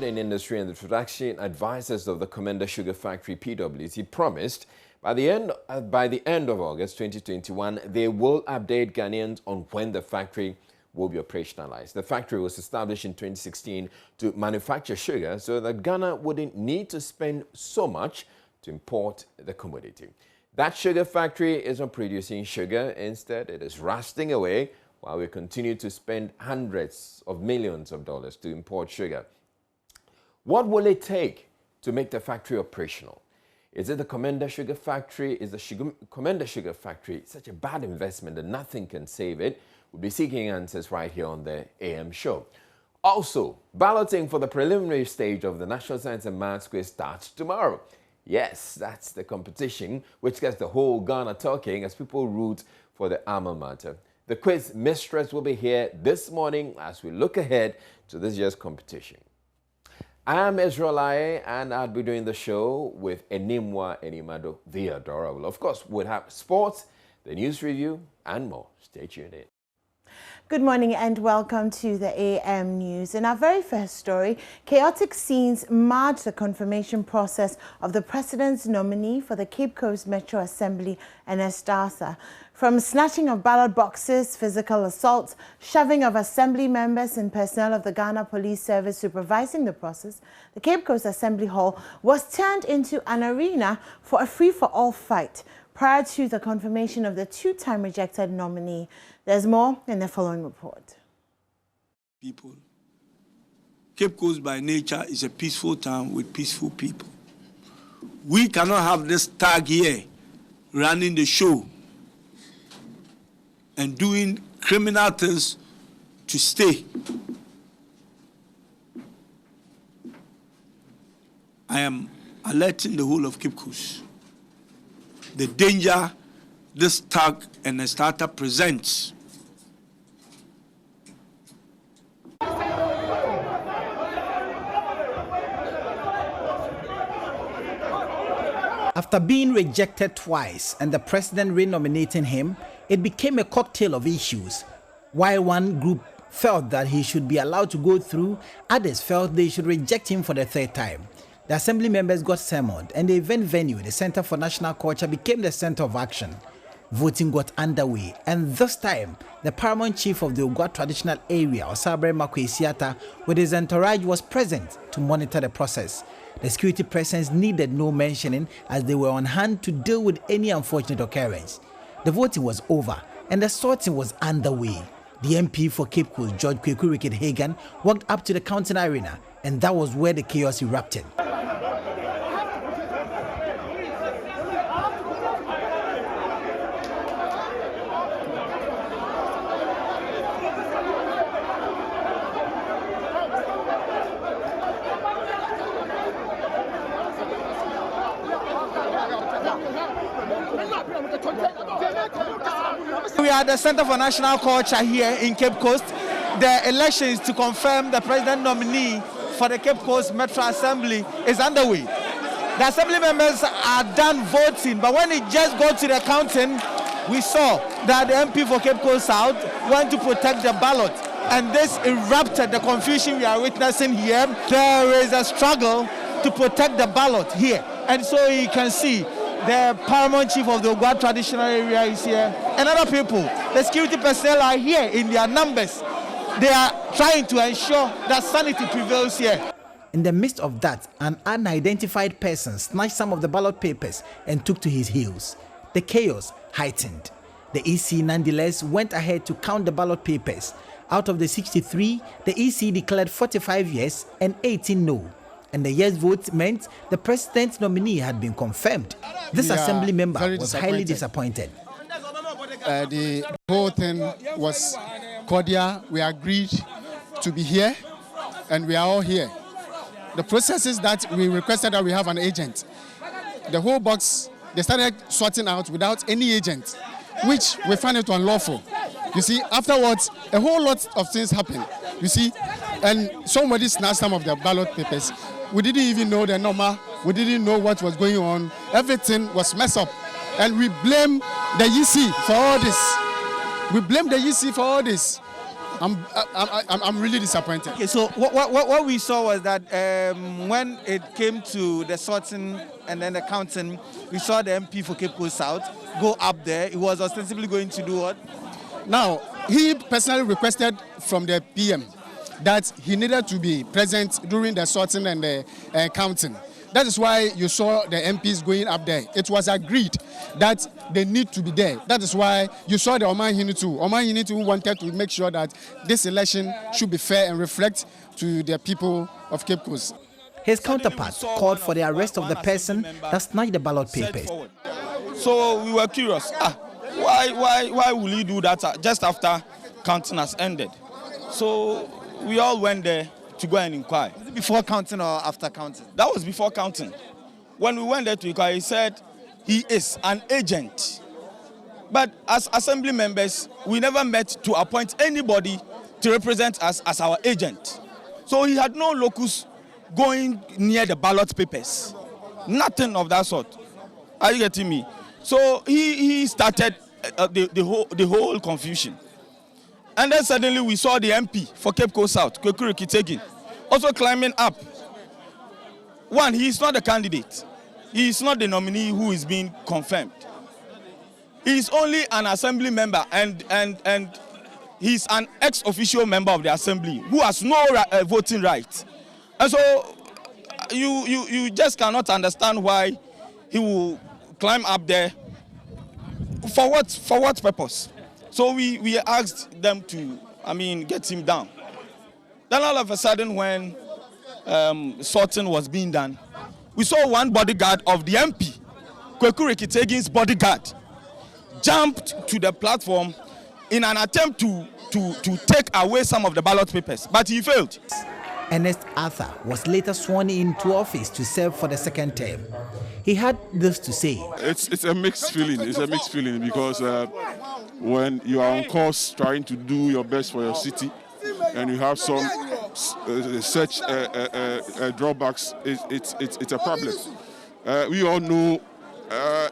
Trading Industry and the Production Advisors of the Commander Sugar Factory (PWC) promised by the end of August 2021 they will update Ghanaians on when the factory will be operationalized. The factory was established in 2016 to manufacture sugar so that Ghana wouldn't need to spend so much to import the commodity. That sugar factory is not producing sugar. Instead, it is rusting away while we continue to spend hundreds of millions of dollars to import sugar. What will it take to make the factory operational? Is it the Commander Sugar Factory? Is the Commander Sugar Factory such a bad investment that nothing can save it? We'll be seeking answers right here on the AM show. Also, balloting for the preliminary stage of the National Science and Maths quiz starts tomorrow. Yes, that's the competition which gets the whole Ghana talking as people root for the alma mater. The quiz mistress will be here this morning as we look ahead to this year's competition. I'm Israel Aye, and I'll be doing the show with Enimwa Enimado Theodora. Well, of course, we'll have sports, the news review, and more. Stay tuned in. Good morning and welcome to the AM News. In our very first story, chaotic scenes marred the confirmation process of the President's nominee for the Cape Coast Metro Assembly, Anastasa. From snatching of ballot boxes, physical assaults, shoving of assembly members and personnel of the Ghana Police Service supervising the process, the Cape Coast Assembly Hall was turned into an arena for a free-for-all fight prior to the confirmation of the two-time rejected nominee. There's more in the following report. People. Cape Coast by nature is a peaceful town with peaceful people. We cannot have this tag here running the show and doing criminal things to stay. I am alerting the whole of Cape Coast. The danger this tag and a startup presents. After being rejected twice and the president renominating him, it became a cocktail of issues. While one group felt that he should be allowed to go through, others felt they should reject him for the third time. The assembly members got summoned and the event venue, the Center for National Culture, became the center of action. Voting got underway, and this time, the paramount chief of the Ogwa traditional area, Osabre Makwesiata, with his entourage was present to monitor the process. The security presence needed no mentioning as they were on hand to deal with any unfortunate occurrence. The voting was over, and the sorting was underway. The MP for Cape Coast, George Kweku Rickett Hagan, walked up to the counting arena, and that was where the chaos erupted. We are at the Center for National Culture here in Cape Coast. The elections to confirm the president nominee for the Cape Coast Metro Assembly is underway. The assembly members are done voting, but when it just got to the counting, we saw that the MP for Cape Coast South went to protect the ballot, and this erupted the confusion we are witnessing here. There is a struggle to protect the ballot here, and so you can see the paramount chief of the Ogwa traditional area is here, and other people. The security personnel are here in their numbers. They are trying to ensure that sanity prevails here. In the midst of that, an unidentified person snatched some of the ballot papers and took to his heels. The chaos heightened. The EC nonetheless went ahead to count the ballot papers. Out of the 63, the EC declared 45 yes and 18 no. And the yes vote meant the president's nominee had been confirmed. This assembly member was highly disappointed. The whole thing was cordial. We agreed to be here, and we are all here. The process is that we requested that we have an agent. The whole box, they started sorting out without any agent, which we find it unlawful. You see, afterwards, a whole lot of things happened. You see, and somebody snatched some of the ballot papers. We didn't even know the number. We didn't know what was going on. Everything was messed up. And we blame the EC for all this. We blame the EC for all this. I'm really disappointed. Okay, so what we saw was that when it came to the sorting and then the counting, we saw the MP for Cape Coast South go up there. He was ostensibly going to do what? Now, he personally requested from the PM that he needed to be present during the sorting and the counting. That is why you saw the MPs going up there. It was agreed that they need to be there. That is why you saw the Oman Hinitu. Oman Hinitu wanted to make sure that this election should be fair and reflect to the people of Cape Coast. His counterpart called for the arrest of the person that snatched the ballot papers. So we were curious. Why will he do that just after counting has ended? So we all went there to go and inquire. Was it before counting or after counting? That was before counting. When we went there to inquire, he said he is an agent. But as assembly members, we never met to appoint anybody to represent us as our agent. So he had no locus going near the ballot papers. Nothing of that sort. Are you getting me? So he started the whole confusion. And then suddenly we saw the MP for Cape Coast South, Kweku Rekitagin, also climbing up. One, he is not the candidate. He is not the nominee who is being confirmed. He is only an assembly member and he's an ex-official member of the assembly who has no voting right. And so you just cannot understand why he will climb up there. For what purpose? So we asked them to, get him down. Then all of a sudden when sorting was being done, we saw one bodyguard of the MP, Kweku Rekitagin's bodyguard, jumped to the platform in an attempt to take away some of the ballot papers, but he failed. Ernest Arthur was later sworn into office to serve for the second term. He had this to say. It's a mixed feeling. It's a mixed feeling because when you are on course trying to do your best for your city and you have some such drawbacks, it's a problem. We all know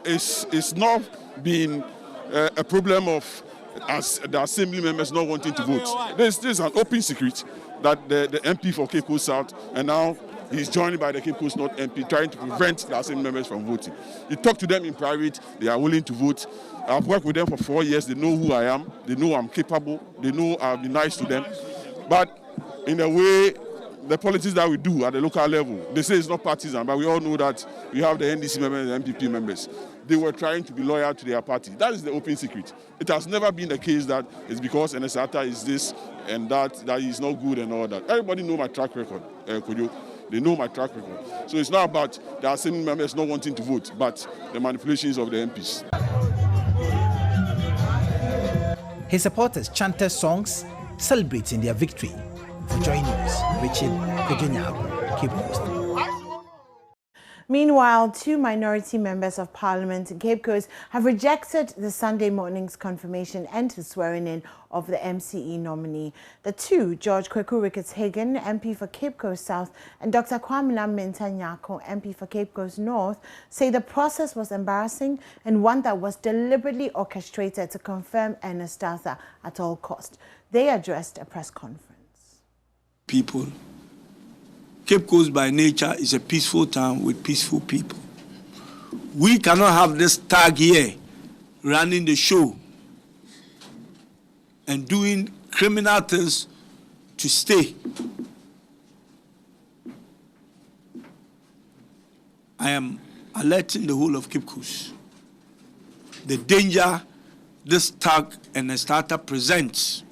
it's not been a problem of as the assembly members not wanting to vote. There's an open secret that the MP for Cape Coast South and now he's joined by the Cape Coast North MP trying to prevent the assembly members from voting. You talk to them in private, they are willing to vote. I've worked with them for 4 years, they know who I am, they know I'm capable, they know I'll be nice to them. But in a way, the politics that we do at the local level, they say it's not partisan, but we all know that we have the NDC members and MPP members. They were trying to be loyal to their party. That is the open secret. It has never been the case that it's because NSATA is this and that is not good and all that. Everybody know my track record, Kojo. They know my track record. So it's not about the assembly members not wanting to vote, but the manipulations of the MPs. His supporters chanted songs celebrating their victory. For Joy News, Richard Kwejonyago, Cape Coast. Meanwhile, 2 minority members of parliament in Cape Coast have rejected the Sunday morning's confirmation and the swearing-in of the MCE nominee. The 2, George Kweku Rekitagan, MP for Cape Coast South, and Dr. Kwamina Mintanyako, MP for Cape Coast North, say the process was embarrassing and one that was deliberately orchestrated to confirm Ernest Arthur at all cost. They addressed a press conference. People. Cape Coast by nature is a peaceful town with peaceful people. We cannot have this tag here running the show and doing criminal things to stay. I am alerting the whole of Cape Coast. The danger this tag and the starter presents.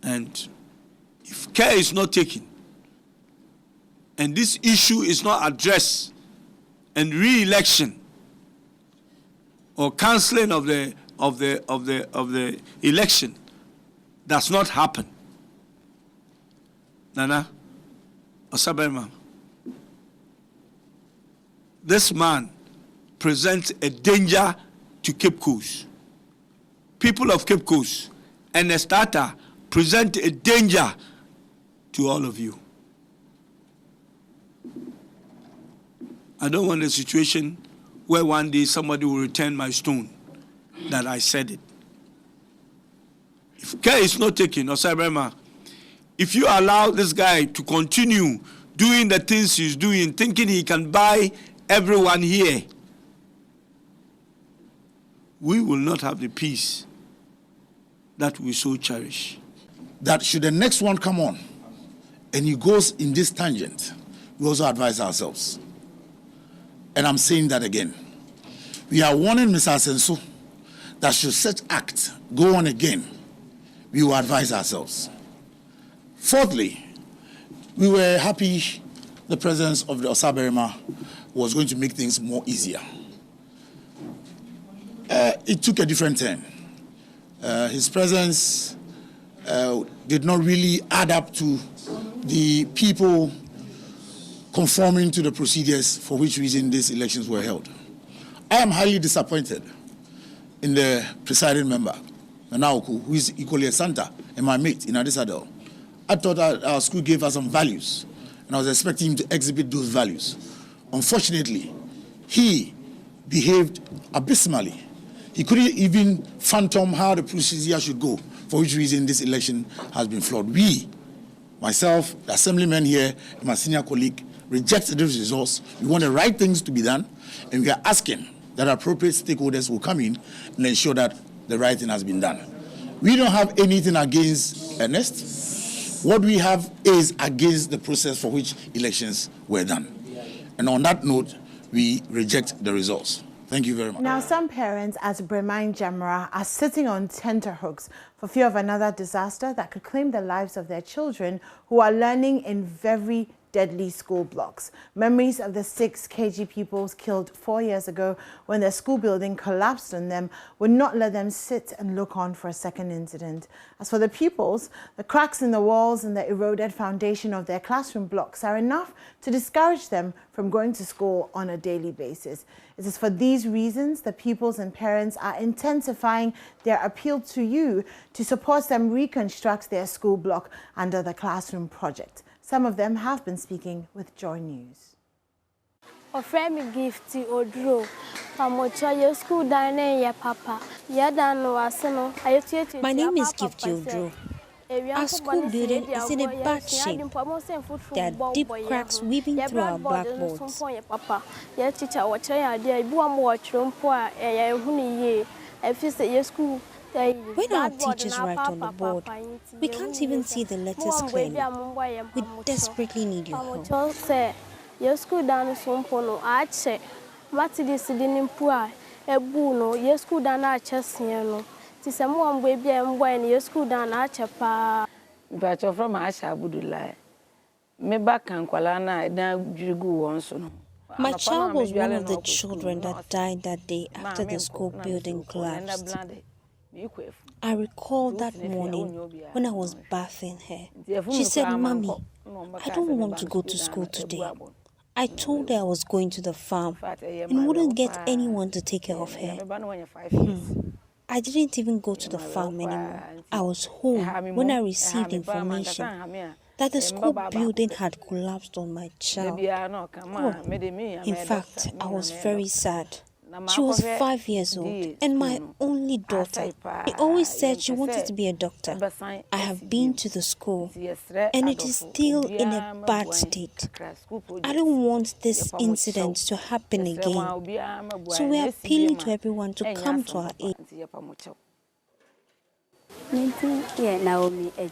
And if care is not taken, and this issue is not addressed, and re-election or cancelling of the election does not happen, Nana Osabema, this man presents a danger to Cape Coast. People of Cape Coast and the starter present a danger to all of you. I don't want a situation where one day somebody will return my stone that I said it. if care is not taken, Osaberma, if you allow this guy to continue doing the things he's doing, thinking he can buy everyone here, we will not have the peace that we so cherish. That should the next one come on and he goes in this tangent, we also advise ourselves. And I'm saying that again. We are warning Mr. Asenso that should such act go on again, we will advise ourselves. Fourthly, we were happy the presence of the Osaberima was going to make things more easier. It took a different turn. His presence did not really add up to the people conforming to the procedures for which reason these elections were held. I am highly disappointed in the presiding member, Nanaoku, who is equally a Santa and my mate in Addis Ababa. I thought our school gave us some values, and I was expecting him to exhibit those values. Unfortunately, he behaved abysmally. He couldn't even fathom how the procedure should go, for which reason this election has been flawed. We, myself, the assemblyman here, and my senior colleague, reject these results. We want the right things to be done, and we are asking that appropriate stakeholders will come in and ensure that the right thing has been done. We don't have anything against Ernest. What we have is against the process for which elections were done. And on that note, we reject the results. Thank you very much. Now, some parents at Bremain Jamra are sitting on tenterhooks for fear of another disaster that could claim the lives of their children who are learning in very deadly school blocks. Memories of the 6 KG pupils killed 4 years ago when their school building collapsed on them would not let them sit and look on for a second incident. As for the pupils, the cracks in the walls and the eroded foundation of their classroom blocks are enough to discourage them from going to school on a daily basis. It is for these reasons the pupils and parents are intensifying their appeal to you to support them reconstruct their school block under the classroom project. Some of them have been speaking with Joy News. My name is Gift Odro. Our school building is in a bad shape. There are deep cracks weaving through our blackboards. When our teachers write on the board, we can't even see the letters clearly. We desperately need your help. Your school down so pono, I check. Matty sitting poor, a boono, your school down at Chessiano. Tis a more baby and when your school down at Chapa. But you're from Asha would lie. Me back and Kualana, now you go on so. My child was one of the children that died that day after the school building collapsed. I recall that morning when I was bathing her. She said, "Mommy, I don't want to go to school today." I told her I was going to the farm and wouldn't get anyone to take care of her. I didn't even go to the farm anymore. I was home when I received information that the school building had collapsed on my child. Oh, in fact, I was very sad. She was 5 years old and my only daughter. She always said she wanted to be a doctor. I have been to the school and it is still in a bad state. I don't want this incident to happen again. So we are appealing to everyone to come to our aid.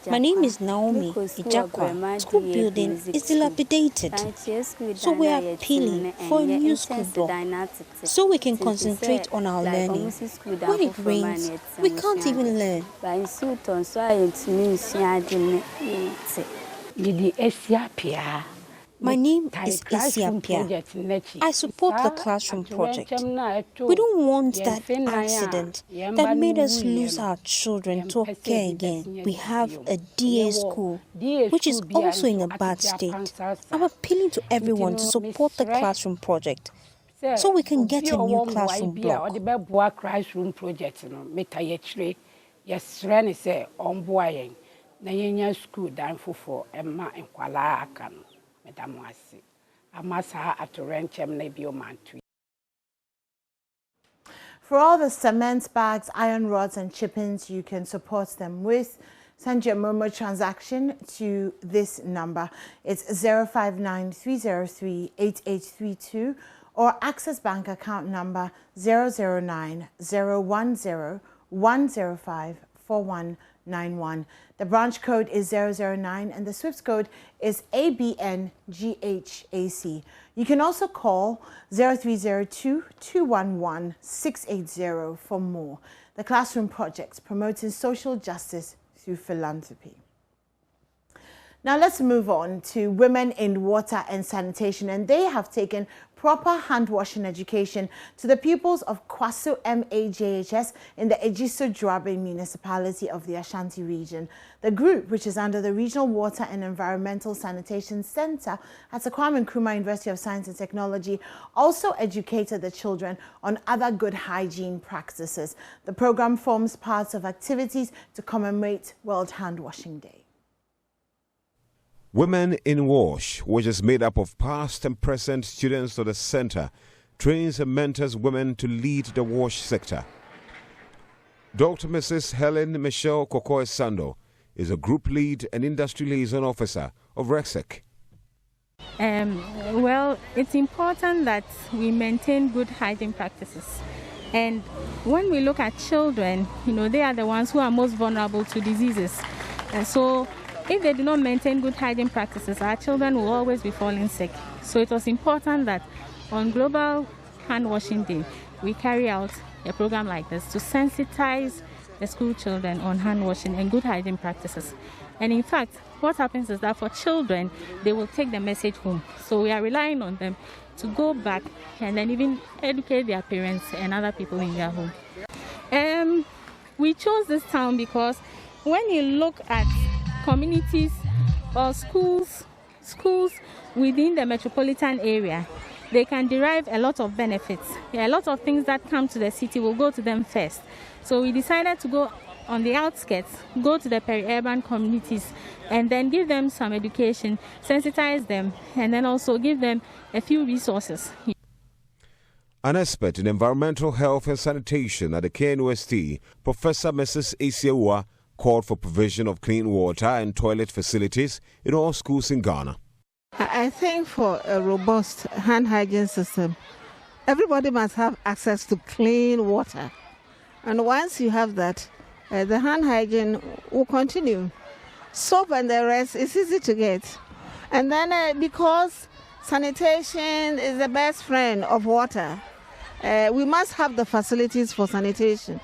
My name is Naomi Ijakwa. School building is dilapidated, so we are appealing for a new school block so we can concentrate on our learning. When it rains, we can't even learn. My name is Isiapia. I support the classroom project. We don't want that accident that made us lose our children to occur again. We have a DA school, which is also in a bad state. I'm appealing to everyone to support the classroom project so we can get a new classroom block. For all the cement bags, iron rods and chippings you can support them with, send your Momo transaction to this number. It's 059-303-8832 or Access Bank account number 009-010-105-4191. The branch code is 009 and the SWIFT code is ABNGHAC. You can also call 0302-211-680 for more. The Classroom Project, promoting social justice through philanthropy. Now let's move on to women in water and sanitation, and they have taken proper hand washing education to the pupils of Kwaso MAJHS in the Ejiso Dwabe municipality of the Ashanti region. The group, which is under the Regional Water and Environmental Sanitation Center at the Kwame Nkrumah University of Science and Technology, also educated the children on other good hygiene practices. The program forms part of activities to commemorate World Hand Washing Day. Women in Wash, which is made up of past and present students of the center, trains and mentors women to lead the wash sector. Dr. Mrs. Helen Michelle Kokoe Sando is a group lead and industry liaison officer of RECSEC. Well, it's important that we maintain good hygiene practices. And when we look at children, they are the ones who are most vulnerable to diseases. And so if they do not maintain good hygiene practices, our children will always be falling sick. So it was important that on Global Hand Washing Day, we carry out a program like this to sensitize the school children on hand washing and good hygiene practices. And in fact, what happens is that for children, they will take the message home. So we are relying on them to go back and then even educate their parents and other people in their home. We chose this town because when you look at communities or schools within the metropolitan area, they can derive a lot of benefits. A lot of things that come to the city will go to them first. So we decided to go on the outskirts, go to the peri-urban communities, and then give them some education, sensitize them, and then also give them a few resources. An expert in environmental health and sanitation at the KNUST, Professor Mrs. Asiawa, called for provision of clean water and toilet facilities in all schools in Ghana. I think for a robust hand hygiene system, everybody must have access to clean water. And once you have that, the hand hygiene will continue. Soap and the rest is easy to get. And then because sanitation is the best friend of water, we must have the facilities for sanitation.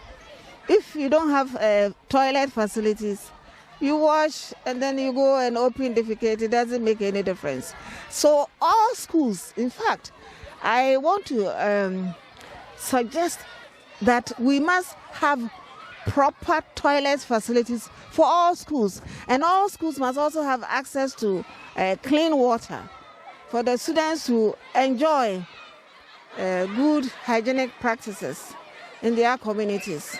If you don't have toilet facilities, you wash and then you go and open defecate, it doesn't make any difference. So all schools, in fact, I want to suggest that we must have proper toilet facilities for all schools. And all schools must also have access to clean water for the students to enjoy good hygienic practices in their communities.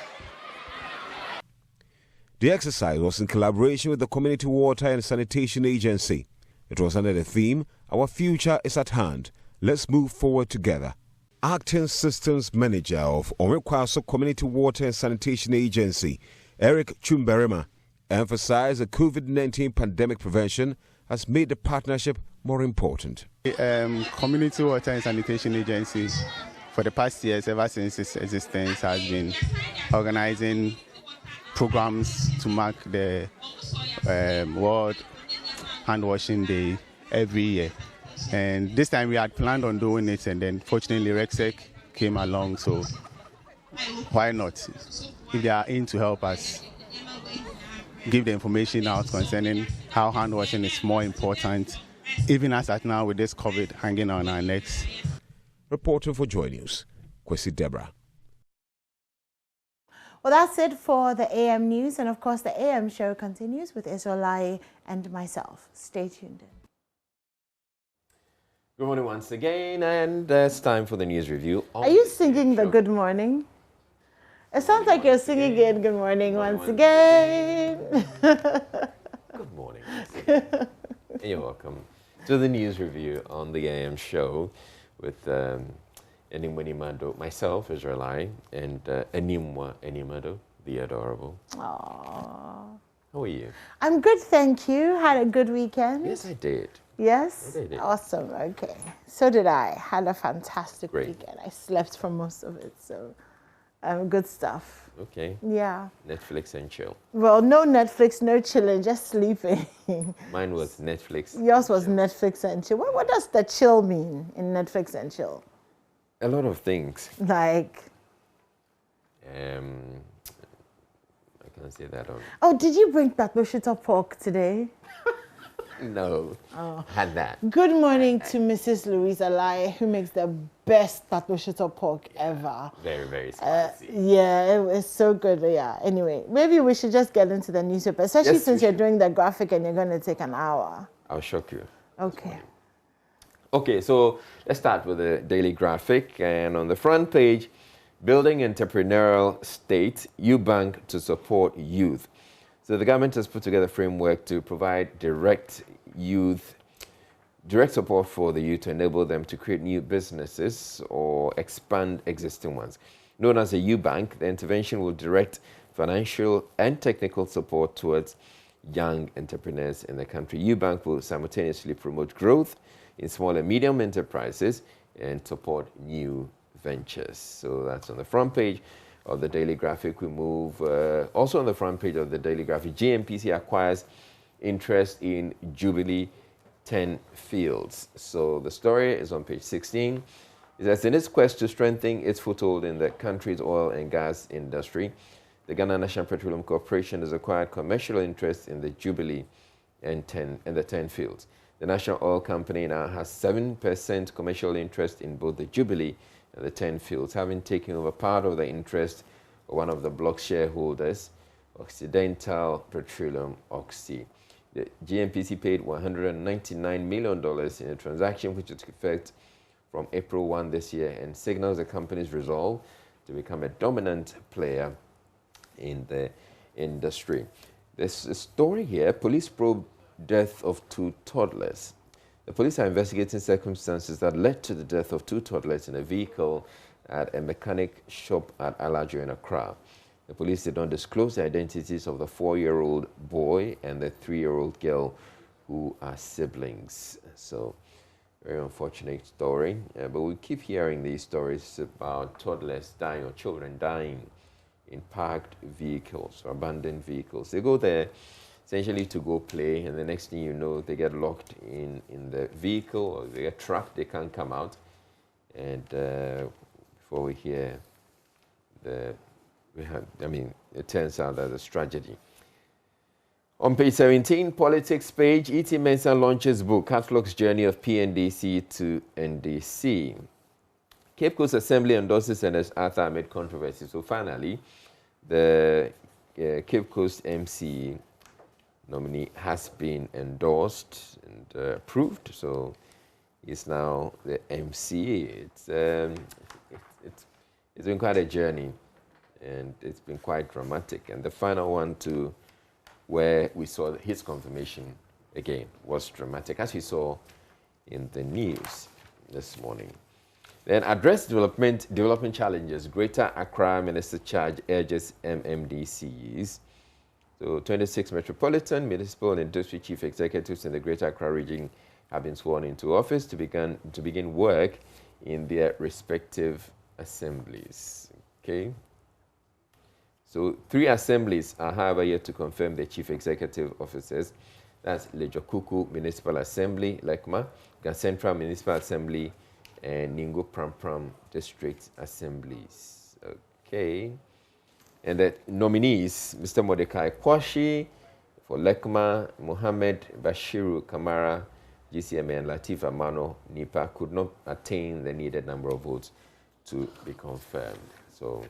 The exercise was in collaboration with the Community Water and Sanitation Agency. It was under the theme, Our Future is at Hand. Let's move forward together. Acting Systems Manager of Omekwaso Community Water and Sanitation Agency, Eric Chumberema, emphasized that COVID-19 pandemic prevention has made the partnership more important. Community Water and Sanitation Agency, for the past years, ever since its existence, has been organizing programs to mark the World Hand Washing Day every year. And this time we had planned on doing it, and then fortunately RECSEC came along, so why not? If they are in to help us give the information out concerning how hand washing is more important, even as at now with this COVID hanging on our necks. Reporting for Joy News, Kwesi Deborah. Well, that's it for the AM News, and of course the AM show continues with Israelai and myself. Stay tuned in. Good morning once again, and it's time for the news review. Are you singing the good morning? It sounds like you're singing it, good morning once again. Good morning. You're welcome to the news review on the AM show with Enimado, myself, Israeli, and Enimado, the adorable. Aww. How are you? I'm good, thank you. Had a good weekend? Yes, I did. Yes? I did. Awesome, okay. So did I. Had a fantastic weekend. I slept for most of it, so good stuff. Okay. Yeah. Netflix and chill. Well, no Netflix, no chilling, just sleeping. Mine was Netflix. Yours was Netflix and chill. What does the chill mean in Netflix and chill? A lot of things. Like? I can't say that on. Oh, did you bring that bushita pork today? No. Oh. Had that. Good morning to Mrs. Louisa Lai, who makes the best bushita pork ever. Very, very spicy. Yeah, it's so good. Yeah. Anyway, maybe we should just get into the newspaper, especially since you're doing the graphic and you're going to take an hour. I'll shock you. Okay. Okay, so let's start with the daily graphic. And on the front page, building entrepreneurial state, UBank to support youth. So the government has put together a framework to provide direct support for the youth to enable them to create new businesses or expand existing ones. Known as a UBank, the intervention will direct financial and technical support towards young entrepreneurs in the country. UBank will simultaneously promote growth in small and medium enterprises and support new ventures. So that's on the front page of the daily graphic. We move also on the front page of the daily graphic. GNPC acquires interest in Jubilee 10 fields. So the story is on page 16. It says, in its quest to strengthen its foothold in the country's oil and gas industry, the Ghana National Petroleum Corporation has acquired commercial interest in the Jubilee and the 10 fields. The National Oil Company now has 7% commercial interest in both the Jubilee and the 10 fields, having taken over part of the interest of one of the block shareholders, Occidental Petroleum, Oxy. The GNPC paid $199 million in a transaction which took effect from April 1 this year and signals the company's resolve to become a dominant player in the industry. There's a story here, police probe death of 2 toddlers. The police are investigating circumstances that led to the death of 2 toddlers in a vehicle at a mechanic shop at Alajo in Accra. The police did not disclose the identities of the 4-year-old boy and the 3-year-old girl who are siblings. So, very unfortunate story. But we keep hearing these stories about toddlers dying or children dying in parked vehicles or abandoned vehicles. They go there essentially to go play, and the next thing you know, they get locked in the vehicle or they get trapped, they can't come out. And before we hear it turns out that it's tragedy. On page 17, politics page, E.T. Mensah launches book, catalogs journey of PNDC to NDC. Cape Coast Assembly endorses Senator Arthur amid controversy. So finally, the Cape Coast MC nominee has been endorsed and approved, so he's now the MC. It's been quite a journey, and it's been quite dramatic. And the final one too, where we saw his confirmation again, was dramatic, as we saw in the news this morning. Then address development challenges. Greater Accra Minister Charge urges MMDCs. So 26 metropolitan, municipal and district chief executives in the Greater Accra region have been sworn into office to begin work in their respective assemblies. Okay. So 3 assemblies are, however, yet to confirm their chief executive officers. That's Lejokuku Municipal Assembly, Lekma, Gan Central Municipal Assembly, and Ningo Pram District Assemblies. Okay. And the nominees, Mr. Mordecai Kwashi for Lekma, Mohammed Bashiru Kamara, GCMA, and Latif Amano Nipa could not attain the needed number of votes to be confirmed. So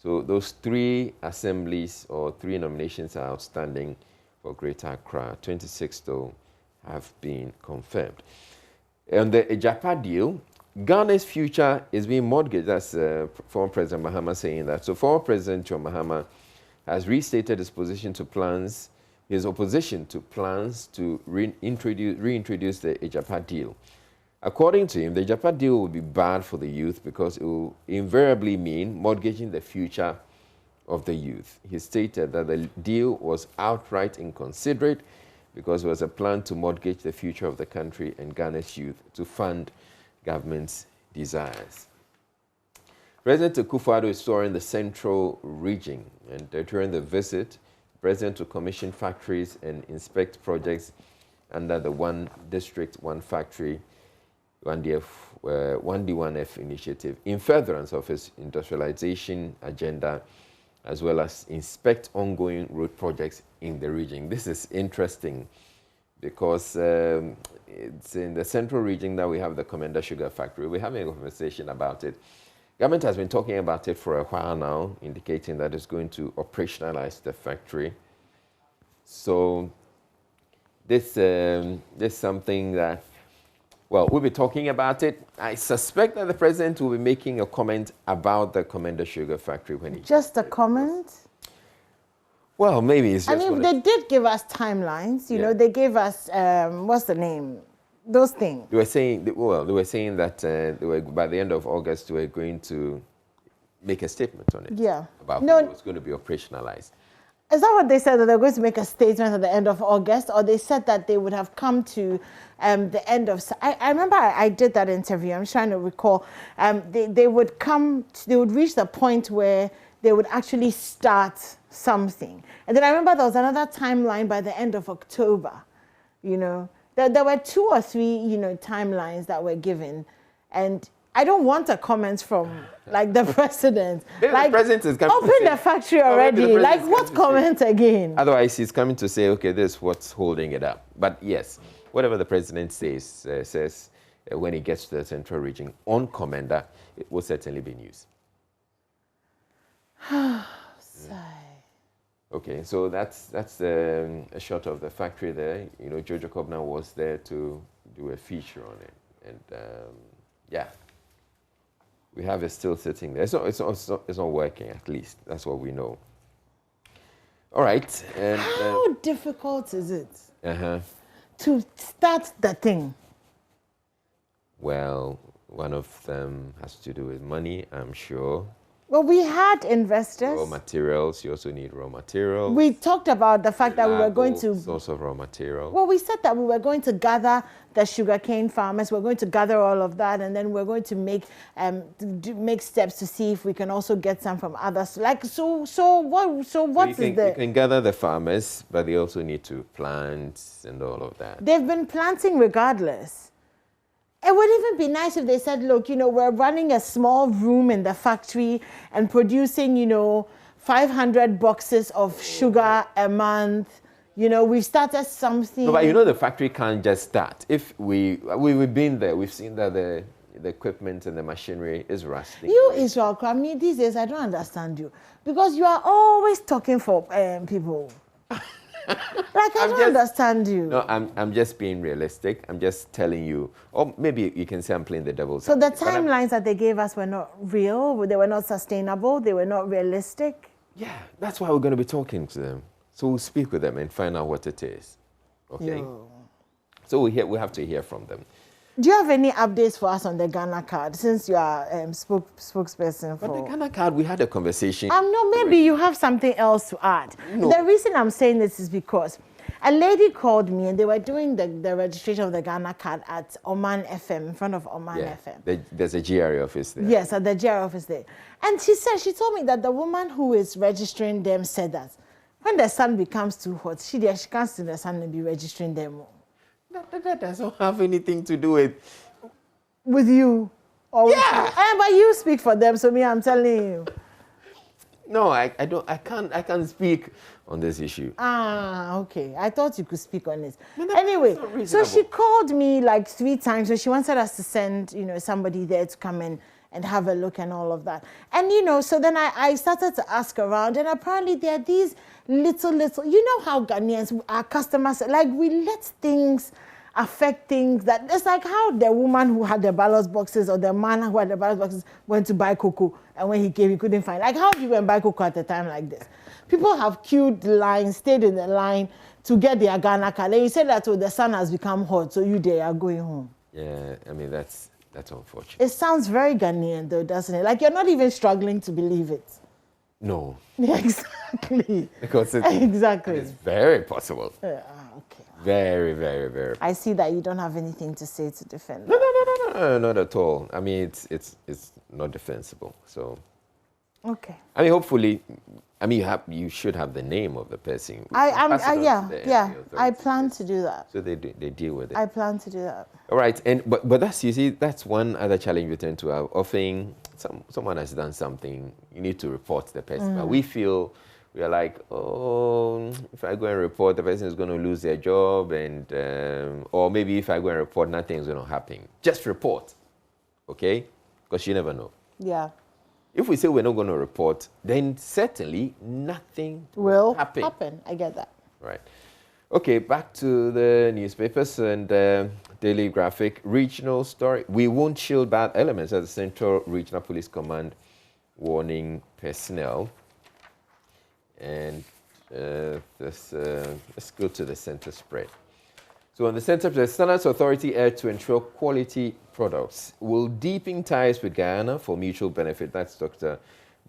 those 3 assemblies or 3 nominations are outstanding for Greater Accra. 26, though, have been confirmed. On the Ejapa deal, Ghana's future is being mortgaged. That's former President Mahama saying that. So former President John Mahama has restated his opposition to plans to reintroduce the Ejapa deal. According to him, the JAPA deal will be bad for the youth because it will invariably mean mortgaging the future of the youth. He stated that the deal was outright inconsiderate because it was a plan to mortgage the future of the country and Ghana's youth to fund government's desires. President Akufo-Addo is touring the central region, and during the visit, the president will commission factories and inspect projects under the One District, One Factory, 1D1F initiative in furtherance of his industrialization agenda, as well as inspect ongoing road projects in the region. This is interesting because it's in the central region that we have the Commander Sugar Factory. We're having a conversation about it. Government has been talking about it for a while now, indicating that it's going to operationalize the factory. So this is something that, well, we'll be talking about it. I suspect that the president will be making a comment about the Commander Sugar Factory when he... Just a comment? Well, maybe it's just... I mean, they did give us timelines. You know, they gave us, what's the name? Those things. They were saying, well, they were saying that by the end of August, they were going to make a statement on it. Yeah. About when it was going to be operationalized. Is that what they said, that they're going to make a statement at the end of August? Or they said that they would have come to the end of... I remember I did that interview. I'm trying to recall. They would reach the point where they would actually start something. And then I remember there was another timeline by the end of October, you know. There were 2 or 3, you know, timelines that were given. And I don't want a comment from, like, the president. Like, the president is coming open the factory already. Like, what comment again? Otherwise, he's coming to say, okay, this is what's holding it up. But yes, whatever the president says when he gets to the central region on Commander, it will certainly be news. Okay, so that's a shot of the factory there. You know, Jojo Kobna was there to do a feature on it, and yeah, we have it still sitting there. It's not working. At least that's what we know. All right. And how difficult is it to start the thing? Well, one of them has to do with money, I'm sure. Well, we had investors. Raw materials. You also need raw materials. We talked about the fact that we were going to... Source of raw material. Well, we said that we were going to gather the sugarcane farmers. We're going to gather all of that, and then we're going to make steps to see if we can also get some from others. Like, so what is the... You can gather the farmers, but they also need to plant and all of that. They've been planting regardless. It would even be nice if they said, look, you know, we're running a small room in the factory and producing, you know, 500 boxes of sugar a month. You know, we've started something. No, but you know, the factory can't just start. If we've been there, we've seen that the equipment and the machinery is rusting. You, Israel, I mean, these days I don't understand you because you are always talking for people. Like, I don't understand you. No, I'm just being realistic. I'm just telling you. Or maybe you can say I'm playing the devil's So the timelines that they gave us were not real, they were not sustainable, they were not realistic? Yeah, that's why we're going to be talking to them. So we'll speak with them and find out what it is. Okay? Yo. So we have to hear from them. Do you have any updates for us on the Ghana card, since you are spokesperson for... But the Ghana card, we had a conversation. No, maybe you have something else to add. No. The reason I'm saying this is because a lady called me and they were doing the registration of the Ghana card at Oman FM, in front of Oman FM. There's a GRA office there. Yes, at the GRA office there. And she told me that the woman who is registering them said that when the sun becomes too hot, she can't see the sun and be registering them. That doesn't have anything to do with you. Or yeah. But you speak for them, so I'm telling you. No, I can't speak on this issue. Okay. I thought you could speak on it. Anyway, so she called me like 3 times, so she wanted us to send, you know, somebody there to come in and have a look and all of that. And, you know, so then I started to ask around, and apparently there are these little, you know how Ghanaians, our customers, like, we let things affect things that, it's like how the woman who had the ballot boxes or the man who had the ballot boxes went to buy cocoa, and when he came, he couldn't find. Like, how do you go and buy cocoa at a time like this? People have queued the line, stayed in the line to get their Ghana card. And you say that, oh, the sun has become hot, so they are going home. Yeah, I mean, that's unfortunate. It sounds very Ghanaian, though, doesn't it? Like you're not even struggling to believe it. No. Yeah, exactly. Because exactly. It's very possible. Okay. Very, very, very. I see that you don't have anything to say to defend. No, not at all. I mean, it's not defensible. So. Okay. I mean, hopefully, I mean, you should have the name of the person. I plan to do that. So they deal with it. I plan to do that. All right, but that's, you see, that's one other challenge we tend to have. Often, someone has done something, you need to report the person. But we are like, oh, if I go and report, the person is going to lose their job, and or maybe if I go and report, nothing is going to happen. Just report, okay? Because you never know. Yeah. If we say we're not going to report, then certainly nothing will happen. I get that. Right. Okay, back to the newspapers and Daily Graphic. Regional story. We won't shield bad elements at the Central Regional Police Command, warning personnel. And let's go to the center spread. So on the center, the Standards Authority aired to ensure quality products will deepen ties with Guyana for mutual benefit. That's Dr.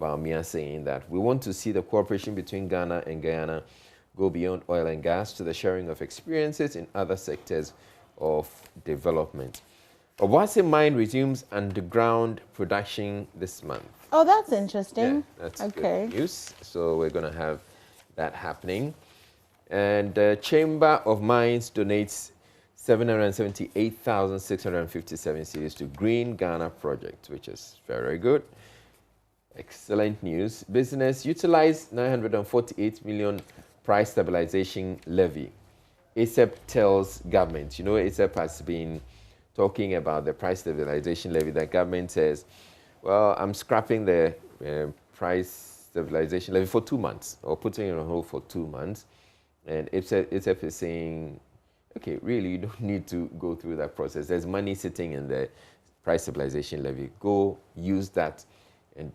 Baumia saying that. We want to see the cooperation between Ghana and Guyana go beyond oil and gas to the sharing of experiences in other sectors of development. Obuasi mine resumes underground production this month. Oh, that's interesting. Yeah, that's good news. So we're going to have that happening. And Chamber of Mines donates 778,657 cedis to Green Ghana project, which is very good. Excellent news. Business utilized 948 million price stabilization levy. ASEP tells government, you know, ASEP has been talking about the price stabilization levy. The government says, well, I'm scrapping the price stabilization levy for 2 months, or putting it on hold for 2 months. And ASEP is saying, okay, really, you don't need to go through that process. There's money sitting in the price stabilization levy. Go use that and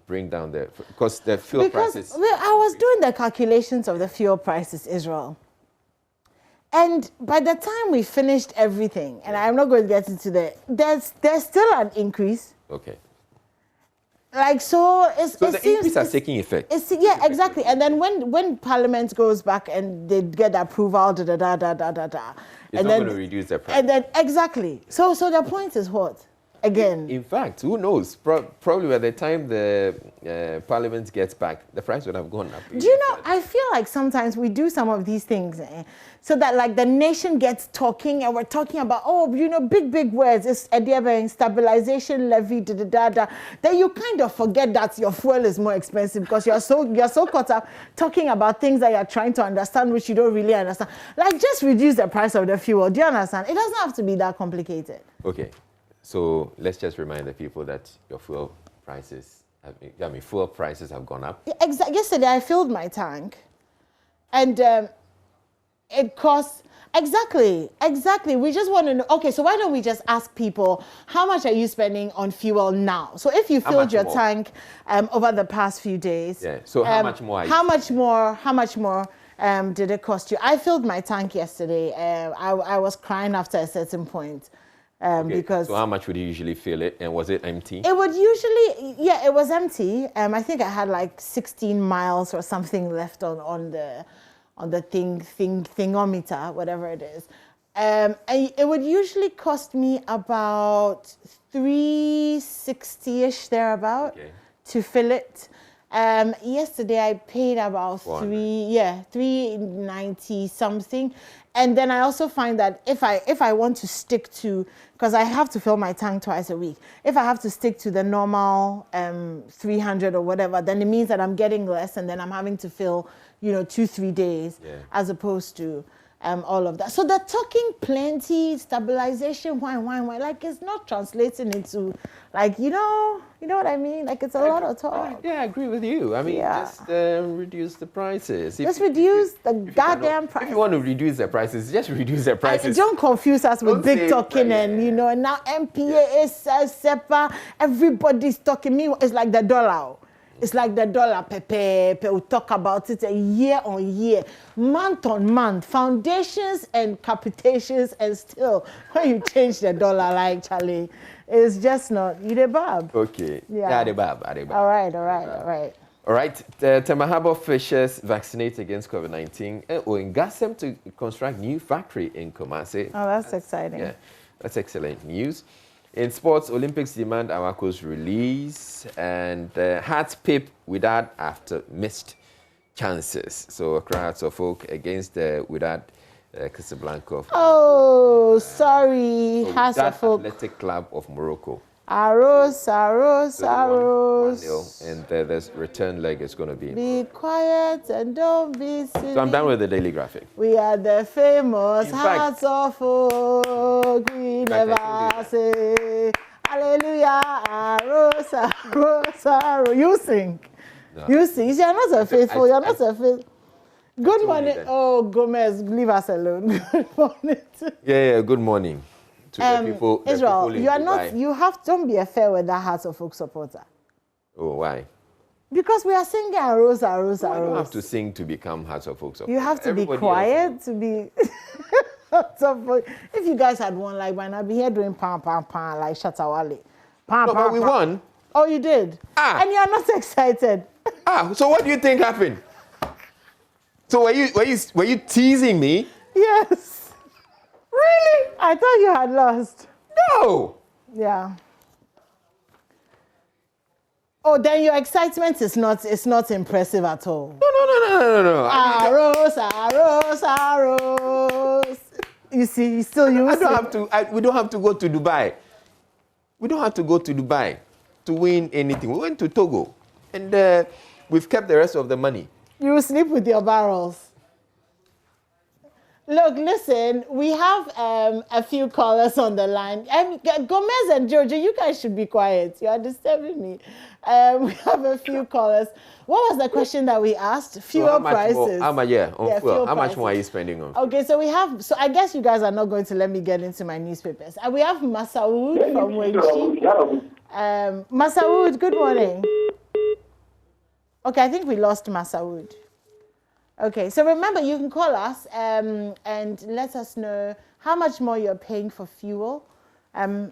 bring down because the fuel prices. I was doing the calculations of the fuel prices, Israel. And by the time we finished everything, and I'm not going to get into there's still an increase. Okay. Like, so the increase is taking effect. Yeah, exactly. And then when Parliament goes back and they get approval, It's not going to reduce the price. And then, exactly. So the point is what? Again. In fact, who knows? Probably by the time the Parliament gets back, the price would have gone up. Do you know, I feel like sometimes we do some of these things so that like the nation gets talking and we're talking about, big words. It's stabilization levy, Then you kind of forget that your fuel is more expensive because you're so caught up talking about things that you're trying to understand, which you don't really understand. Like, just reduce the price of the fuel. Do you understand? It doesn't have to be that complicated. Okay. So let's just remind the people that your fuel prices have gone up. Exactly. Yesterday I filled my tank, and it costs exactly. We just want to know. Okay, so why don't we just ask people how much are you spending on fuel now? So if you filled your tank over the past few days, So how much more? How much more did it cost you? I filled my tank yesterday. I was crying after a certain point. Because so how much would you usually fill it, and was it empty? It would usually, it was empty. I think I had like 16 miles or something left on the thingometer, whatever it is. And it would usually cost me about $360-ish thereabout to fill it. Yesterday I paid about $390 something. And then I also find that if I want to stick to, because I have to fill my tank twice a week, if I have to stick to the normal 300 or whatever, then it means that I'm getting less, and then I'm having to fill 2-3 days as opposed to all of that. So they're talking plenty, stabilization, why, like it's not translating into like, you know what I mean? Like it's a lot of talk. Yeah, I agree with you. I mean, just reduce the prices. Just reduce the goddamn price. If you want to reduce the prices, just reduce the prices. Don't confuse us with big talking and now MPA, SEPA, everybody's talking. Me, it's like the dollar. It's like the dollar, we'll talk about it year on year, month on month, foundations and capitations, and still, when you change the dollar, like Charlie, it's just not, you the bab. Okay. Yeah. The bab. All right. All right. Temahabo officials vaccinate against COVID-19 or in Gassem to construct new factory in Kumasi. Oh, that's exciting. Yeah, that's excellent news. In sports, Olympics demand Awako's release and Hearts pip without after missed chances. So crowds of folk against without Casablanca. Oh, sorry. Hearts of folk. Athletic Club of Morocco. Arrows. And the return leg is going to be. Be quiet and don't be silly. So I'm done with the daily graphic. We are the famous Hearts of Folk. We never say hallelujah. Arrows. You sing. No. You sing. You're not a faithful. You're not a faithful. Good morning. Oh, Gomez, leave us alone. Good morning. Yeah. Good morning. To the people, Israel, people you are not. You have. Don't be a fair with that Hearts of Folk supporter. Oh, why? Because we are singing arrows. You don't have to sing to become Hearts of Folk supporter. You have to be quiet to be. If you guys had won, like when I'd be here doing pam like Shatawale. But we won. Oh, you did. And you're not excited. So what do you think happened? So were you teasing me? Yes. Really? I thought you had lost. No. Yeah. Oh, then your excitement is not impressive at all. No. Arrows. You see, you still use we don't have to go to Dubai. We don't have to go to Dubai to win anything. We went to Togo, and we've kept the rest of the money. You sleep with your barrels. Look, listen, we have a few callers on the line. Gomez and Georgia, you guys should be quiet. You are disturbing me. We have a few callers. What was the question that we asked? Fuel prices. How much more are you spending on? Okay, so I guess you guys are not going to let me get into my newspapers. We have Masaoud from Wenchi. Masaoud, good morning. Okay, I think we lost Masaoud. Okay, so remember, you can call us and let us know how much more you're paying for fuel.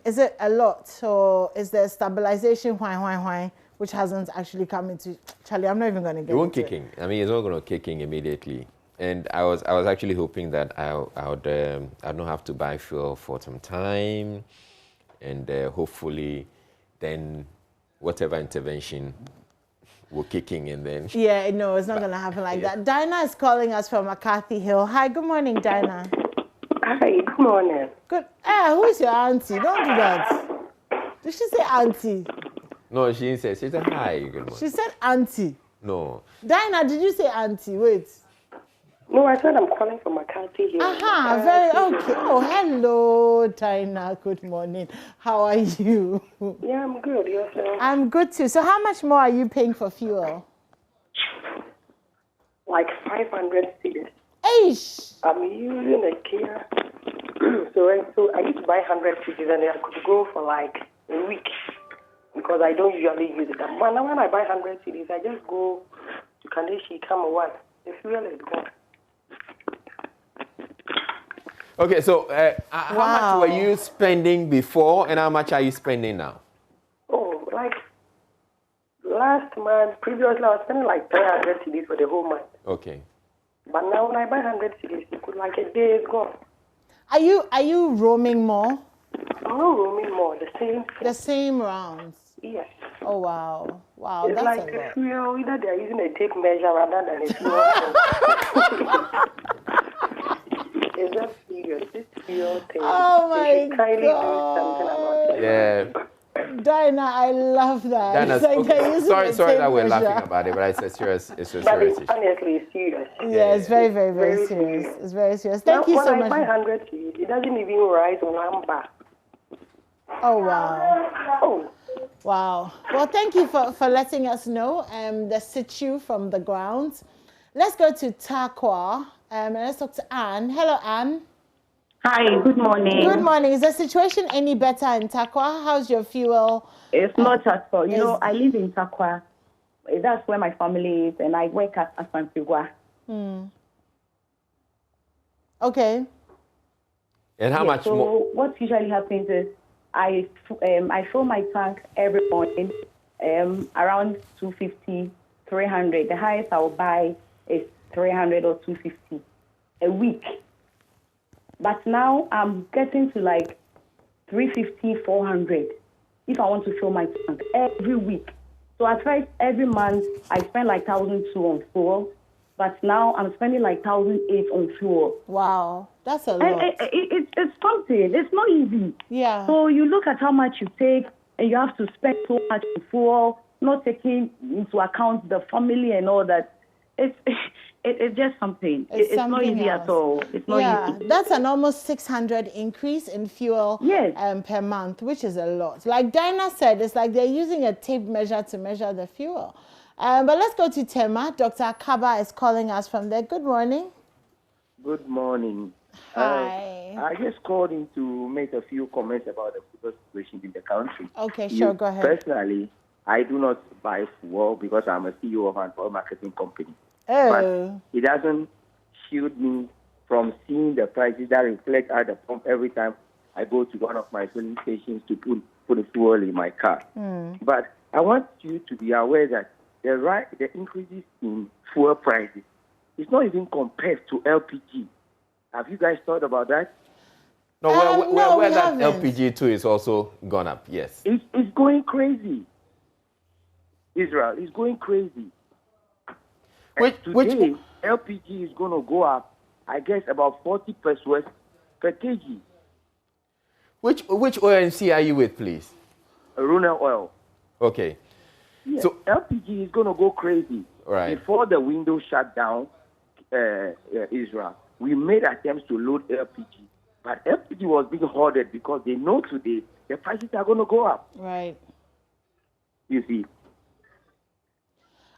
Is it a lot, or is there stabilization, which hasn't actually come into... Charlie, I'm not even going to get into it. It won't kick in. I mean, it's not going to kick in immediately. And I was actually hoping that I'd not have to buy fuel for some time, and hopefully then whatever intervention will kick in and then... Yeah, no, it's not going to happen like that. Dina is calling us from McCarthy Hill. Hi, good morning, Dina. Hi, good morning. Good. Who is your auntie? Don't do that. Did she say auntie? No, she didn't say. She said hi, good morning. She said auntie. No. Dina, did you say auntie? Wait. No, I said I'm calling from McCarthy Hill. Very okay. Oh, hello, Dina. Good morning. How are you? Yeah, I'm good. Yourself? I'm good too. So how much more are you paying for fuel? Like 500 cedis. Eish! I'm using a Kia. so I used to buy 100 cedis and I could go for like a week because I don't usually use it. But now when I buy 100 cedis, I just go to Kandeshi, come one. The fuel is gone. Okay, so how much were you spending before and how much are you spending now? Oh, like last month, previously I was spending like 300 cedis for the whole month. Okay. But now when I buy 100 cedis, like a day is gone. Are you roaming more? I'm not roaming more, the same rounds? Yes. Oh, wow. Wow, it's that's like a lot. Fuel, either they're using a tape measure rather than a fuel. It's not serious. This fuel thing. Oh, my God. Kindly do something about it. Yeah. Dina, I love that. Dina's, like sorry that we're laughing about it, but it's a serious issue. Honestly, it's serious. Yeah, it's very, very, very serious. It's very serious. Thank you so much. When I buy 100, it doesn't even rise 1 bar. Oh, wow. Oh. Wow. Well, thank you for letting us know the situ from the grounds. Let's go to Takwa and let's talk to Anne. Hello, Anne. Hi, good morning. Good morning. Is the situation any better in Takwa? How's your fuel? It's not at all. You know, I live in Takwa, that's where my family is, and I work at Asantigua. Okay. And how much so more? What usually happens is I fill my tank every morning around 250, 300. The highest I'll buy is 300 or 250 a week. But now I'm getting to like 350, 400 if I want to fill my tank every week. So at first, every month, I spend like 1,200 on fuel. But now I'm spending like 1,800 on fuel. Wow, that's a lot. It's something. It's not easy. Yeah. So you look at how much you take, and you have to spend so much on fuel, not taking into account the family and all that. It's just something. It's not easy at all. It's not easy. That's an almost 600 increase in fuel per month, which is a lot. Like Dina said, it's like they're using a tape measure to measure the fuel. But let's go to Tema. Dr. Akaba is calling us from there. Good morning. Good morning. Hi. I just called in to make a few comments about the fuel situation in the country. Okay, sure, go ahead. Personally, I do not buy fuel because I'm a CEO of an oil marketing company. Oh. But it doesn't shield me from seeing the prices that reflect at the pump every time I go to one of my filling stations to put the fuel in my car. But I want you to be aware that the increases in fuel prices is not even compared to LPG. Have you guys thought about that? No, where that LPG too is also gone up, yes. It's going crazy. Israel is going crazy. Today, LPG is going to go up, I guess, about 40 pesos per kg. Which ONC are you with, please? Runel Oil. Okay. Yeah, so LPG is going to go crazy. Right. Before the window shut down, Israel, we made attempts to load LPG. But LPG was being hoarded because they know today the prices are going to go up. Right. You see.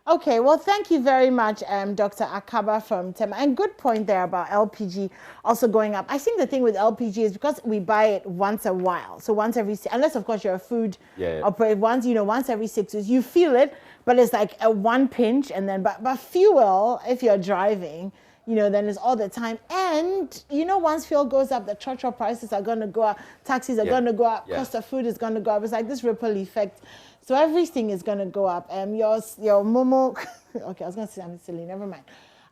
Okay, well, thank you very much, Dr. Akaba from Tema. And good point there about LPG also going up. I think the thing with LPG is because we buy it once a while. So once every, unless of course you're a food operator, once every 6 years, you feel it, but it's like a one pinch. And then, but fuel, if you're driving, then it's all the time. And, once fuel goes up, the trotro prices are going to go up, taxis are going to go up, cost of food is going to go up. It's like this ripple effect. So everything is going to go up. Your Momo, okay, I was going to say something silly, never mind.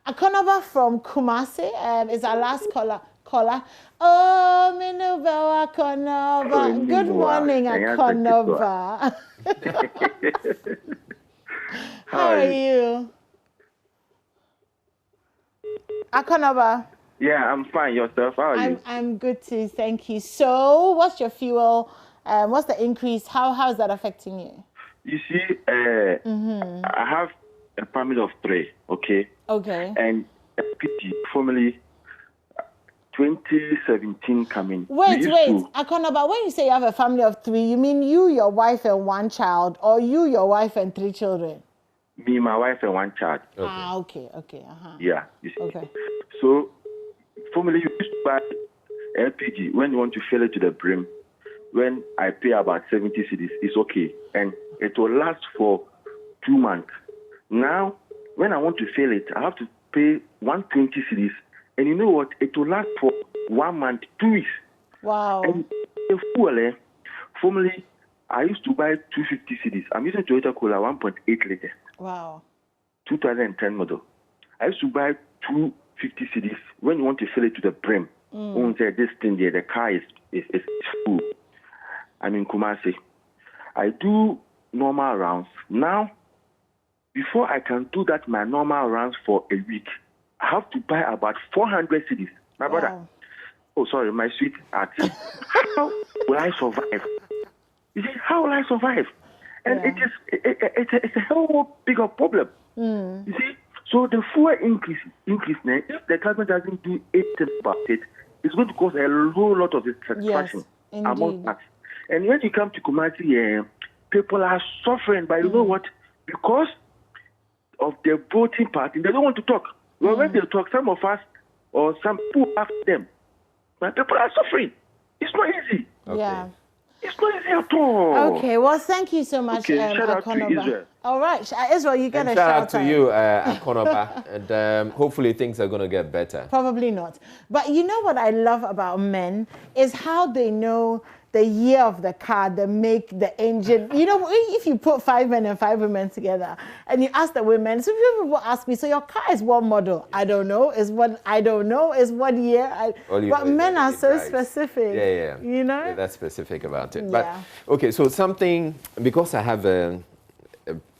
Akonova from Kumasi is our last caller. Oh, Minuba Akonova. Good morning, Akonova. How are you? Akonova. Yeah, I'm fine. Yourself? How are you? I'm good too, thank you. So, what's your fuel? What's the increase? How is that affecting you? You see, I have a family of 3, okay? Okay. And LPG, formerly 2017 coming. Wait, Akonaba, when you say you have a family of 3, you mean you, your wife, and 1 child, or you, your wife, and 3 children? Me, my wife, and 1 child. Okay. Yeah, you see. Okay. So, formerly you used to buy LPG when you want to fill it to the brim. When I pay about 70 cedis, it's okay. And it will last for 2 months. Now, when I want to fill it, I have to pay 120 cedis. And you know what? It will last for 1 month, 2 weeks. Wow. And the fuel, formerly, I used to buy 250 cedis. I'm using Toyota Cola 1.8 liters. Wow. 2010 model. I used to buy 250 cedis when you want to fill it to the brim. This thing there, the car is full. I'm in Kumasi. I do normal rounds. Now, before I can do that, my normal rounds for a week, I have to buy about 400 cedis. My brother. Oh, sorry, my sweetheart. How will I survive? You see, how will I survive? And it's a whole bigger problem. You see, so the fuel increase now, if the government doesn't do anything about it, it's going to cause a whole lot of dissatisfaction among us. And when you come to Kumasi, people are suffering, but you know what? Because of the voting party, they don't want to talk. Well, when they talk, some of us or some people after them, but people are suffering. It's not easy. Okay. Yeah. It's not easy at all. Okay, well, thank you so much, Okay, shout out to Akonoba. Israel. All right, Israel, you get And a shout out to out. you, Akonoba, and hopefully things are going to get better. Probably not. But you know what I love about men is how they know the year of the car, the make, the engine. You know, if you put 5 men and 5 women together and you ask the women, so people ask me, so your car is what model? I don't know. Is what I don't know. Is what year? But men are so specific. Yeah. You know? Yeah, that's specific about it. Yeah. But, okay, so something, because I have a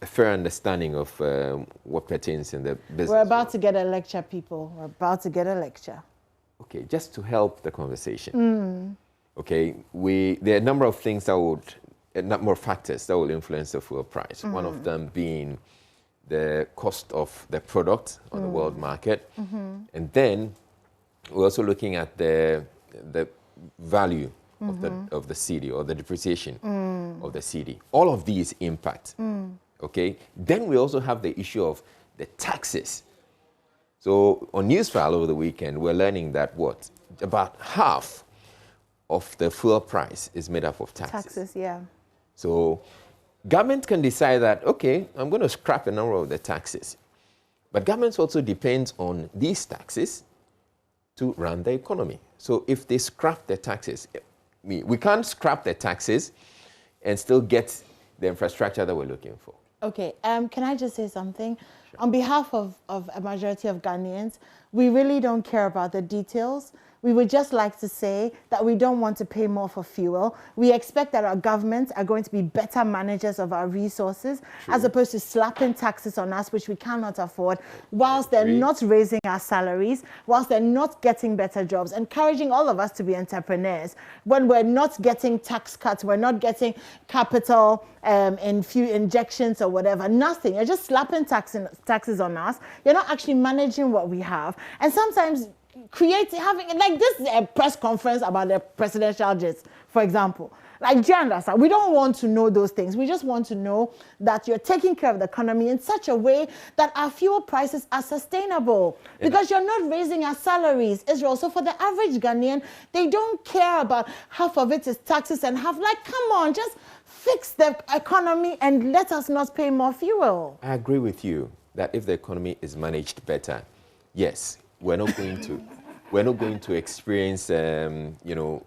fair understanding of what pertains in the business. We're about to get a lecture, people. We're about to get a lecture. Okay, just to help the conversation. Okay, there are a number of things that would, a number of factors that will influence the fuel price. One of them being the cost of the product on the world market. And then we're also looking at the value of the cedi, or the depreciation of the cedi. All of these impact. Okay, then we also have the issue of the taxes. So on Newsfile over the weekend, we're learning that about half of the fuel price is made up of taxes. Taxes, yeah. So government can decide that, okay, I'm going to scrap a number of the taxes. But governments also depends on these taxes to run the economy. So if they scrap the taxes, we can't scrap the taxes and still get the infrastructure that we're looking for. Okay, can I just say something? Sure. On behalf of a majority of Ghanaians, we really don't care about the details. We would just like to say that we don't want to pay more for fuel. We expect that our governments are going to be better managers of our resources, as opposed to slapping taxes on us, which we cannot afford, whilst they're not raising our salaries, whilst they're not getting better jobs, encouraging all of us to be entrepreneurs. When we're not getting tax cuts, we're not getting capital injections or whatever, nothing. You're just slapping taxes on us. You're not actually managing what we have. And sometimes having, like, this is a press conference about the presidential jets, for example. Like, do you understand? We don't want to know those things. We just want to know that you're taking care of the economy in such a way that our fuel prices are sustainable. Because you're not raising our salaries, Israel. So for the average Ghanaian, they don't care about half of it is taxes and half. Like, come on, just fix the economy and let us not pay more fuel. I agree with you that if the economy is managed better, yes, we're not going to experience, you know,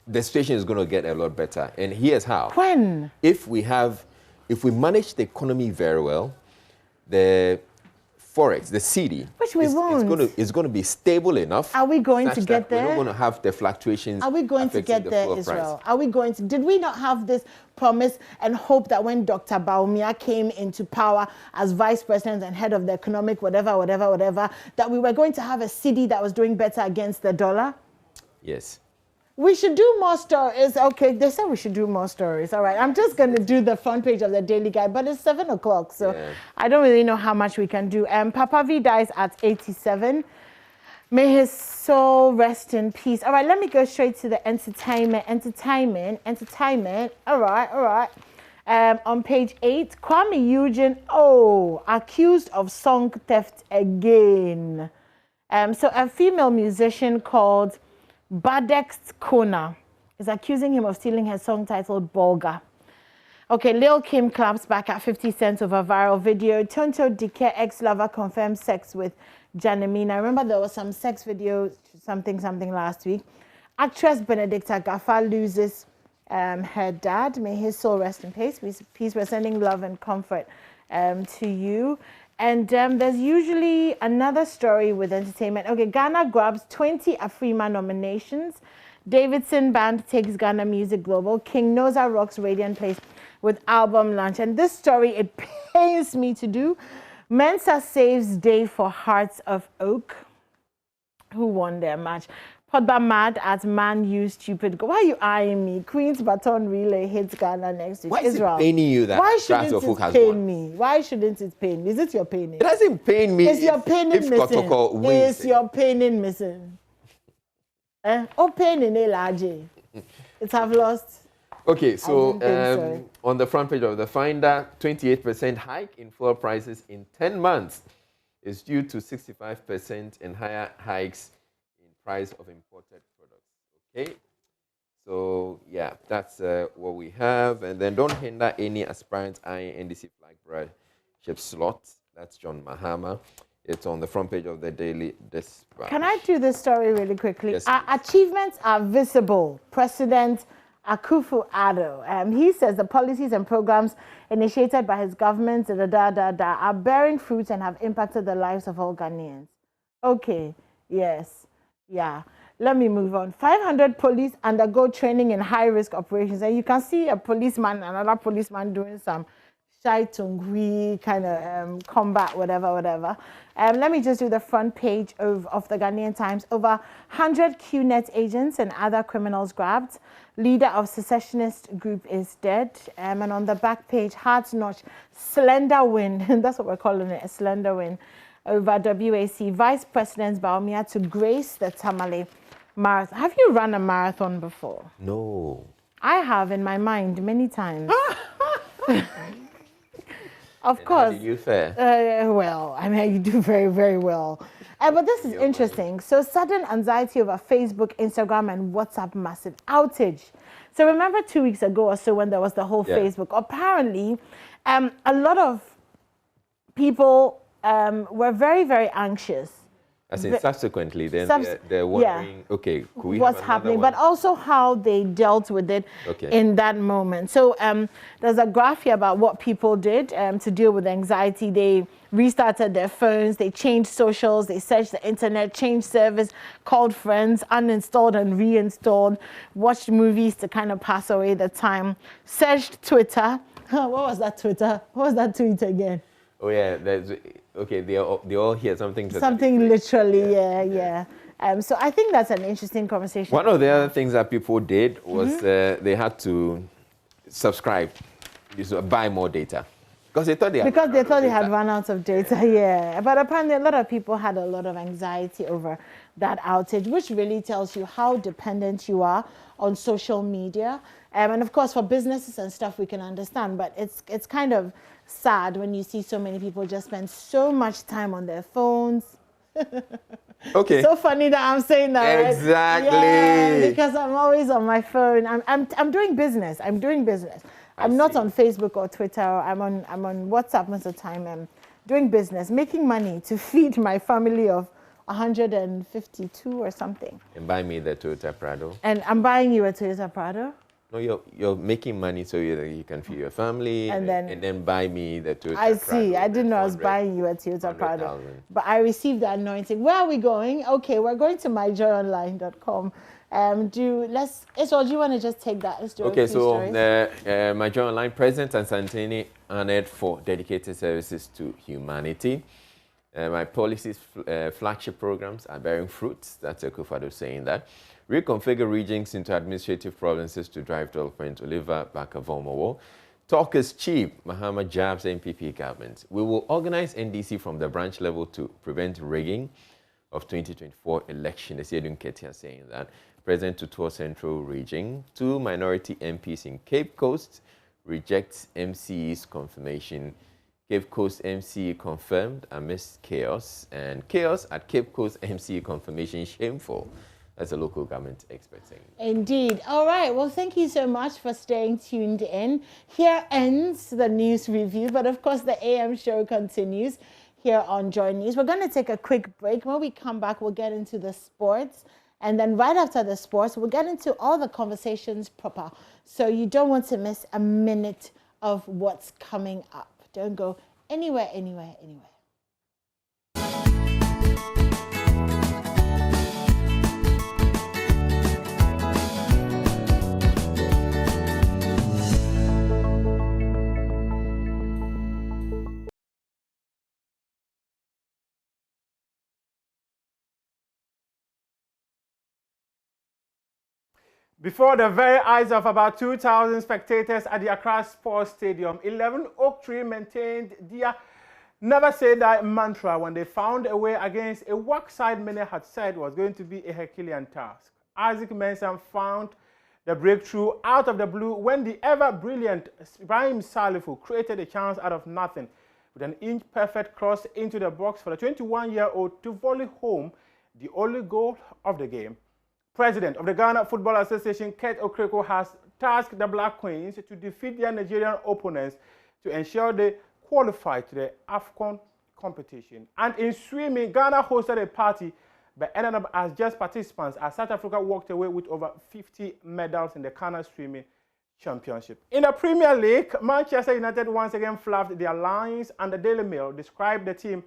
the situation is going to get a lot better. And here's how. When? If we manage the economy very well, the forex, the cedi, which we won't. It's going to be stable enough. Are we going to get there? We're not going to have the fluctuations. Are we going to get there, Israel? Are we going to? Did we not have this promise and hope that when Dr. Baumia came into power as vice president and head of the economic whatever, that we were going to have a cedi that was doing better against the dollar? Yes. We should do more stories. Okay, they said we should do more stories. All right, I'm just going to do the front page of the Daily Guide, but it's 7 o'clock, so yeah. I don't really know how much we can do. Papa V dies at 87. May his soul rest in peace. All right, let me go straight to the entertainment. All right. On page 8, Kwame Eugene, accused of song theft again. So a female musician called Badex Kona is accusing him of stealing her song titled Bolga. Okay, Lil Kim claps back at 50 Cent over viral video. Tonto Dike ex-lover confirms sex with Janimina. I remember there was some sex video, something last week. Actress Benedicta Gaffa loses her dad. May his soul rest in peace. We're sending love and comfort to you. And there's usually another story with entertainment. Okay, Ghana grabs 20 Afrima nominations. Davidson Band takes Ghana Music Global. King Noza rocks Radiant Place with album launch. And this story, it pains me to do. Mensa saves day for Hearts of Oak. Who won their match? Podba mad at Man U stupid. Why are you eyeing me? Queen's Baton Relay hits Ghana next week. Why is Israel. It paining you that Why shouldn't it pain me? Why shouldn't it pain me? Is it your paining? It doesn't pain me. Is your paining missing? Is your paining missing? Oh, paining LRJ. It have lost. Okay, so on the front page of the Finder, 28% hike in fuel prices in 10 months is due to 65% and higher hikes price of imported products. Okay, So, yeah, that's what we have. And then don't hinder any aspirant eyeing NDC flag bearership slot. That's John Mahama. It's on the front page of the Daily Dispatch. Can I do this story really quickly? Yes, Our achievements are visible. President Akufo-Addo, he says the policies and programs initiated by his government are bearing fruits and have impacted the lives of all Ghanaians. Okay, yes, yeah. Let me move on. 500 police undergo training in high-risk operations. And you can see a policeman, another policeman doing some Shai Tungui kind of combat, whatever. Let me just do the front page of the Ghanaian Times. Over 100 QNet agents and other criminals grabbed. Leader of secessionist group is dead. And on the back page, heart-notch, slender win. That's what we're calling it, a slender win over WAC. Vice President Baumia to grace the Tamale Marathon. Have you run a marathon before? No. I have in my mind many times. Of course. How did you fare? Well, I mean, you do very, very well. But this is interesting. So sudden anxiety over Facebook, Instagram, and WhatsApp massive outage. So remember 2 weeks ago or so when there was the whole Facebook, apparently a lot of people were very, very anxious. As in subsequently, then they're wondering, okay, could we what's have happening, one? but also how they dealt with it in that moment. So there's a graph here about what people did to deal with anxiety. They restarted their phones, they changed socials, they searched the internet, changed service, called friends, uninstalled and reinstalled, watched movies to kind of pass away the time, searched Twitter. What was that Twitter? What was that tweet again? Oh yeah, okay. They all hear something. Something literally, yeah. So I think that's an interesting conversation. One of the other things that people did was they had to subscribe, buy more data, because they thought they had run out of data. Yeah, but apparently a lot of people had a lot of anxiety over that outage, which really tells you how dependent you are on social media. And of course, for businesses and stuff, we can understand, but it's kind of sad when you see so many people just spend so much time on their phones. Okay. So funny that I'm saying that. Exactly. Right? Yeah, because I'm always on my phone. I'm doing business. I'm not on Facebook or Twitter. I'm on WhatsApp most of the time. I'm doing business, making money to feed my family of 152 or something. And buy me the Toyota Prado. And I'm buying you a Toyota Prado. No, you're making money so you can feed your family and then buy me the Toyota Prado. I see. I didn't know I was buying you a Toyota Prado. But I received the anointing. Where are we going? Okay, we're going to myjoyonline.com. Do you want to just take that? Let's do okay, so My Joy Online President and Santini honored for dedicated services to humanity. My policies, flagship programs are bearing fruits. That's Akufo-Addo saying that. Reconfigure regions into administrative provinces to drive development. Oliver Bakavomowo. Talk is cheap. Mahama jabs MPP government. We will organize NDC from the branch level to prevent rigging of 2024 election. Esiedun Ketia saying that. President Tutuo Central Region. 2 minority MPs in Cape Coast rejects MCE's confirmation. Cape Coast MCE confirmed amidst chaos. And chaos at Cape Coast MCE confirmation shameful. As a local government expert saying. Indeed. All right. Well, thank you so much for staying tuned in. Here ends the news review, but of course the AM show continues here on Joy News. We're going to take a quick break. When we come back, we'll get into the sports. And then right after the sports, we'll get into all the conversations proper. So you don't want to miss a minute of what's coming up. Don't go anywhere. Before the very eyes of about 2,000 spectators at the Accra Sports Stadium, 11 Oak Tree maintained their never say die mantra when they found a way against a work side many had said was going to be a Herculean task. Isaac Mensah found the breakthrough out of the blue when the ever-brilliant Ibrahim Salifu created a chance out of nothing with an inch-perfect cross into the box for the 21-year-old to volley home the only goal of the game. President of the Ghana Football Association, Kurt Okreko, has tasked the Black Queens to defeat their Nigerian opponents to ensure they qualify to the AFCON competition. And in swimming, Ghana hosted a party but ended up as just participants as South Africa walked away with over 50 medals in the Ghana Swimming Championship. In the Premier League, Manchester United once again fluffed their lines, and the Daily Mail described the team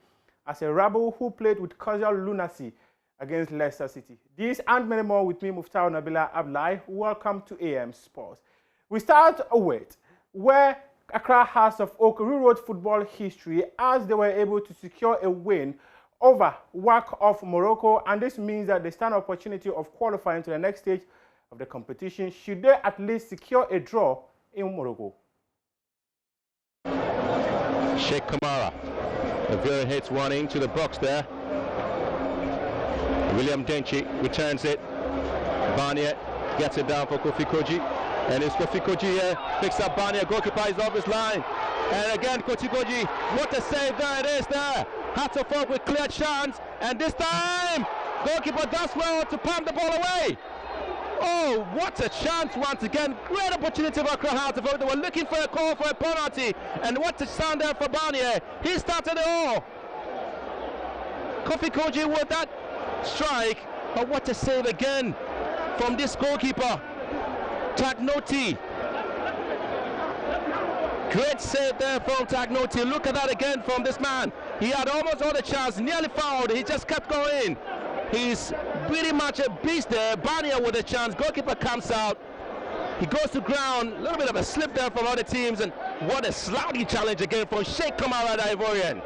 as a rabble who played with casual lunacy against Leicester City. These and many more with me, Muftau Nabila Abdullahi. Welcome to AM Sports. We start with where Accra Hearts of Oak rewrote football history as they were able to secure a win over WAC of Morocco, and this means that they stand an opportunity of qualifying to the next stage of the competition should they at least secure a draw in Morocco. Sheikh Kamara, a very hits one into the box there. William Denchi returns it. Barnier gets it down for Kofi Koji, and it's Kofi Koji here, picks up Barnier, goalkeeper is off his line, and again Kofi Koji, what a save there it is there. Hearts of Oak with clear chance, and this time goalkeeper does well to palm the ball away. Oh, what a chance once again. Great opportunity for Accra Hearts of Oak. They were looking for a call for a penalty, and what a sound there for Barnier. He started it all. Kofi Koji with that strike, but what a save again from this goalkeeper, Tagnoti. Great save there from Tagnoti. Look at that again from this man. He had almost all the chance, nearly fouled. He just kept going. He's pretty much a beast there. Barnier with a chance. Goalkeeper comes out. He goes to ground. A little bit of a slip there from other teams. And what a slouchy challenge again from Sheikh Kamara, the Ivorian.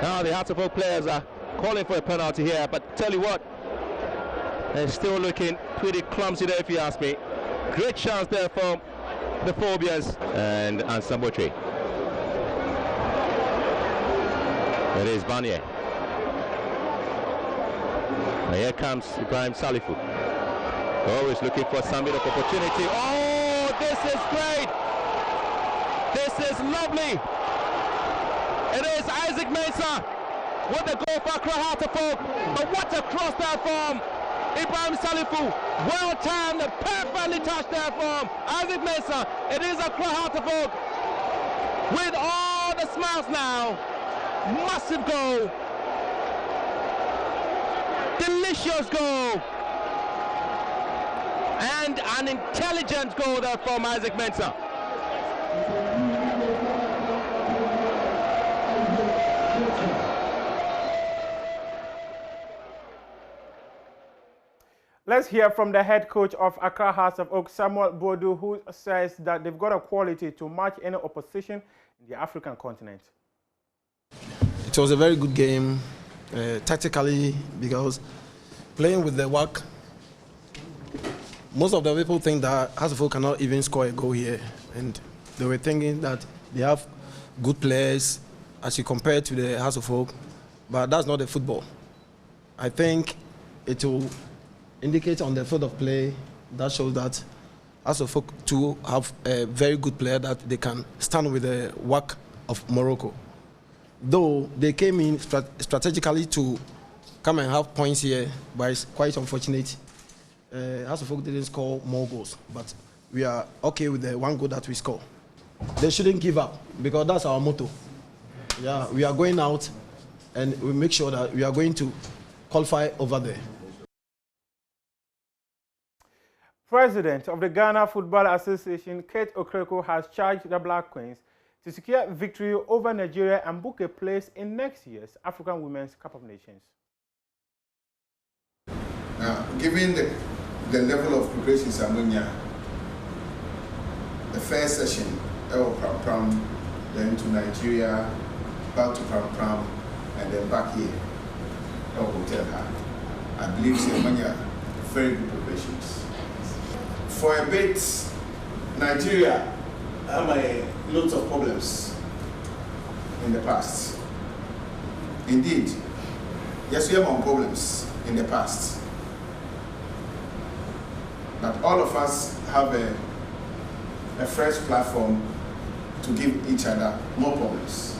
Now the Hearts of Oak players are calling for a penalty here. But tell you what, they're still looking pretty clumsy there if you ask me. Great chance there from the Phobians and Ansambotri. It is Barnier. And here comes Ibrahim Salifu. Always looking for some bit of opportunity. Oh, this is great. This is lovely. It is Isaac Mensah with the goal for Accra Hearts of Oak. But what a cross there from Ibrahim Salifu. Well timed, perfectly touched there from Isaac Mensah. It is Accra Hearts of Oak with all the smiles now. Massive goal. Delicious goal. And an intelligent goal there from Isaac Mensah. Let's hear from the head coach of Accra Hearts of Oak, Samuel Bodu, who says that they've got a quality to match any opposition in the African continent. It was a very good game, tactically, because playing with the WAC, most of the people think that Hearts of Oak cannot even score a goal here, and they were thinking that they have good players as you compare to the Hearts of Oak, but that's not the football. I think it will indicate on the field of play that shows that Hearts of Oak too have a very good player that they can stand with the WAC of Morocco. Though they came in strategically to come and have points here, but it's quite unfortunate. Hearts of Oak didn't score more goals, but we are okay with the one goal that we score. They shouldn't give up, because that's our motto. Yeah, we are going out and we make sure that we are going to qualify over there. President of the Ghana Football Association, Kurt Okreko, has charged the Black Queens to secure victory over Nigeria and book a place in next year's African Women's Cup of Nations. Now, given the level of progression in Samonia, the first session, Pram Pram, then to Nigeria, back to Pram Pram, and then back here, Hotel Hard. I believe Samonia, very good preparations. For a bit, Nigeria had lots of problems in the past. Indeed, yes, we have more problems in the past. But all of us have a fresh platform to give each other more problems.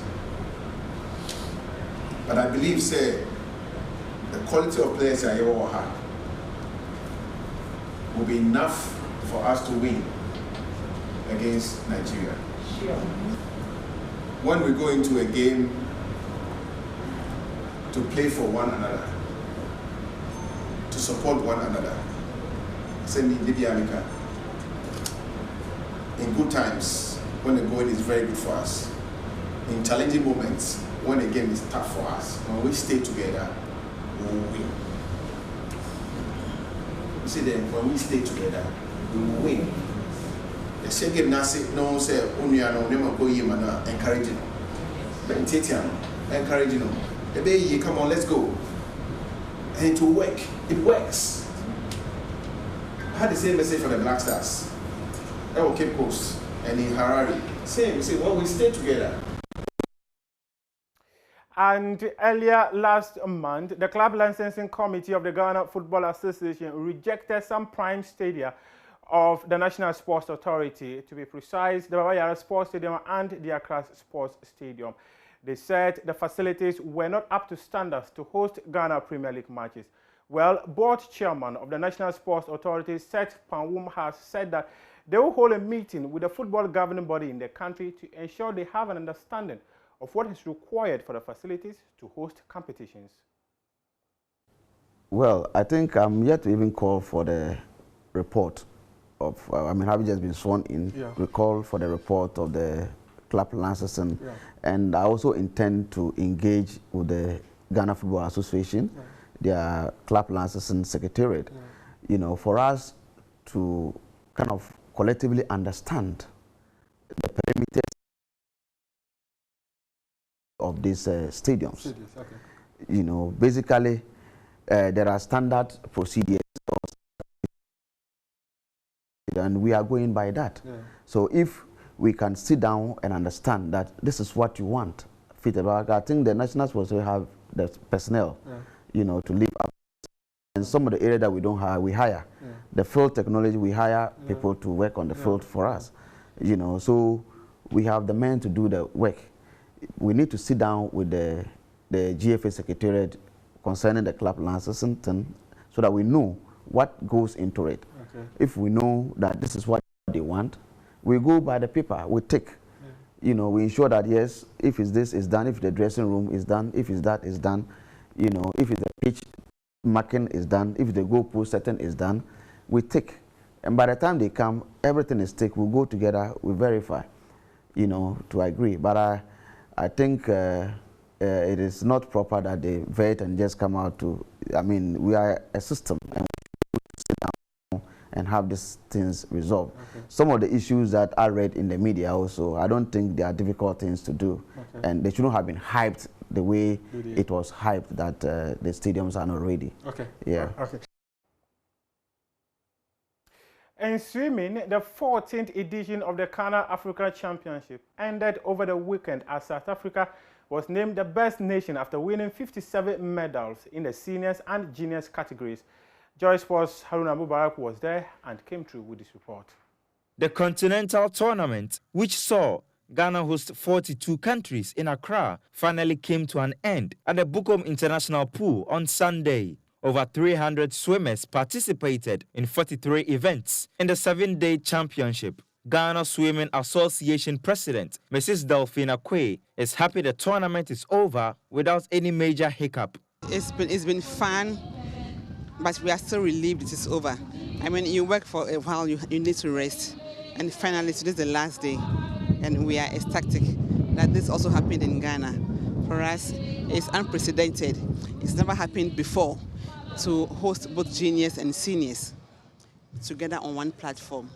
But I believe, say, the quality of players I ever had will be enough for us to win against Nigeria. Sure. When we go into a game to play for one another, to support one another, in good times, when the going is very good for us. In challenging moments, when the game is tough for us, when we stay together, we will win. You see then, when we stay together, we will win. The second nasi no say unyano never go yimana encouraging. But Titian encouraging them. The baby, come on, let's go. And it will work. It works. I had the same message for the Black Stars. That will Cape Coast and in Harare. Same, we say, well, we stay together. And earlier last month, the Club Licensing Committee of the Ghana Football Association rejected some prime stadia of the National Sports Authority, to be precise, the Baba Yara Sports Stadium and the Accra Sports Stadium. They said the facilities were not up to standards to host Ghana Premier League matches. Well, board chairman of the National Sports Authority, Seth Panwum, has said that they will hold a meeting with the football governing body in the country to ensure they have an understanding of what is required for the facilities to host competitions. Well, I think I'm yet to even call for the report of, having just been sworn in, recall for the report of the Club Licensing, and I also intend to engage with the Ghana Football Association, their Club Licensing Secretariat, for us to kind of collectively understand the perimeters of these stadiums. Basically, there are standard procedures, and we are going by that. So if we can sit down and understand that this is what you want, I think the National Sports will have the personnel, to live up. And some of the areas that we don't hire, we hire. The field technology, we hire people to work on the field for us. So we have the men to do the work. We need to sit down with the GFA Secretariat concerning the club licensing thing, so that we know what goes into it. If we know that this is what they want, we go by the paper, we take. We ensure that yes, if it's this, is done, if the dressing room is done, if it's that, is done, if it's the pitch marking is done, if the goalpost setting is done, we take. And by the time they come, everything is ticked, we'll go together, we verify, to agree. But I think it is not proper that they vet and just come out to, we are a system, and we sit down and have these things resolved. Some of the issues that I read in the media also, I don't think they are difficult things to do. And they shouldn't have been hyped the way it was hyped that the stadiums are not ready. In swimming, the 14th edition of the Ghana Africa Championship ended over the weekend as South Africa was named the best nation after winning 57 medals in the seniors and juniors categories. Joy Sports' Haruna Mubarak was there and came through with this report. The Continental Tournament, which saw Ghana host 42 countries in Accra, finally came to an end at the Bukom International Pool on Sunday. Over 300 swimmers participated in 43 events in the 7-day championship. Ghana Swimming Association President, Mrs. Delphine Akwe, is happy the tournament is over without any major hiccup. It's been fun, but we are still relieved it is over. You work for a while, you need to rest. And finally, today is the last day. And we are ecstatic that this also happened in Ghana. For us, it's unprecedented. It's never happened before to host both juniors and seniors together on one platform.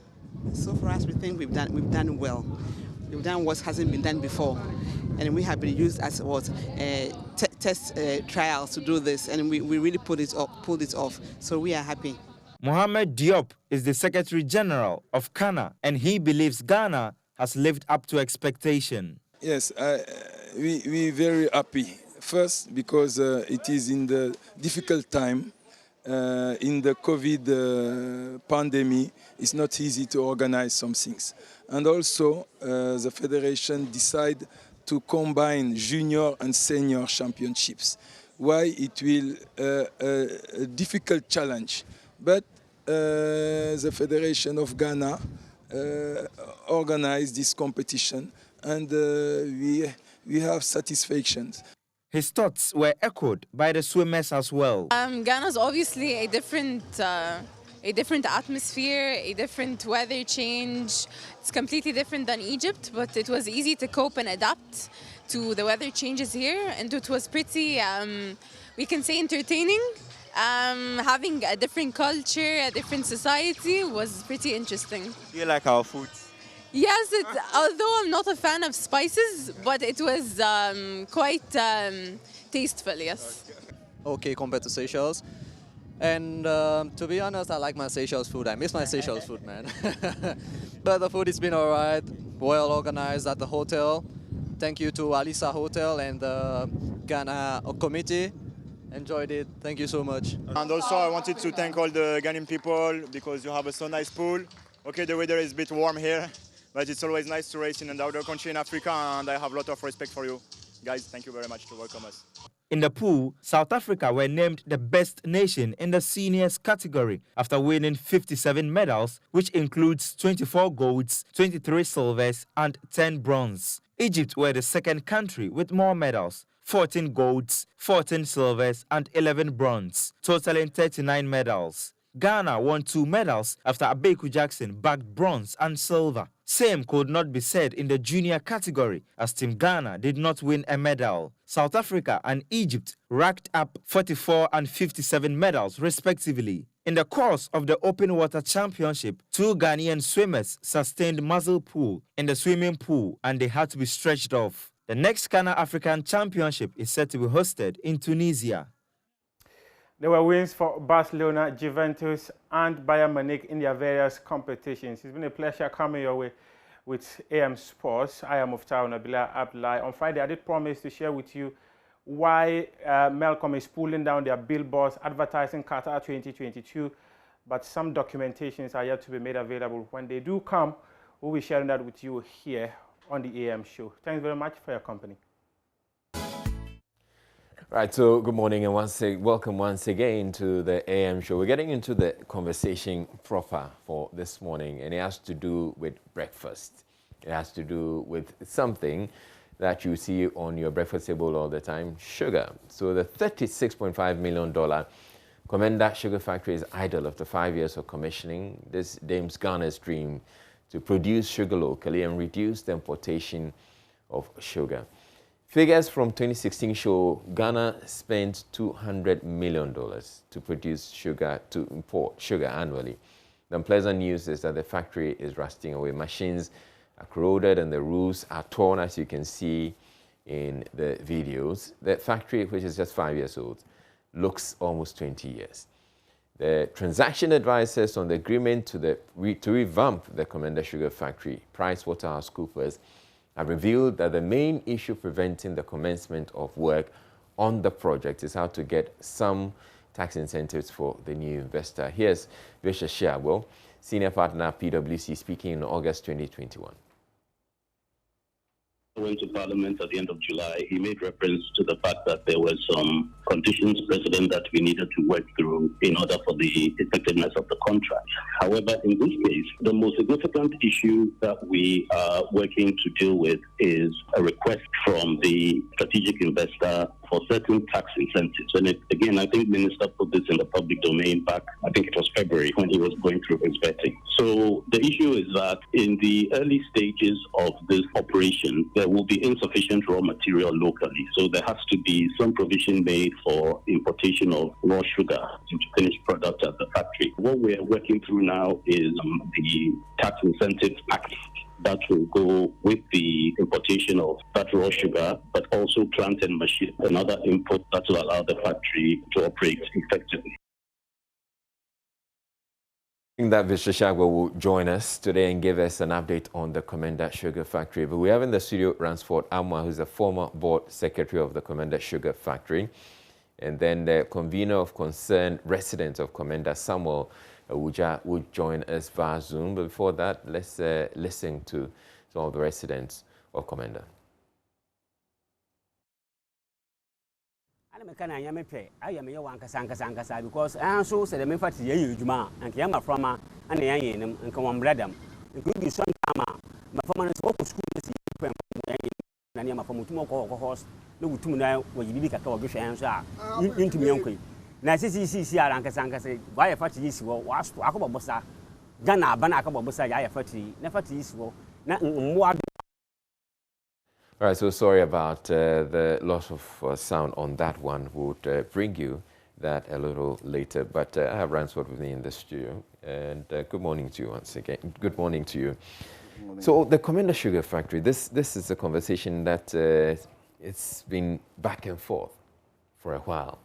So for us, we think we've done well. We've done what hasn't been done before, and we have been used as test trials to do this, and we really pulled it off. So we are happy. Mohamed Diop is the Secretary General of Ghana, and he believes Ghana has lived up to expectation. Yes, we're very happy. First, because it is in the difficult time, in the COVID pandemic, it's not easy to organize some things. And also, the Federation decided to combine junior and senior championships, why it will a difficult challenge. But the Federation of Ghana organized this competition, and we have satisfactions. His thoughts were echoed by the swimmers as well. Ghana's obviously a different atmosphere, a different weather change. It's completely different than Egypt, but it was easy to cope and adapt to the weather changes here, and it was pretty, we can say, entertaining. Having a different culture, a different society was pretty interesting. Do you like our food? Yes, although I'm not a fan of spices, but it was quite tasteful, yes. Okay, compared to Seychelles. And to be honest, I like my Seychelles food. I miss my Seychelles food, man. But the food has been all right, well organized at the hotel. Thank you to Alisa Hotel and the Ghana committee. Enjoyed it. Thank you so much. And also I wanted to thank all the Ghanaian people because you have a so nice pool. Okay, the weather is a bit warm here, but it's always nice to race in another country in Africa, and I have a lot of respect for you. Guys, thank you very much to welcome us. In the pool, South Africa were named the best nation in the seniors category after winning 57 medals, which includes 24 golds, 23 silvers and 10 bronze. Egypt were the second country with more medals, 14 golds, 14 silvers and 11 bronze, totaling 39 medals. Ghana won 2 medals after Abeku Jackson bagged bronze and silver. Same could not be said in the junior category, as Team Ghana did not win a medal. South Africa and Egypt racked up 44 and 57 medals respectively. In the course of the Open Water Championship, 2 Ghanaian swimmers sustained muscle pull in the swimming pool and they had to be stretched off. The next Ghana African Championship is set to be hosted in Tunisia. There were wins for Barcelona, Juventus, and Bayern Munich in their various competitions. It's been a pleasure coming your way with AM Sports. I am Muftau Nabila Abdullahi. On Friday, I did promise to share with you why Melcom is pulling down their billboards advertising Qatar 2022, but some documentations are yet to be made available. When they do come, we'll be sharing that with you here on the AM show. Thanks very much for your company. Right, so good morning and welcome once again to the AM show. We're getting into the conversation proper for this morning, and it has to do with breakfast. It has to do with something that you see on your breakfast table all the time, sugar. So the $36.5 million Commander Sugar Factory is idle after 5 years of commissioning. This dames Ghana's dream to produce sugar locally and reduce the importation of sugar. Figures from 2016 show Ghana spent $200 million to produce sugar, to import sugar annually. The unpleasant news is that the factory is rusting away. Machines are corroded and the roofs are torn, as you can see in the videos. The factory, which is just 5 years old, looks almost 20 years. The transaction advisors on the agreement to revamp the Commander Sugar Factory, PricewaterhouseCoopers, have revealed that the main issue preventing the commencement of work on the project is how to get some tax incentives for the new investor. Here's Visha Shiagbo, senior partner at PwC, speaking in August 2021. Went to Parliament at the end of July. He made reference to the fact that there were some conditions precedent that we needed to work through in order for the effectiveness of the contract. However, in this case, the most significant issue that we are working to deal with is a request from the strategic investor for certain tax incentives. And again, I think Minister put this in the public domain back, I think it was February, when he was going through his vetting. So the issue is that in the early stages of this operation, there will be insufficient raw material locally. So there has to be some provision made for importation of raw sugar into finished product at the factory. What we are working through now is the tax incentives act that will go with the importation of that raw sugar, but also plant and machine and other inputs that will allow the factory to operate effectively. I think that Mr. Shagwa will join us today and give us an update on the Commander Sugar Factory. But we have in the studio Ransford Amwa, who's a former board secretary of the Commander Sugar Factory, and then the convener of concerned residents of Commander, Samuel Awuja, would join us via Zoom. But before that, let's listen to some of the residents of Commander. ana me kana anya me pɛ ayɛ me yɛ wankasankasa because I so sɛ de me fati yɛ adwuma anka yɛ maframa ana yɛ yɛ nim nka wɔn bredam nka bi so nkama mafama no so kɔ school no si pɛ na ne mafama tumo kɔ host na wutum na wɔ yibi kaka wɔ hwehwɛ nso a yintumi yankoi na sisi ara ankasankasa wa yɛ fati yisi wɔ wasto akɔbɔ bosa Ghana abana akɔbɔ bosa yɛ fati na fati yisi wɔ na mmoa. All right, so sorry about the loss of sound on that one. Would bring you that a little later. But I have Ransford with me in the studio. And good morning to you once again. Good morning to you. So the Commander Sugar Factory, this is a conversation that it's been back and forth for a while.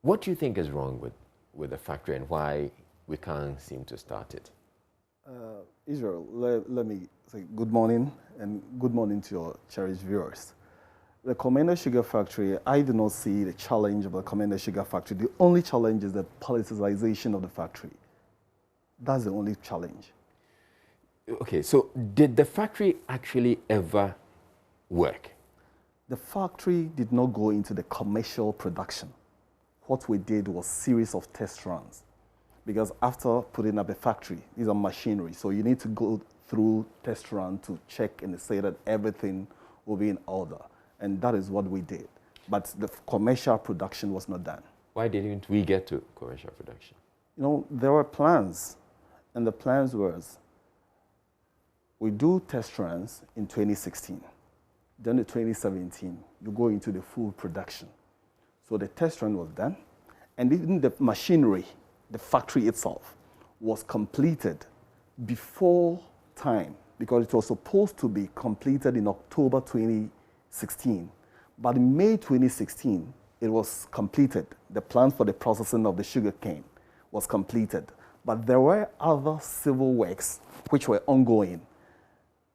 What do you think is wrong with the factory and why we can't seem to start it? Israel, let me say good morning and good morning to your cherished viewers. The Commander Sugar Factory, I do not see the challenge of the Commander Sugar Factory. The only challenge is the politicization of the factory. That's the only challenge. Okay, so did the factory actually ever work? The factory did not go into the commercial production. What we did was a series of test runs. Because after putting up a factory, these are machinery, so you need to go through test run to check and say that everything will be in order. And that is what we did. But the commercial production was not done. Why didn't we get to commercial production? You know, there were plans, and the plans was we do test runs in 2016. Then in 2017, you go into the full production. So the test run was done, and even the machinery, the factory itself, was completed before time because it was supposed to be completed in October 2016. But in May 2016, it was completed. The plan for the processing of the sugar cane was completed. But there were other civil works which were ongoing.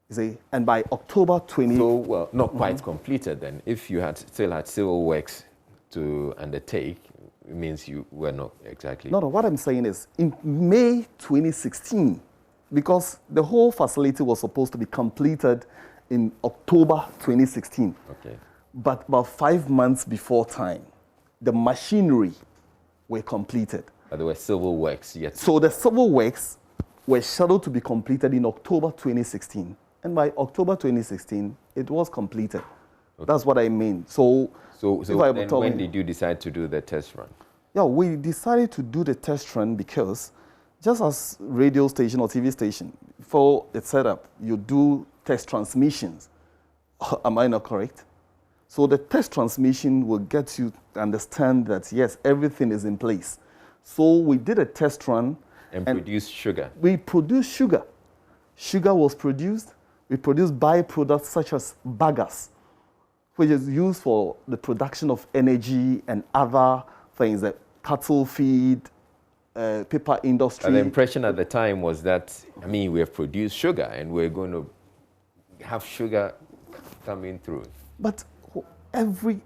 You see, and by October 20... So, well, not quite completed then. If you still had civil works to undertake, it means you were not exactly... No, what I'm saying is, in May 2016, because the whole facility was supposed to be completed in October 2016. Okay. But about 5 months before time, the machinery were completed. But there were civil works yet. So the civil works were scheduled to be completed in October 2016. And by October 2016, it was completed. Okay. That's what I mean. So then when did you decide to do the test run? Yeah, we decided to do the test run because just as radio station or TV station, for its setup, you do test transmissions. Am I not correct? So the test transmission will get you to understand that, yes, everything is in place. So we did a test run. And produced sugar. We produced sugar. Sugar was produced. We produced byproducts such as bagasse, which is used for the production of energy and other things like cattle feed, paper industry. And the impression at the time was that, I mean, we have produced sugar and we're going to have sugar coming through. But every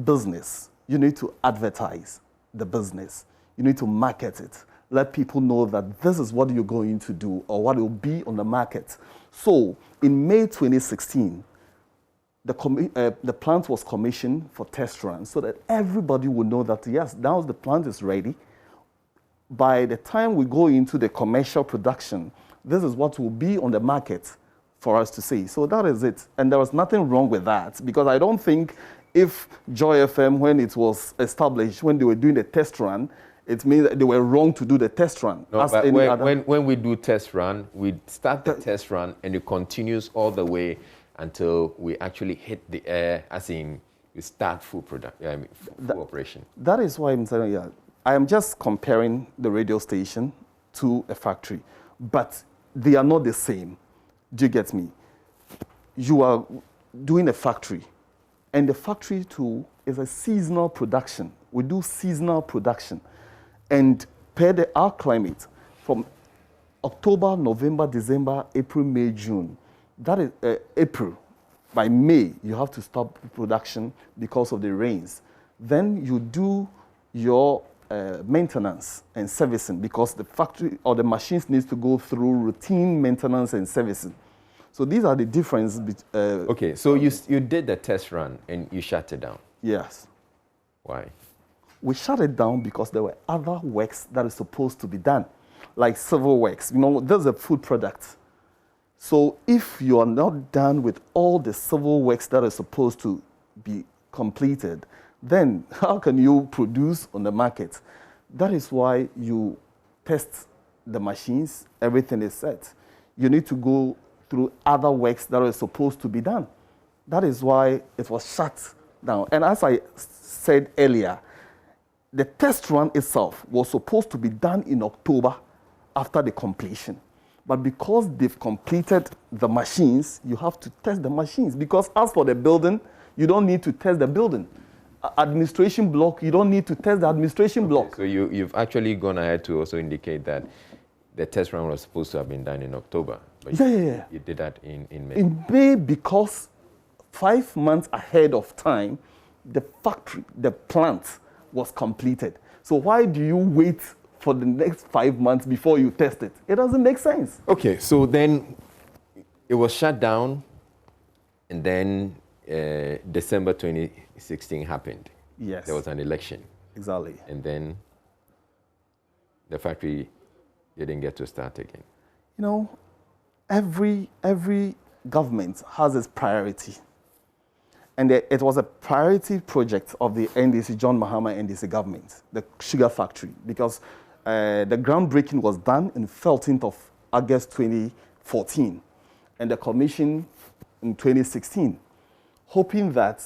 business, you need to advertise the business. You need to market it. Let people know that this is what you're going to do or what will be on the market. So in May 2016, the plant was commissioned for test runs so that everybody would know that, yes, now the plant is ready. By the time we go into the commercial production, this is what will be on the market for us to see. So that is it. And there was nothing wrong with that because I don't think if Joy FM, when it was established, when they were doing the test run, it means that they were wrong to do the test run. No, but when we do test run, we start the test run and it continues all the way until we actually hit the air, as in we start full production, full operation. That is why I'm saying, yeah, I am just comparing the radio station to a factory, but they are not the same. Do you get me? You are doing a factory, and the factory too is a seasonal production. We do seasonal production, and per our climate, from October, November, December, April, May, June, that is April. By May, you have to stop production because of the rains. Then you do your maintenance and servicing because the factory or the machines needs to go through routine maintenance and servicing. So these are the differences. Okay, so you did the test run and you shut it down. Yes. Why? We shut it down because there were other works that are supposed to be done, like civil works. You know, there's a food product. So if you are not done with all the civil works that are supposed to be completed, then how can you produce on the market? That is why you test the machines, everything is set. You need to go through other works that are supposed to be done. That is why it was shut down. And as I said earlier, the test run itself was supposed to be done in October after the completion. But because they've completed the machines, you have to test the machines. Because as for the building, you don't need to test the building. Administration block, you don't need to test the administration block. So you've actually gone ahead to also indicate that the test run was supposed to have been done in October. But you did that in May. In May, because 5 months ahead of time, the factory, the plant was completed. So why do you wait for the next 5 months before you test it? It doesn't make sense. Okay, so then it was shut down, and then December 2016 happened. Yes. There was an election. Exactly. And then the factory didn't get to start again. You know, every government has its priority. And it was a priority project of the NDC, John Mahama NDC government, the sugar factory, because the groundbreaking was done on 13th of August 2014, and the commission in 2016, hoping that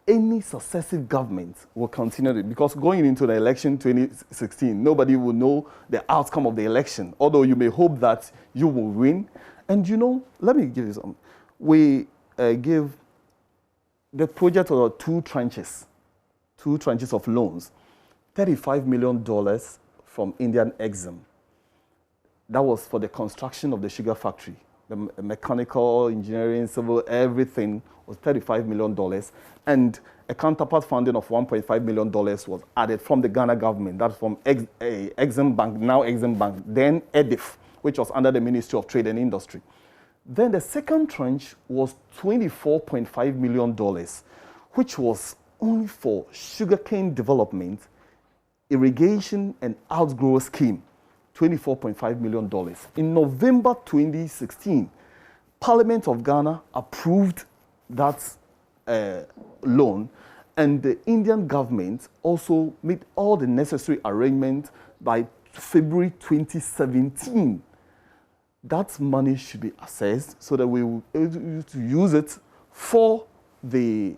any successive government will continue it, because going into the election 2016, nobody will know the outcome of the election, although you may hope that you will win. And you know, let me give you some. We give the project of two tranches of loans, $35 million from Indian Exim. That was for the construction of the sugar factory. The mechanical, engineering, civil, everything was $35 million. And a counterpart funding of $1.5 million was added from the Ghana government. That's from Exim Bank, now Exim Bank, then EDIF, which was under the Ministry of Trade and Industry. Then the second tranche was $24.5 million, which was only for sugarcane development, irrigation, and outgrower scheme, $24.5 million. In November 2016, Parliament of Ghana approved that loan, and the Indian government also made all the necessary arrangements by February 2017. That money should be assessed so that we will be able to use it for the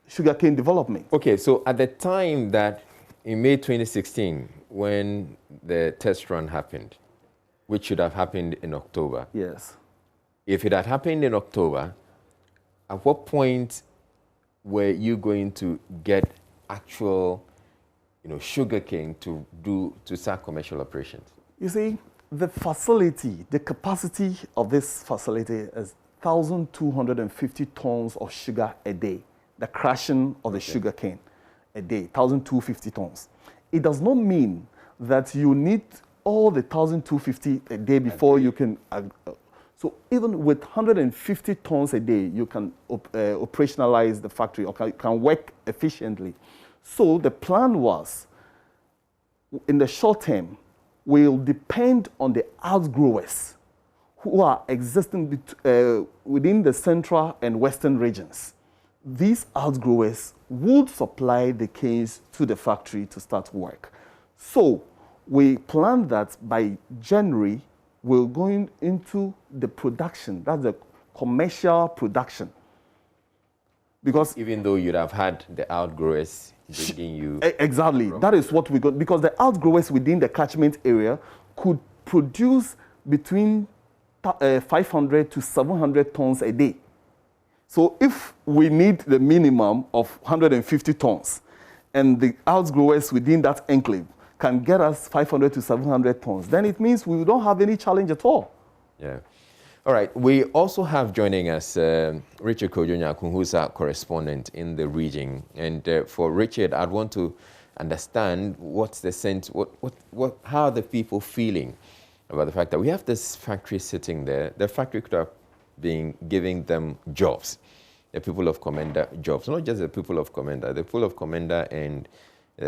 sugarcane development. Okay, so at the time that in May 2016, when the test run happened, which should have happened in October. Yes. If it had happened in October, at what point were you going to get actual, sugarcane to start commercial operations? You see, the facility, the capacity of this facility is 1,250 tons of sugar a day. The crushing of the sugar cane a day, 1,250 tons. It does not mean that you need all the 1,250 a day before you can. So even with 150 tons a day, you can operationalize the factory or can work efficiently. So the plan was, in the short term, will depend on the outgrowers who are existing within the central and western regions. These outgrowers would supply the canes to the factory to start work. So we plan that by January, we're going into the production, that's the commercial production. Because even though you'd have had the outgrowers bringing you... Exactly, that is what we got, because the outgrowers within the catchment area could produce between 500 to 700 tons a day. So if we need the minimum of 150 tons, and the outgrowers within that enclave can get us 500 to 700 tons, then it means we don't have any challenge at all. Yeah. All right. We also have joining us Richard Kojo-Nyakun, who's our correspondent in the region. And for Richard, I'd want to understand what's the sense, how are the people feeling about the fact that we have this factory sitting there. The factory could have been giving them jobs. the people of Commander jobs. Not just the people of Commander, the people of Commander and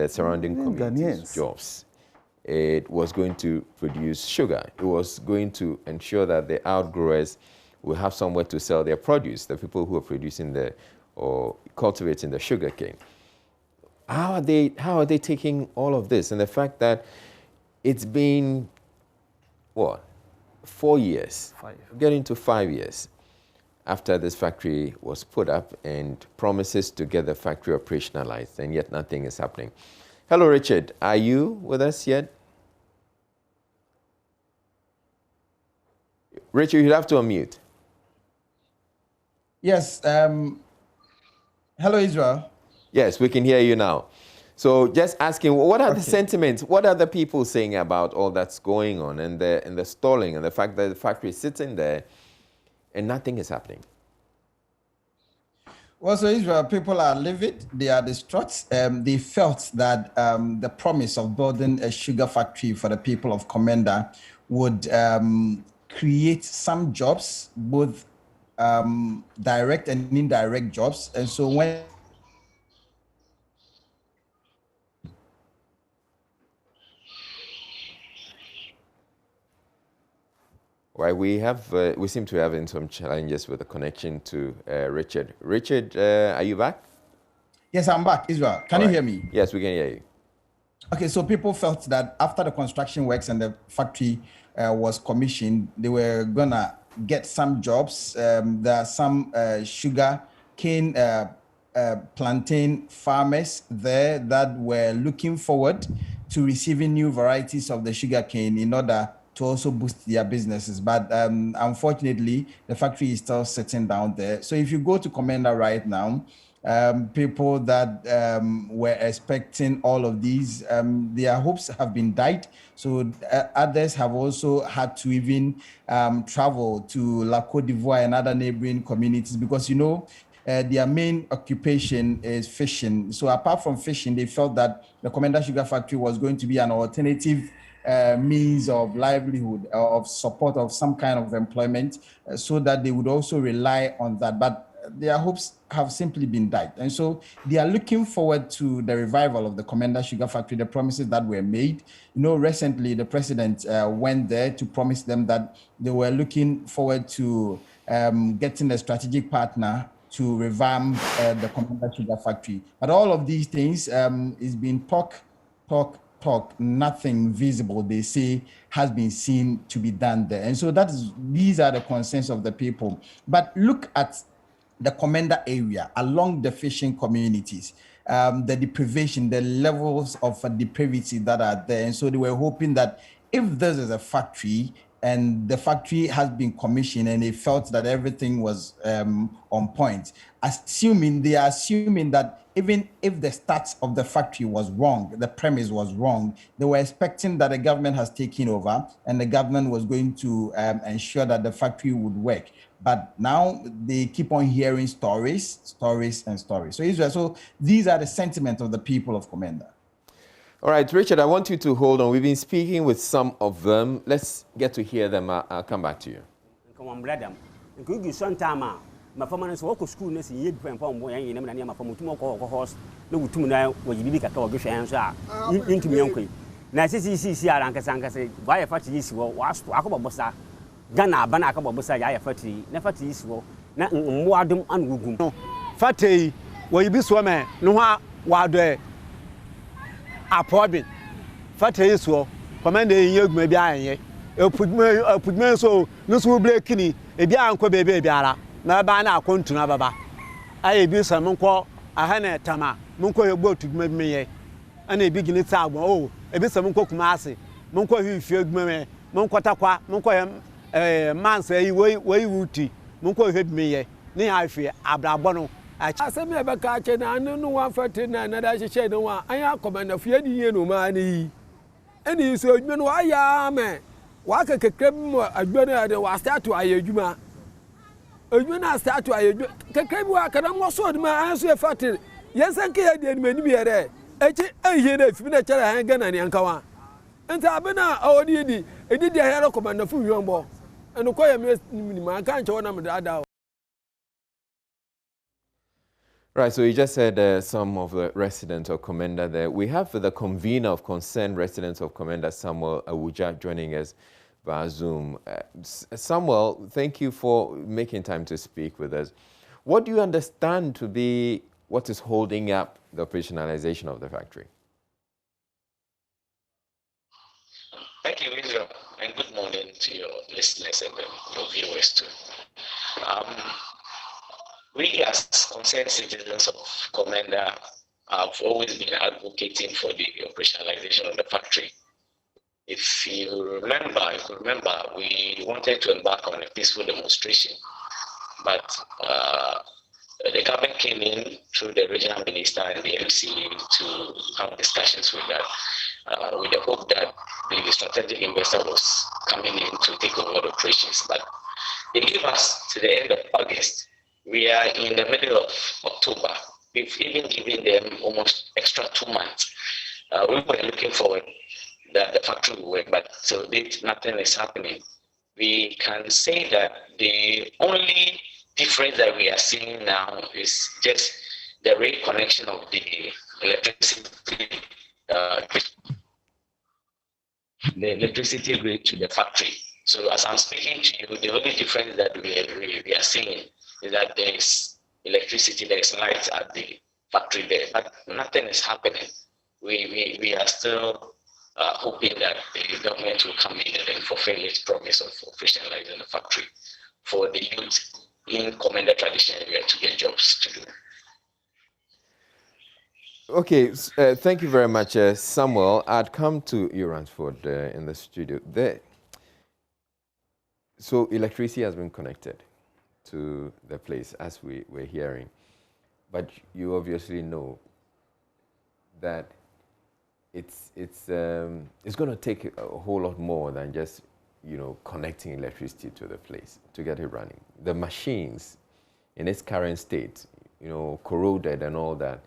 surrounding communities jobs. It was going to produce sugar. It was going to ensure that the outgrowers will have somewhere to sell their produce, the people who are producing or cultivating the sugar cane. How are they taking all of this? And the fact that it's been, what, 4 years? Getting to 5 years after this factory was put up and promises to get the factory operationalized, and yet nothing is happening. Hello, Richard. Are you with us yet? Richard, you have to unmute. Yes. Hello, Israel. Yes, we can hear you now. So just asking, what are the sentiments? What are the people saying about all that's going on and the stalling and the fact that the factory is sitting there and nothing is happening? Well, so Israel, people are livid. They are distraught. They felt that the promise of building a sugar factory for the people of Commander would create some jobs, both direct and indirect jobs. And so when Right, we seem to have some challenges with the connection to Richard. Richard, are you back? Yes, I'm back, Israel. Can you hear me? Yes, we can hear you. Okay, so people felt that after the construction works and the factory was commissioned, they were gonna get some jobs. There are some sugar cane plantain farmers there that were looking forward to receiving new varieties of the sugar cane in order to also boost their businesses. But unfortunately, the factory is still sitting down there. So if you go to Commander right now, people that were expecting all of these, their hopes have been died. So others have also had to even travel to La Côte d'Ivoire and other neighboring communities because, you know, their main occupation is fishing. So apart from fishing, they felt that the Commander Sugar Factory was going to be an alternative means of livelihood, of support of some kind of employment, so that they would also rely on that. But their hopes have simply been died. And so they are looking forward to the revival of the Commander Sugar Factory, the promises that were made. You know, recently the president went there to promise them that they were looking forward to getting a strategic partner to revamp the Commander Sugar Factory. But all of these things is being talk, nothing visible, they say, has been seen to be done there. And so these are the concerns of the people. But look at the Commander area, along the fishing communities, the deprivation, the levels of depravity that are there. And so they were hoping that if this is a factory and the factory has been commissioned and they felt that everything was on point, they are assuming that even if the start of the factory was wrong, the premise was wrong, they were expecting that the government has taken over and the government was going to ensure that the factory would work. But now they keep on hearing stories. So Israel, so these are the sentiments of the people of Commander. All right, Richard, I want you to hold on. We've been speaking with some of them. Let's get to hear them. I'll come back to you. My family is working school. Nesi yed pen pon boy yin na na ma famu tumo ko horse na wutum na wo yibi ka ka wo hwe an so a yintumi yankoi na sisi ara nkasa se why fat yisi wo wasto akobobosa Ghana bana akobobosa ya fati na fati yisi wo na mmo adum an gugum fati wo yibi so me no ha wado apobin fati yisi wo Commander yin aguma bi anye epudme so no so break ni e bi anko bebe biara na ba na akontuna baba aye bi so monko ahana tama monko yegbo tuduma bi meye ana ebi gini ta agbon o ebi so monko kuma ase monko hwifie aguma me monko takwa monko mansa yi wo wuti monko hwe bi meye ni afie abrabo no asemi e be ka che na anu wan fati na na da hye no wa anya Commander fie di ye no ma ni eni so adwuma no aya me wa ka kekrem mo adwuma no de wa start to aye adwuma Ojuna start to ayo kekebi wa kana mo so ma anso e fati yensan ke ya de ni mani bi ere echi ehie na fi na chere han Ghana ni ankawa nta abena awodi edi de ahero Commander fu wiombo eno ko ya mi ma kan che wona me da Right, so you just said some of the residents of Commander there. We have the convener of concerned residents of Commander, Samuel Awuja, joining us via Zoom. Samuel, thank you for making time to speak with us. What do you understand to be what is holding up the operationalization of the factory? Thank you, Israel, and good morning to your listeners and your viewers too. We as concerned citizens of Commander have always been advocating for the operationalization of the factory. If you remember, we wanted to embark on a peaceful demonstration, but the government came in through the regional minister and the MCA to have discussions with that, with the hope that the strategic investor was coming in to take over the operations. But they gave us to the end of August. We are in the middle of October. We've even given them almost extra 2 months. We were looking forward that the factory will work, but till date, nothing is happening. We can say that the only difference that we are seeing now is just the reconnection of the electricity grid to the factory. So as I'm speaking to you, the only difference that we are seeing is that there is electricity, there is light at the factory there, but nothing is happening. We are still hoping that the government will come in and fulfill its promise of operationalizing the factory for the youth in Commander tradition area to get jobs to do. Okay, thank you very much, Samuel. I'd come to you, Ransford, in the studio. So electricity has been connected to the place, as we were hearing. But you obviously know that it's going to take a whole lot more than just, connecting electricity to the place to get it running. The machines, in its current state, corroded and all that,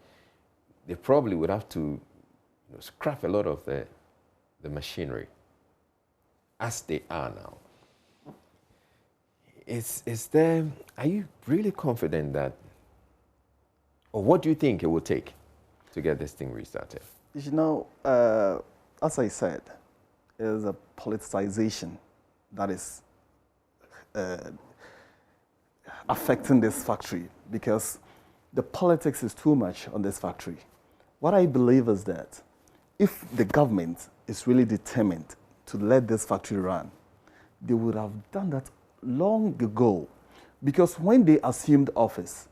they probably would have to scrap a lot of the machinery as they are now. Are you really confident that, or what do you think it will take to get this thing restarted? As I said, it is a politicization that is affecting this factory because the politics is too much on this factory. What I believe is that if the government is really determined to let this factory run, they would have done that long ago, because when they assumed office,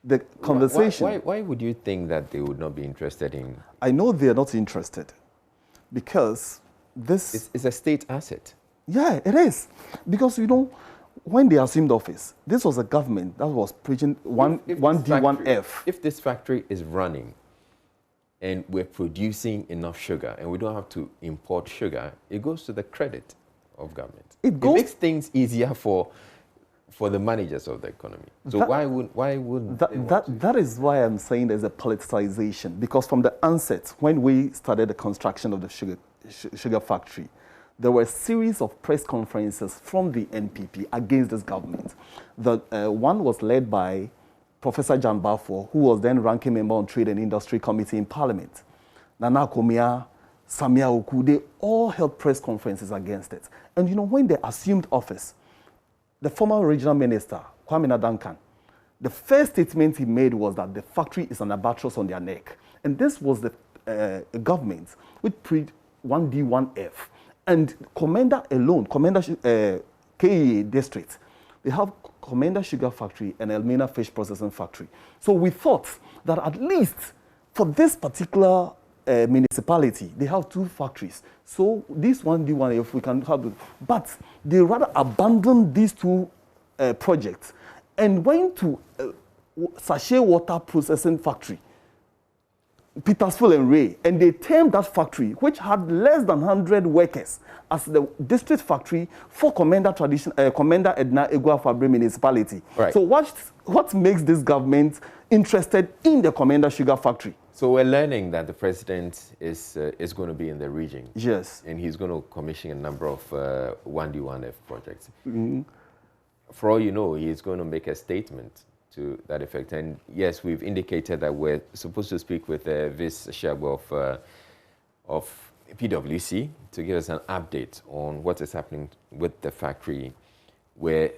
the conversation... Why would you think that they would not be interested in... I know they're not interested, because this... It's a state asset. Yeah, it is. Because, when they assumed office, this was a government that was preaching 1D1F. If this factory is running and we're producing enough sugar and we don't have to import sugar, it goes to the credit of government. It makes things easier for the managers of the economy. So why wouldn't that is why I'm saying there's a politicization, because from the onset, when we started the construction of the sugar factory, there were a series of press conferences from the NPP against this government. The one was led by Professor Jan Balfour, who was then ranking member on Trade and Industry Committee in Parliament. Nana Komia, Samia Oku, they all held press conferences against it. And when they assumed office, the former regional minister, Kwame Duncan, the first statement he made was that the factory is an albatross on their neck. And this was the government which preached 1D1F. And Commander alone, KE district, they have Commander Sugar Factory and Elmina Fish Processing Factory. So we thought that at least for this particular municipality, they have 2 factories. So this 1D1F, we can have it. But they rather abandoned these 2 projects and went to Sachet Water Processing Factory, Petersfield and Ray, and they termed that factory, which had less than 100 workers, as the district factory for Commander Edna Egua Fabre municipality. Right. So what makes this government interested in the Commander Sugar Factory? So we're learning that the president is going to be in the region. Yes. And he's going to commission a number of 1D1F projects. Mm-hmm. For all you know, he's going to make a statement to that effect. And yes, we've indicated that we're supposed to speak with Vice Shagbo of PwC to give us an update on what is happening with the factory. We're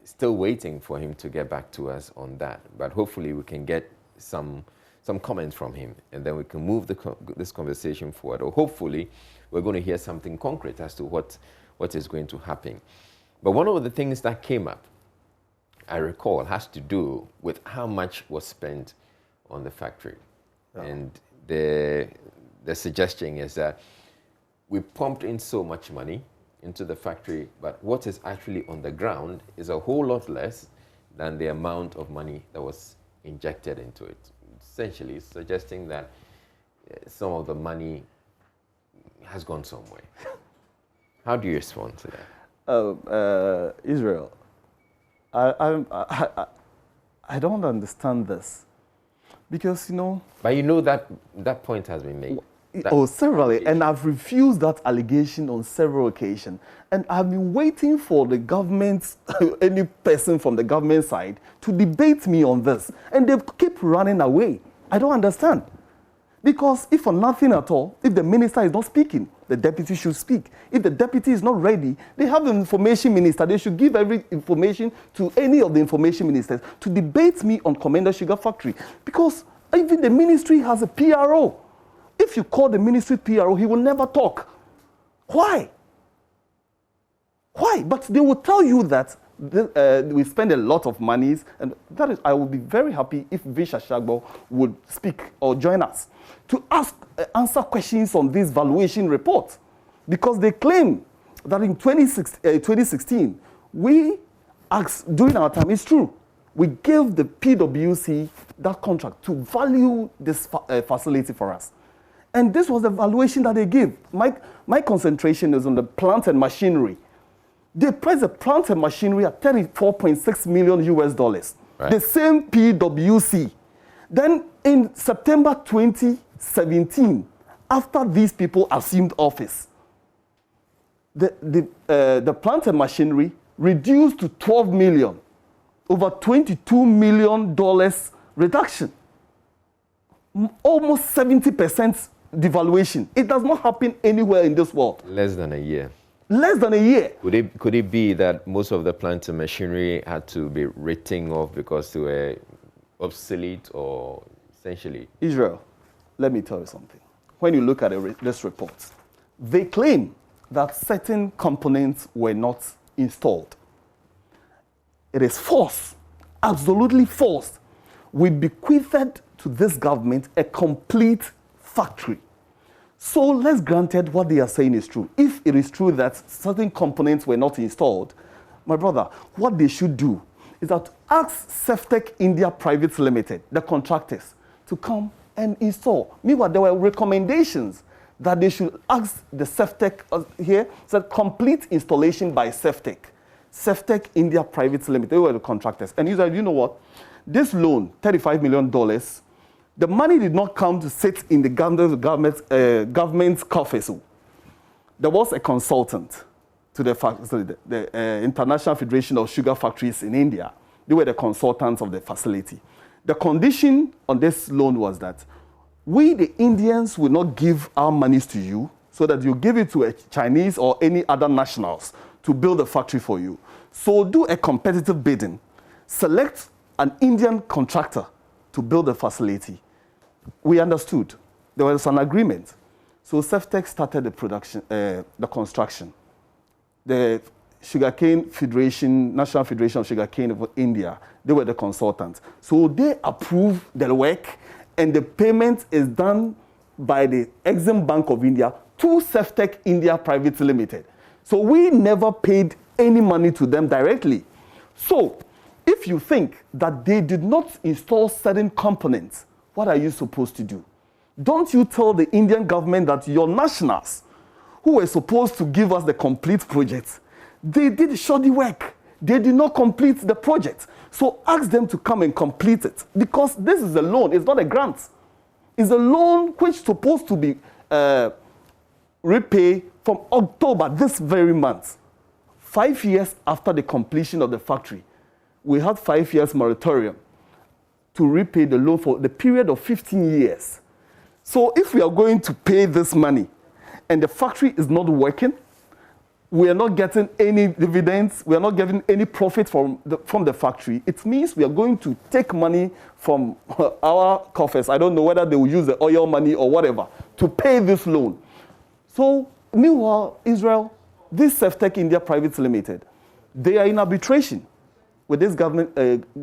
still waiting for him to get back to us on that, but hopefully we can get some comments from him, and then we can move this conversation forward. Or hopefully we're going to hear something concrete as to what is going to happen. But one of the things that came up, I recall, has to do with how much was spent on the factory. Yeah. And the suggestion is that we pumped in so much money into the factory, but what is actually on the ground is a whole lot less than the amount of money that was injected into it. Essentially, suggesting that some of the money has gone somewhere. How do you respond to that? Israel, I don't understand this, because, you know... But you know that point has been made. Severally, and I've refused that allegation on several occasions. And I've been waiting for the government, any person from the government side, to debate me on this. And they keep running away. I don't understand. Because if for nothing at all, if the minister is not speaking, the deputy should speak. If the deputy is not ready, they have an information minister. They should give every information to any of the information ministers to debate me on Commander Sugar Factory. Because even the ministry has a PRO. If you call the ministry PRO, he will never talk. Why? Why? But they will tell you that we spend a lot of monies, and that is, I would be very happy if Visha Shagbo would speak or join us to answer questions on this valuation report, because they claim that in 2016 we asked during our time. It's true. We gave the PwC that contract to value this facility for us. And this was the valuation that they gave. My concentration is on the plant and machinery. They priced the plant and machinery at $34.6 million US. Right. The same PwC. Then in September 2017, after these people assumed office, the plant and machinery reduced to $12 million, over $22 million reduction. Almost 70% devaluation. It does not happen anywhere in this world. Less than a year. Less than a year. Could it be that most of the plant and machinery had to be written off because they were obsolete, or essentially? Israel, let me tell you something. When you look at this report, they claim that certain components were not installed. It is false, absolutely false. We bequeathed to this government a complete factory. So let's granted what they are saying is true. If it is true that certain components were not installed, my brother, what they should do is that ask Ceftec India Private Limited, the contractors, to come and install. Meanwhile, there were recommendations that they should ask the Ceftec here, said complete installation by Ceftec. Ceftec India Private Limited, they were the contractors. And you said, you know what? This loan, $35 million, the money did not come to sit in the government's coffers. There was a consultant to the International Federation of Sugar Factories in India. They were the consultants of the facility. The condition on this loan was that we, the Indians, will not give our monies to you, so that you give it to a Chinese or any other nationals to build a factory for you. So do a competitive bidding. Select an Indian contractor to build the facility. We understood. There was an agreement. So Ceftec started the production, the construction. The Sugarcane Federation, National Federation of Sugarcane of India, they were the consultants. So they approved the work, and the payment is done by the Exim Bank of India to Ceftec India Private Limited. So we never paid any money to them directly. So if you think that they did not install certain components, what are you supposed to do? Don't you tell the Indian government that your nationals, who were supposed to give us the complete project, they did shoddy work. They did not complete the project. So ask them to come and complete it. Because this is a loan, it's not a grant. It's a loan which is supposed to be repaid from October, this very month. 5 years after the completion of the factory, we had 5 years moratorium. to repay the loan for the period of 15 years. So if we are going to pay this money and the factory is not working, we are not getting any dividends, we are not getting any profit from the factory, it means we are going to take money from our coffers. I don't know whether they will use the oil money or whatever to pay this loan. So meanwhile, Israel, this Seftech India Private Limited, they are in arbitration with this government,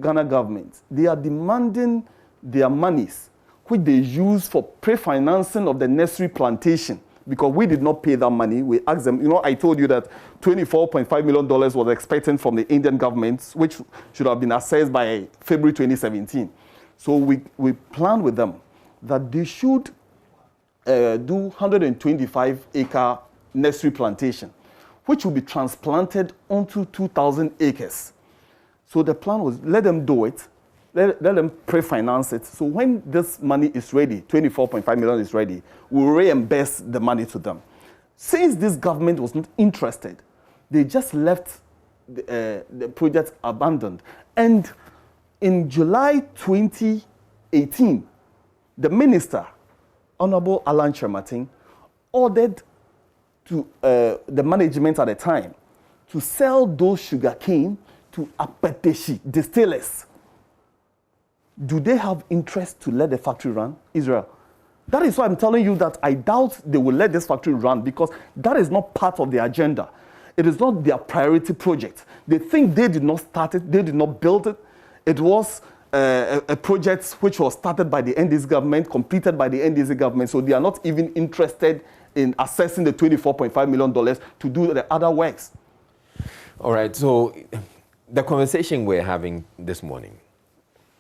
Ghana government. They are demanding their monies, which they use for pre-financing of the necessary plantation, because we did not pay that money. We asked them, I told you that $24.5 million was expected from the Indian government, which should have been assessed by February 2017. So we planned with them that they should do 125-acre necessary plantation, which will be transplanted onto 2,000 acres. So the plan was, let them do it, let them pre-finance it. So when this money is ready, 24.5 million is ready, we'll reimburse the money to them. Since this government was not interested, they just left the project abandoned. And in July 2018, the minister, Honorable Alan Chermatin, ordered to the management at the time to sell those sugarcane to Apeteshi distillers. Do they have interest to let the factory run, Israel? That is why I'm telling you that I doubt they will let this factory run, because that is not part of their agenda. It is not their priority project. They think they did not start it, they did not build it. It was a project which was started by the NDC government, completed by the NDC government, so they are not even interested in assessing the $24.5 million to do the other works. All right, so the conversation we're having this morning,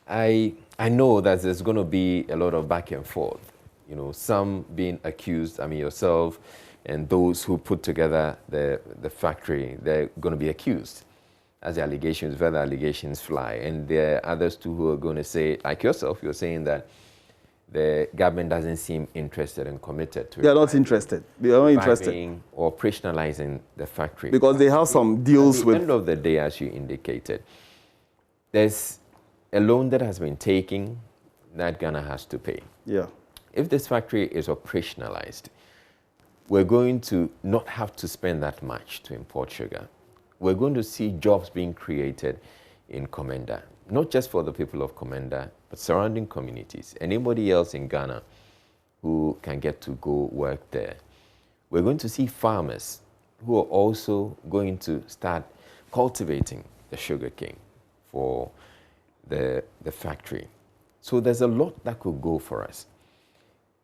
I know that there's going to be a lot of back and forth. Some being accused, yourself and those who put together the factory, they're going to be accused as the allegations, further allegations fly. And there are others too who are going to say, like yourself, you're saying that the government doesn't seem interested and committed to it. They're not interested. They are not interested. Or operationalizing the factory. Because they have some deals with... At the end of the day, as you indicated, there's a loan that has been taken that Ghana has to pay. Yeah. If this factory is operationalized, we're going to not have to spend that much to import sugar. We're going to see jobs being created in Komenda, not just for the people of Komenda, but surrounding communities. Anybody else in Ghana who can get to go work there. We're going to see farmers who are also going to start cultivating the sugarcane for the factory. So there's a lot that could go for us.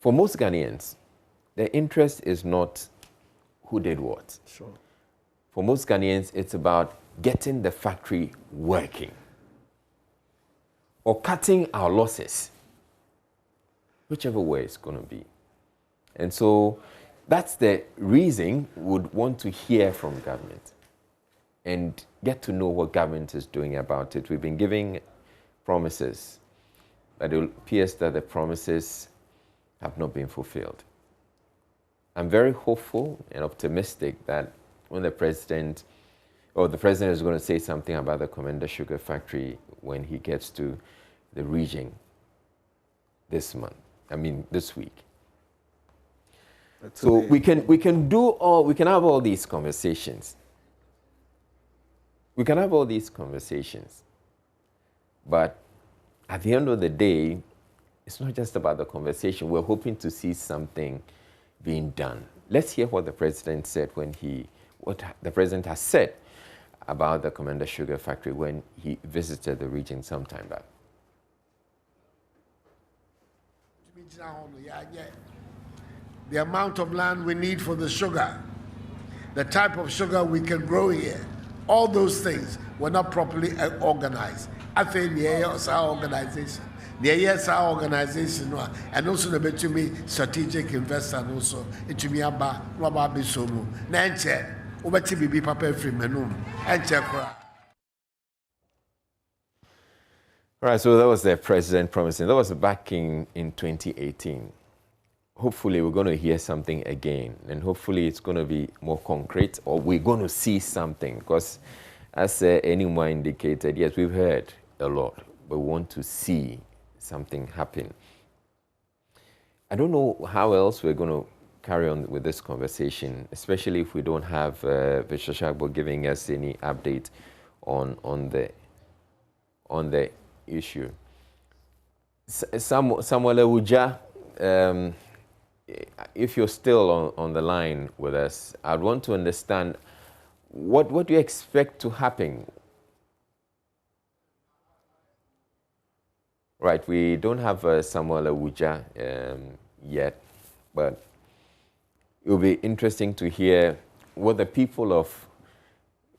For most Ghanaians, their interest is not who did what. Sure. For most Ghanaians, it's about getting the factory working or cutting our losses, whichever way it's going to be. And so that's the reason we would want to hear from government and get to know what government is doing about it. We've been giving promises, but it appears that the promises have not been fulfilled. I'm very hopeful and optimistic that when the president is going to say something about the Komenda Sugar Factory when he gets to the region this week. So we can have all these conversations. We can have all these conversations. But at the end of the day, it's not just about the conversation. We're hoping to see something being done. Let's hear what the president said what the president has said about the Komenda Sugar Factory when he visited the region sometime back. The amount of land we need for the sugar, the type of sugar we can grow here, all those things were not properly organized. I think our organization. Our organization, and also the betumi strategic investor, and also it to me about Bisomu. Nanche, Obati Bibi Papa free menum, and Chakra. All right, so that was the president promising. That was back in 2018. Hopefully, we're going to hear something again, and hopefully, it's going to be more concrete, or we're going to see something. Because, as anyone indicated, yes, we've heard a lot, but we want to see something happen. I don't know how else we're going to carry on with this conversation, especially if we don't have Mr. Shagbo giving us any update on the issue. Samuel Ewuja, if you're still on the line with us, I'd want to understand what do you expect to happen? Right, we don't have Samuel Ewuja yet, but it will be interesting to hear what the people of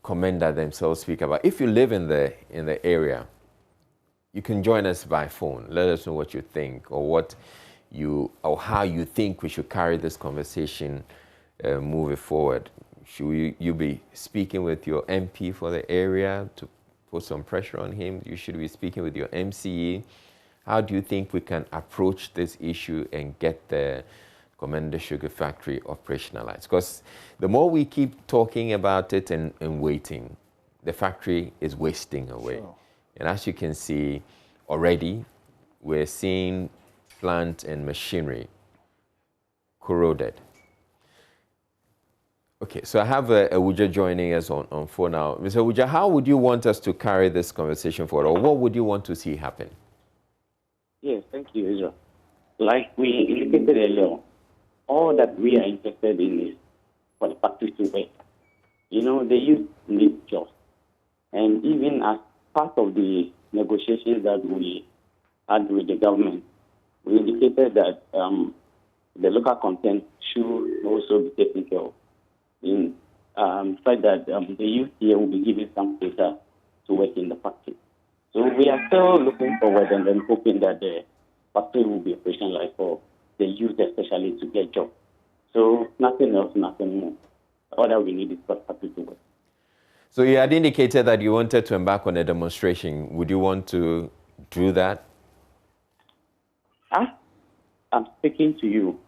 Commander themselves speak about. If you live in the area, you can join us by phone. Let us know what you think or how you think we should carry this conversation moving forward. Should you be speaking with your MP for the area to put some pressure on him? You should be speaking with your MCE. How do you think we can approach this issue and get the Commander Sugar Factory operationalized? Because the more we keep talking about it and waiting, the factory is wasting away. Sure. And as you can see already, we're seeing plant and machinery corroded. Okay, so I have Ewuja joining us on phone now. Mr. Ewuja, how would you want us to carry this conversation forward, or what would you want to see happen? Yes, thank you, Israel. Like we indicated earlier, all that we are interested in is for the factory to work. You know, the youth need jobs. And even as part of the negotiations that we had with the government, we indicated that the local content should also be taken care of. In fact that the youth here will be given some data to work in the factory. So we are still looking forward and then hoping that the factory will be operationalized for the youth especially to get jobs. So nothing else, nothing more. All that we need is for the factory to work. So you had indicated that you wanted to embark on a demonstration. Would you want to do that? I'm speaking to you.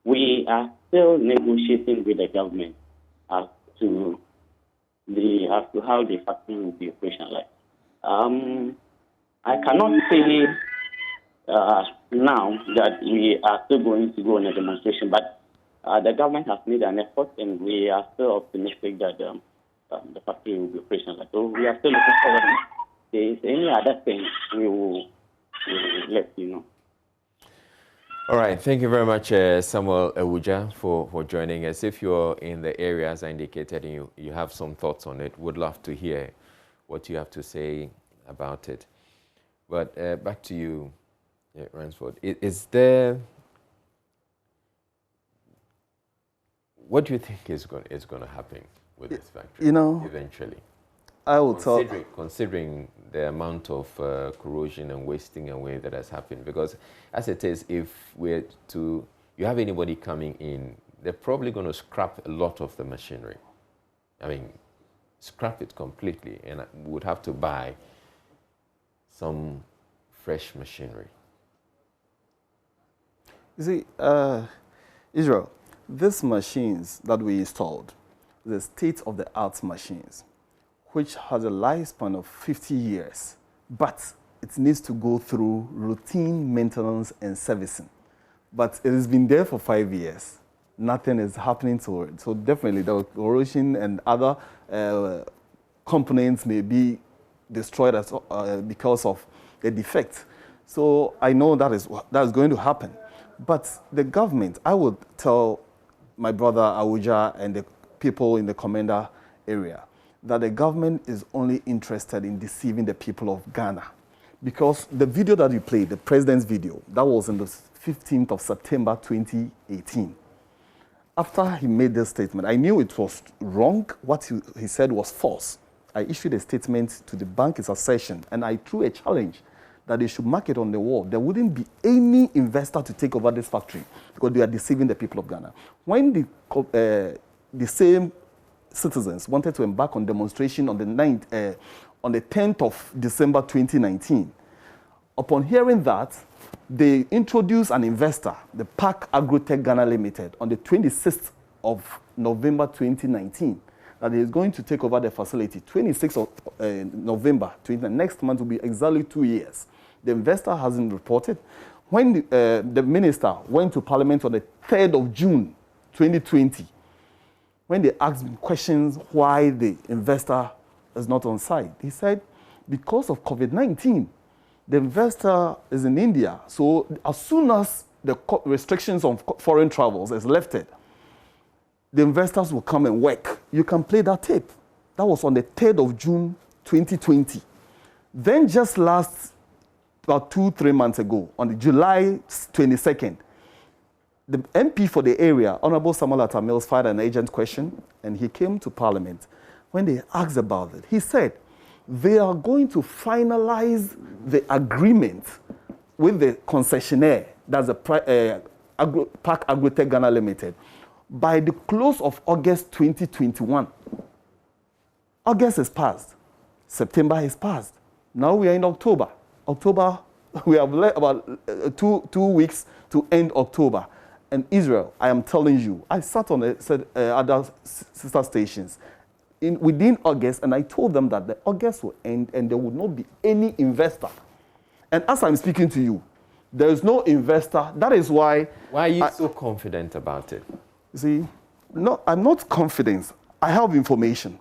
We are still negotiating with the government as to how the factory will be operationalized. I cannot say now that we are still going to go on a demonstration, but the government has made an effort, and we are still optimistic that the factory will be operational. So we are still looking forward. If there is any other thing, we will let you know. All right. Thank you very much, Samuel Ewuja, for joining us. If you're in the area, as I indicated, and you have some thoughts on it, would love to hear what you have to say about it. But back to you, Ransford. Is there... What do you think is going to happen with this factory, eventually? I will considering the amount of corrosion and wasting away that has happened, because as it is, if you have anybody coming in, they're probably going to scrap a lot of the machinery. I mean, scrap it completely, and we would have to buy some fresh machinery. You see, Israel, these machines that we installed, the state-of-the-art machines, which has a lifespan of 50 years, but it needs to go through routine maintenance and servicing. But it has been there for 5 years. Nothing is happening to it. So definitely the corrosion and other components may be destroyed because of the defect. So I know that is going to happen. But the government, I would tell my brother Ewuja and the people in the Commander area that the government is only interested in deceiving the people of Ghana. Because the video that you played, the president's video, that was on the 15th of September 2018. After he made this statement, I knew it was wrong. What he said was false. I issued a statement to the bank its assertion, and I threw a challenge that they should mark it on the wall. There wouldn't be any investor to take over this factory because they are deceiving the people of Ghana. When the same citizens wanted to embark on demonstration on the 10th of December 2019, upon hearing that, they introduced an investor, the Park Agrotech Ghana Limited, on the 26th of November 2019, that he is going to take over the facility. 26th of November 2019. Next month will be exactly 2 years The investor hasn't reported. When the minister went to Parliament on the 3rd of June, 2020, when they asked him questions why the investor is not on site, he said, because of COVID-19, the investor is in India. So as soon as the restrictions on foreign travels is lifted, the investors will come and work. You can play that tape. That was on the 3rd of June, 2020. Then just about 2-3 months ago, on the July 22nd, the MP for the area, Honorable Samuel Atta Mills, filed an urgent question, and he came to Parliament. When they asked about it, he said they are going to finalize the agreement with the concessionaire, that's the Park Agrotech Ghana Limited, by the close of August 2021. August is past. September is past. Now we are in October. October, we have about two weeks to end October. And Israel, I am telling you, I sat on other sister stations within August, and I told them that the August will end and there would not be any investor. And as I'm speaking to you, there is no investor. That is why... Why are you so confident about it? See, no, I'm not confident. I have information.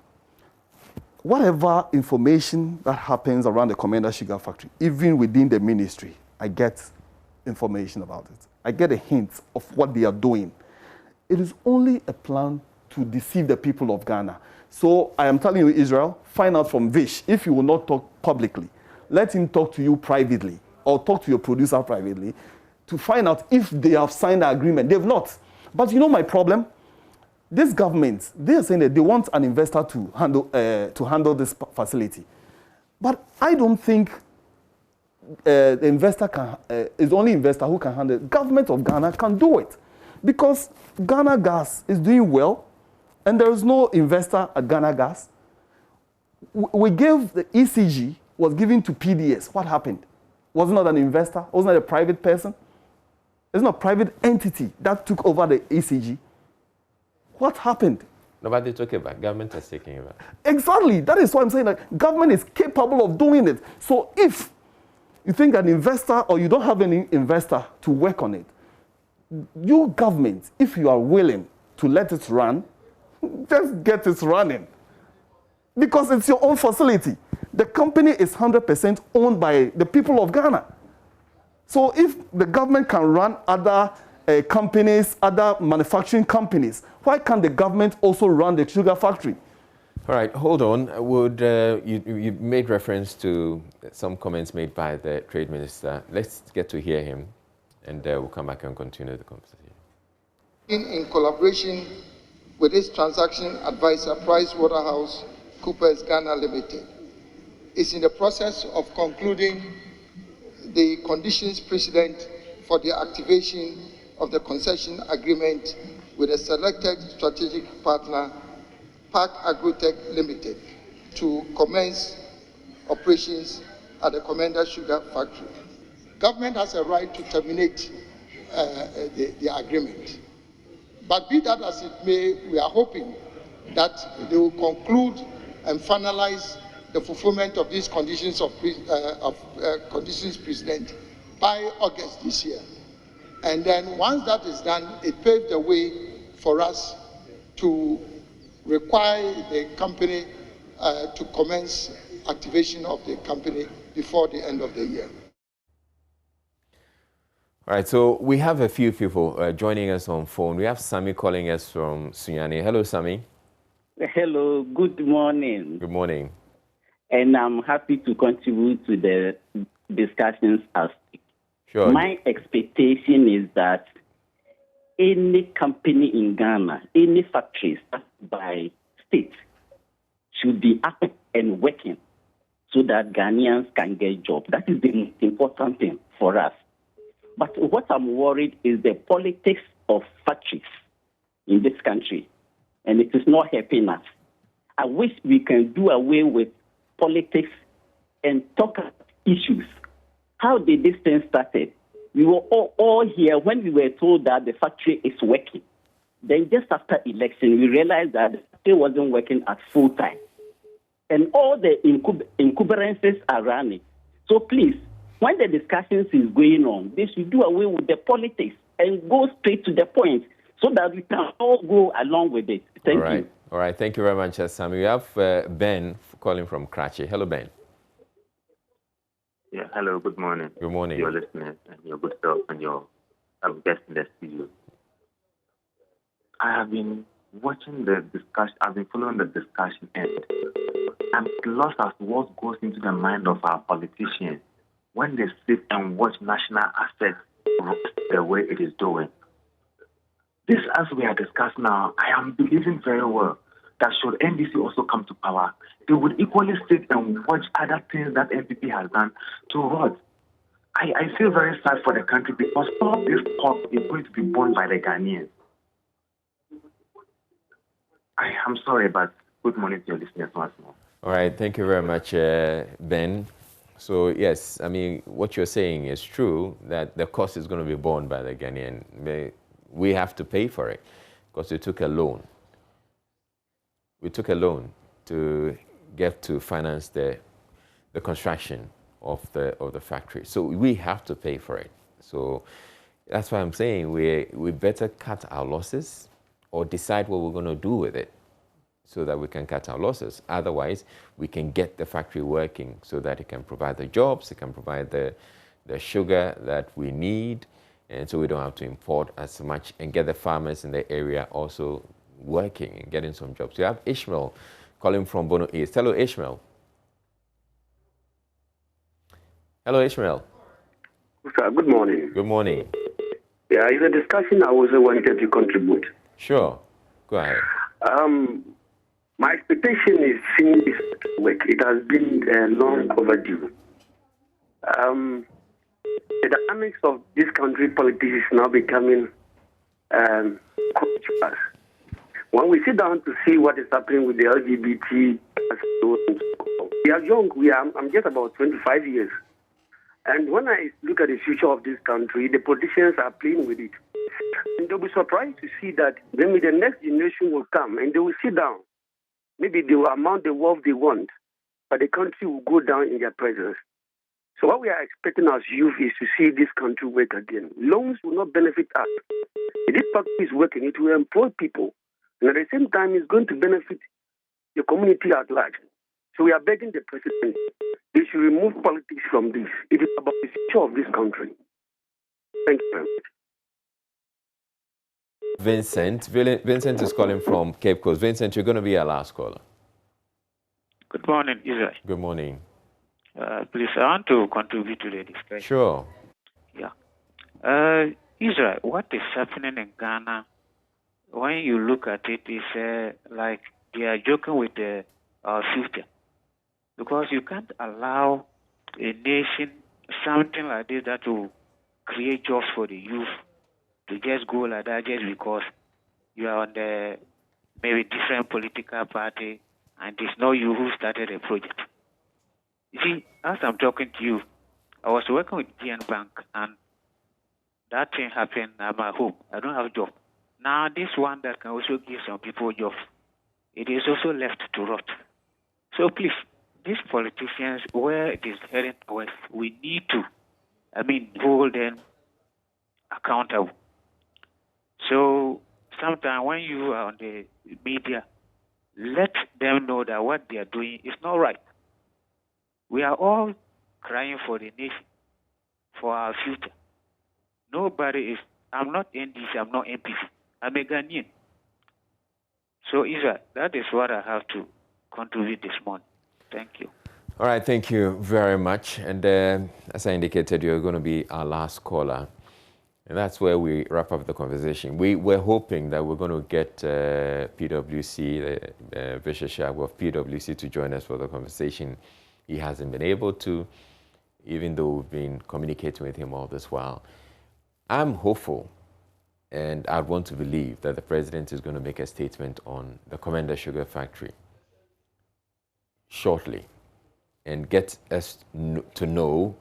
Whatever information that happens around the Commander Sugar Factory, even within the ministry, I get information about it. I get a hint of what they are doing. It is only a plan to deceive the people of Ghana. So I am telling you, Israel, find out from Vish, if you will not talk publicly, let him talk to you privately or talk to your producer privately to find out if they have signed the agreement. They've not. But you know my problem? This government, they are saying that they want an investor to handle this facility. But I don't think the investor is the only investor who can handle it. Government of Ghana can do it because Ghana Gas is doing well and there is no investor at Ghana Gas. We gave the ECG, was given to PDS. What happened? Was it not an investor? Wasn't it a private person? It's not a private entity that took over the ECG. What happened? Nobody took it back. Government is taking it back. Exactly. That is why I'm saying that government is capable of doing it. So if you think an investor or you don't have any investor to work on it, you government, if you are willing to let it run, just get it running. Because it's your own facility. The company is 100% owned by the people of Ghana. So if the government can run other companies, other manufacturing companies, why can't the government also run the sugar factory? All right, hold on. Would you made reference to some comments made by the trade minister. Let's get to hear him, and we'll come back and continue the conversation. In collaboration with its transaction advisor, PricewaterhouseCoopers Ghana Limited, is in the process of concluding the conditions precedent for the activation of the concession agreement with a selected strategic partner, Park Agrotech Limited, to commence operations at the Commander Sugar Factory. Government has a right to terminate the agreement. But be that as it may, we are hoping that they will conclude and finalize the fulfillment of these conditions conditions precedent by August this year. And then once that is done, it paved the way for us to require the company to commence activation of the company before the end of the year. All right, so we have a few people joining us on phone. We have Sami calling us from Sunyani. Hello, Sami. Hello, good morning. Good morning. And I'm happy to contribute to the discussions as Sure. My expectation is that any company in Ghana, any factories by state should be up and working so that Ghanaians can get jobs. That is the most important thing for us. But what I'm worried is the politics of factories in this country, and it is not helping us. I wish we can do away with politics and talk about issues. How did this thing started? We were all here when we were told that the factory is working. Then just after election, we realized that the factory wasn't working at full time. And all the incumbrances are running. So please, when the discussions is going on, they should do away with the politics and go straight to the point so that we can all go along with it. Thank you. All right. Thank you very much, Sam. We have Ben calling from Karachi. Hello, Ben. Yeah, hello, good morning. Good morning. Your listeners and your good self and your guest in the studio. I have been watching the discussion, I've been following the discussion, and I'm lost as to what goes into the mind of our politicians when they sit and watch national assets the way it is doing. This, as we are discussing now, I am believing very well that should NDC also come to power, they would equally sit and watch other things that NPP has done to rot. I feel very sad for the country because all of this talk is going to be borne by the Ghanaians. I am sorry, but good morning to your listeners once more. All right, thank you very much, Ben. So yes, I mean, what you're saying is true, that the cost is going to be borne by the Ghanaian. We have to pay for it because we took a loan. We took a loan to get to finance the construction of the factory. So we have to pay for it. So that's why I'm saying we better cut our losses or decide what we're going to do with it so that we can cut our losses. Otherwise, we can get the factory working so that it can provide the jobs, it can provide the sugar that we need, and so we don't have to import as much, and get the farmers in the area also working and getting some jobs. We have Ishmael calling from Bono East. Hello, Ishmael. Hello, Ishmael. Sir, good morning. Good morning. Yeah, it's a discussion I also wanted to contribute. Sure. Go ahead. My expectation is seeing this work. It has been long overdue. The dynamics of this country politics is now becoming controversial. When we sit down to see what is happening with the LGBT, we are young. I'm just about 25 years. And when I look at the future of this country, the politicians are playing with it. And they'll be surprised to see that maybe the next generation will come and they will sit down. Maybe they will amount the wealth they want, but the country will go down in their presence. So what we are expecting as youth is to see this country work again. Loans will not benefit us. If this factory is working, it will employ people. And at the same time, it's going to benefit the community at large. So we are begging the president, they should remove politics from this. It is about the future of this country. Thank you very much. Vincent is calling from Cape Coast. Vincent, you're going to be our last caller. Good morning, Israel. Good morning. Please, I want to contribute to the discussion. Sure. Yeah. Israel, what is happening in Ghana, when you look at it, is like they are joking with our future. Because you can't allow a nation, something like this, that will create jobs for the youth, to just go like that just because you are on the maybe different political party and it's not you who started the project. You see, as I'm talking to you, I was working with GN Bank and that thing happened. I'm at home. I don't have a job. Now, this one that can also give some people jobs, it is also left to rot. So please, these politicians, where it is heading towards, we need to, hold them accountable. So sometimes when you are on the media, let them know that what they are doing is not right. We are all crying for the nation, for our future. Nobody is, I'm not NDC, I'm not MPC, I'm a Ghanaian. So Isa, that is what I have to contribute this morning. Thank you. All right, thank you very much. And as I indicated, you're going to be our last caller. And that's where we wrap up the conversation. We're hoping that we're going to get PwC, Visheshag of PwC, to join us for the conversation. He hasn't been able to, even though we've been communicating with him all this while. I'm hopeful, and I want to believe that the president is going to make a statement on the Commander Sugar Factory shortly and get us to know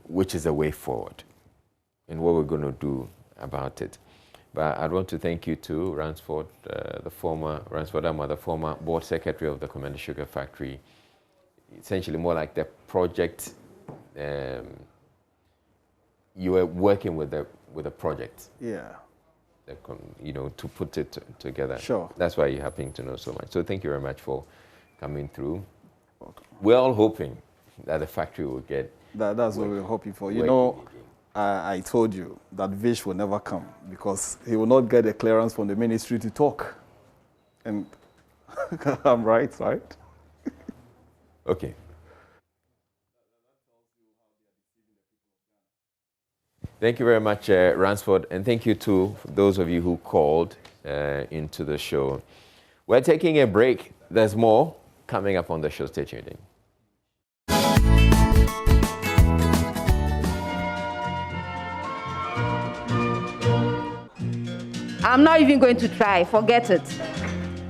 which is the way forward and what we're going to do about it. But I want to thank you too, Ransford, the former board secretary of the Commander Sugar Factory, essentially more like the project you were working with a project. Yeah. You know, to put it together. Sure. That's why you're happy to know so much. So thank you very much for coming through. Welcome. We're all hoping that the factory will get. That's what we're hoping for. You know, I told you that Vish will never come because he will not get a clearance from the ministry to talk. And I'm right? Okay. Thank you very much, Ransford, and thank you to those of you who called into the show. We're taking a break. There's more coming up on the show. Stay tuned in. I'm not even going to try. Forget it.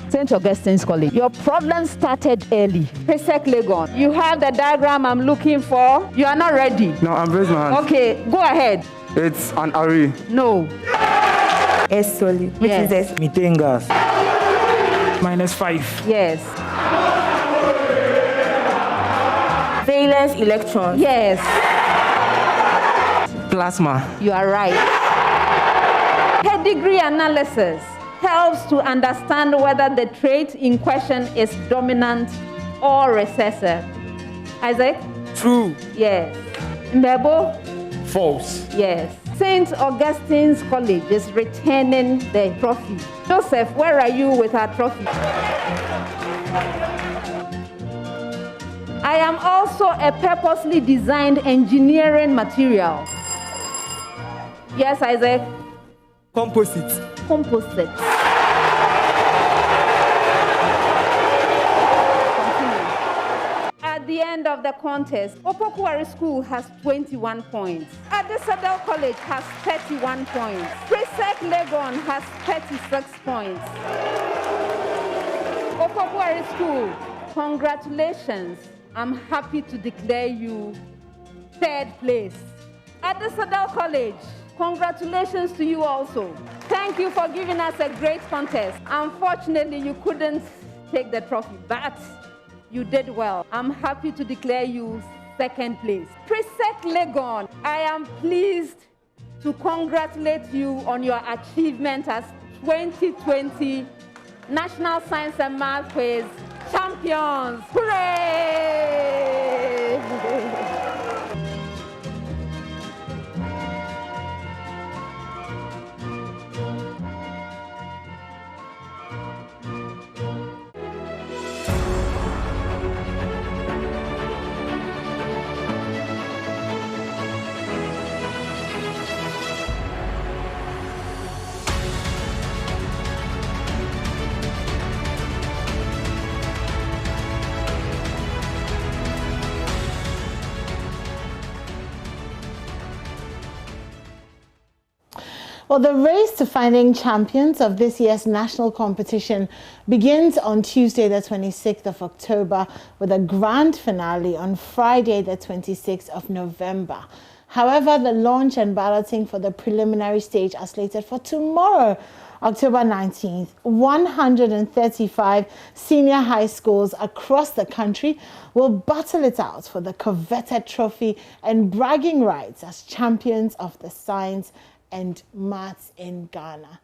St. Augustine's College. Your problem started early. Presec Legon. You have the diagram I'm looking for. You are not ready. No, I'm raising my hand. Okay, go ahead. It's an array. No. S solid. Which is S? Methane gas. -5. Yes. Valence electron. Yes. Plasma. You are right. Pedigree analysis helps to understand whether the trait in question is dominant or recessive. Isaac? True. Yes. Mbebo? False. Yes. St. Augustine's College is returning the trophy. Joseph, where are you with our trophy? I am also a purposely designed engineering material. Yes, Isaac? Composite. Composite. At the end of the contest, Opokuwari School has 21 points. Adesadel College has 31 points. Presec Legon has 36 points. Opokuwari School, congratulations. I'm happy to declare you third place. Adesadel College, congratulations to you also. Thank you for giving us a great contest. Unfortunately, you couldn't take the trophy, but you did well. I'm happy to declare you second place. Presec Legon, I am pleased to congratulate you on your achievement as 2020 National Science and Math Quiz champions. Hooray! Well, the race to finding champions of this year's national competition begins on Tuesday, the 26th of October, with a grand finale on Friday, the 26th of November. However, the launch and balloting for the preliminary stage are slated for tomorrow, October 19th. 135 senior high schools across the country will battle it out for the coveted trophy and bragging rights as champions of the science and maths in Ghana.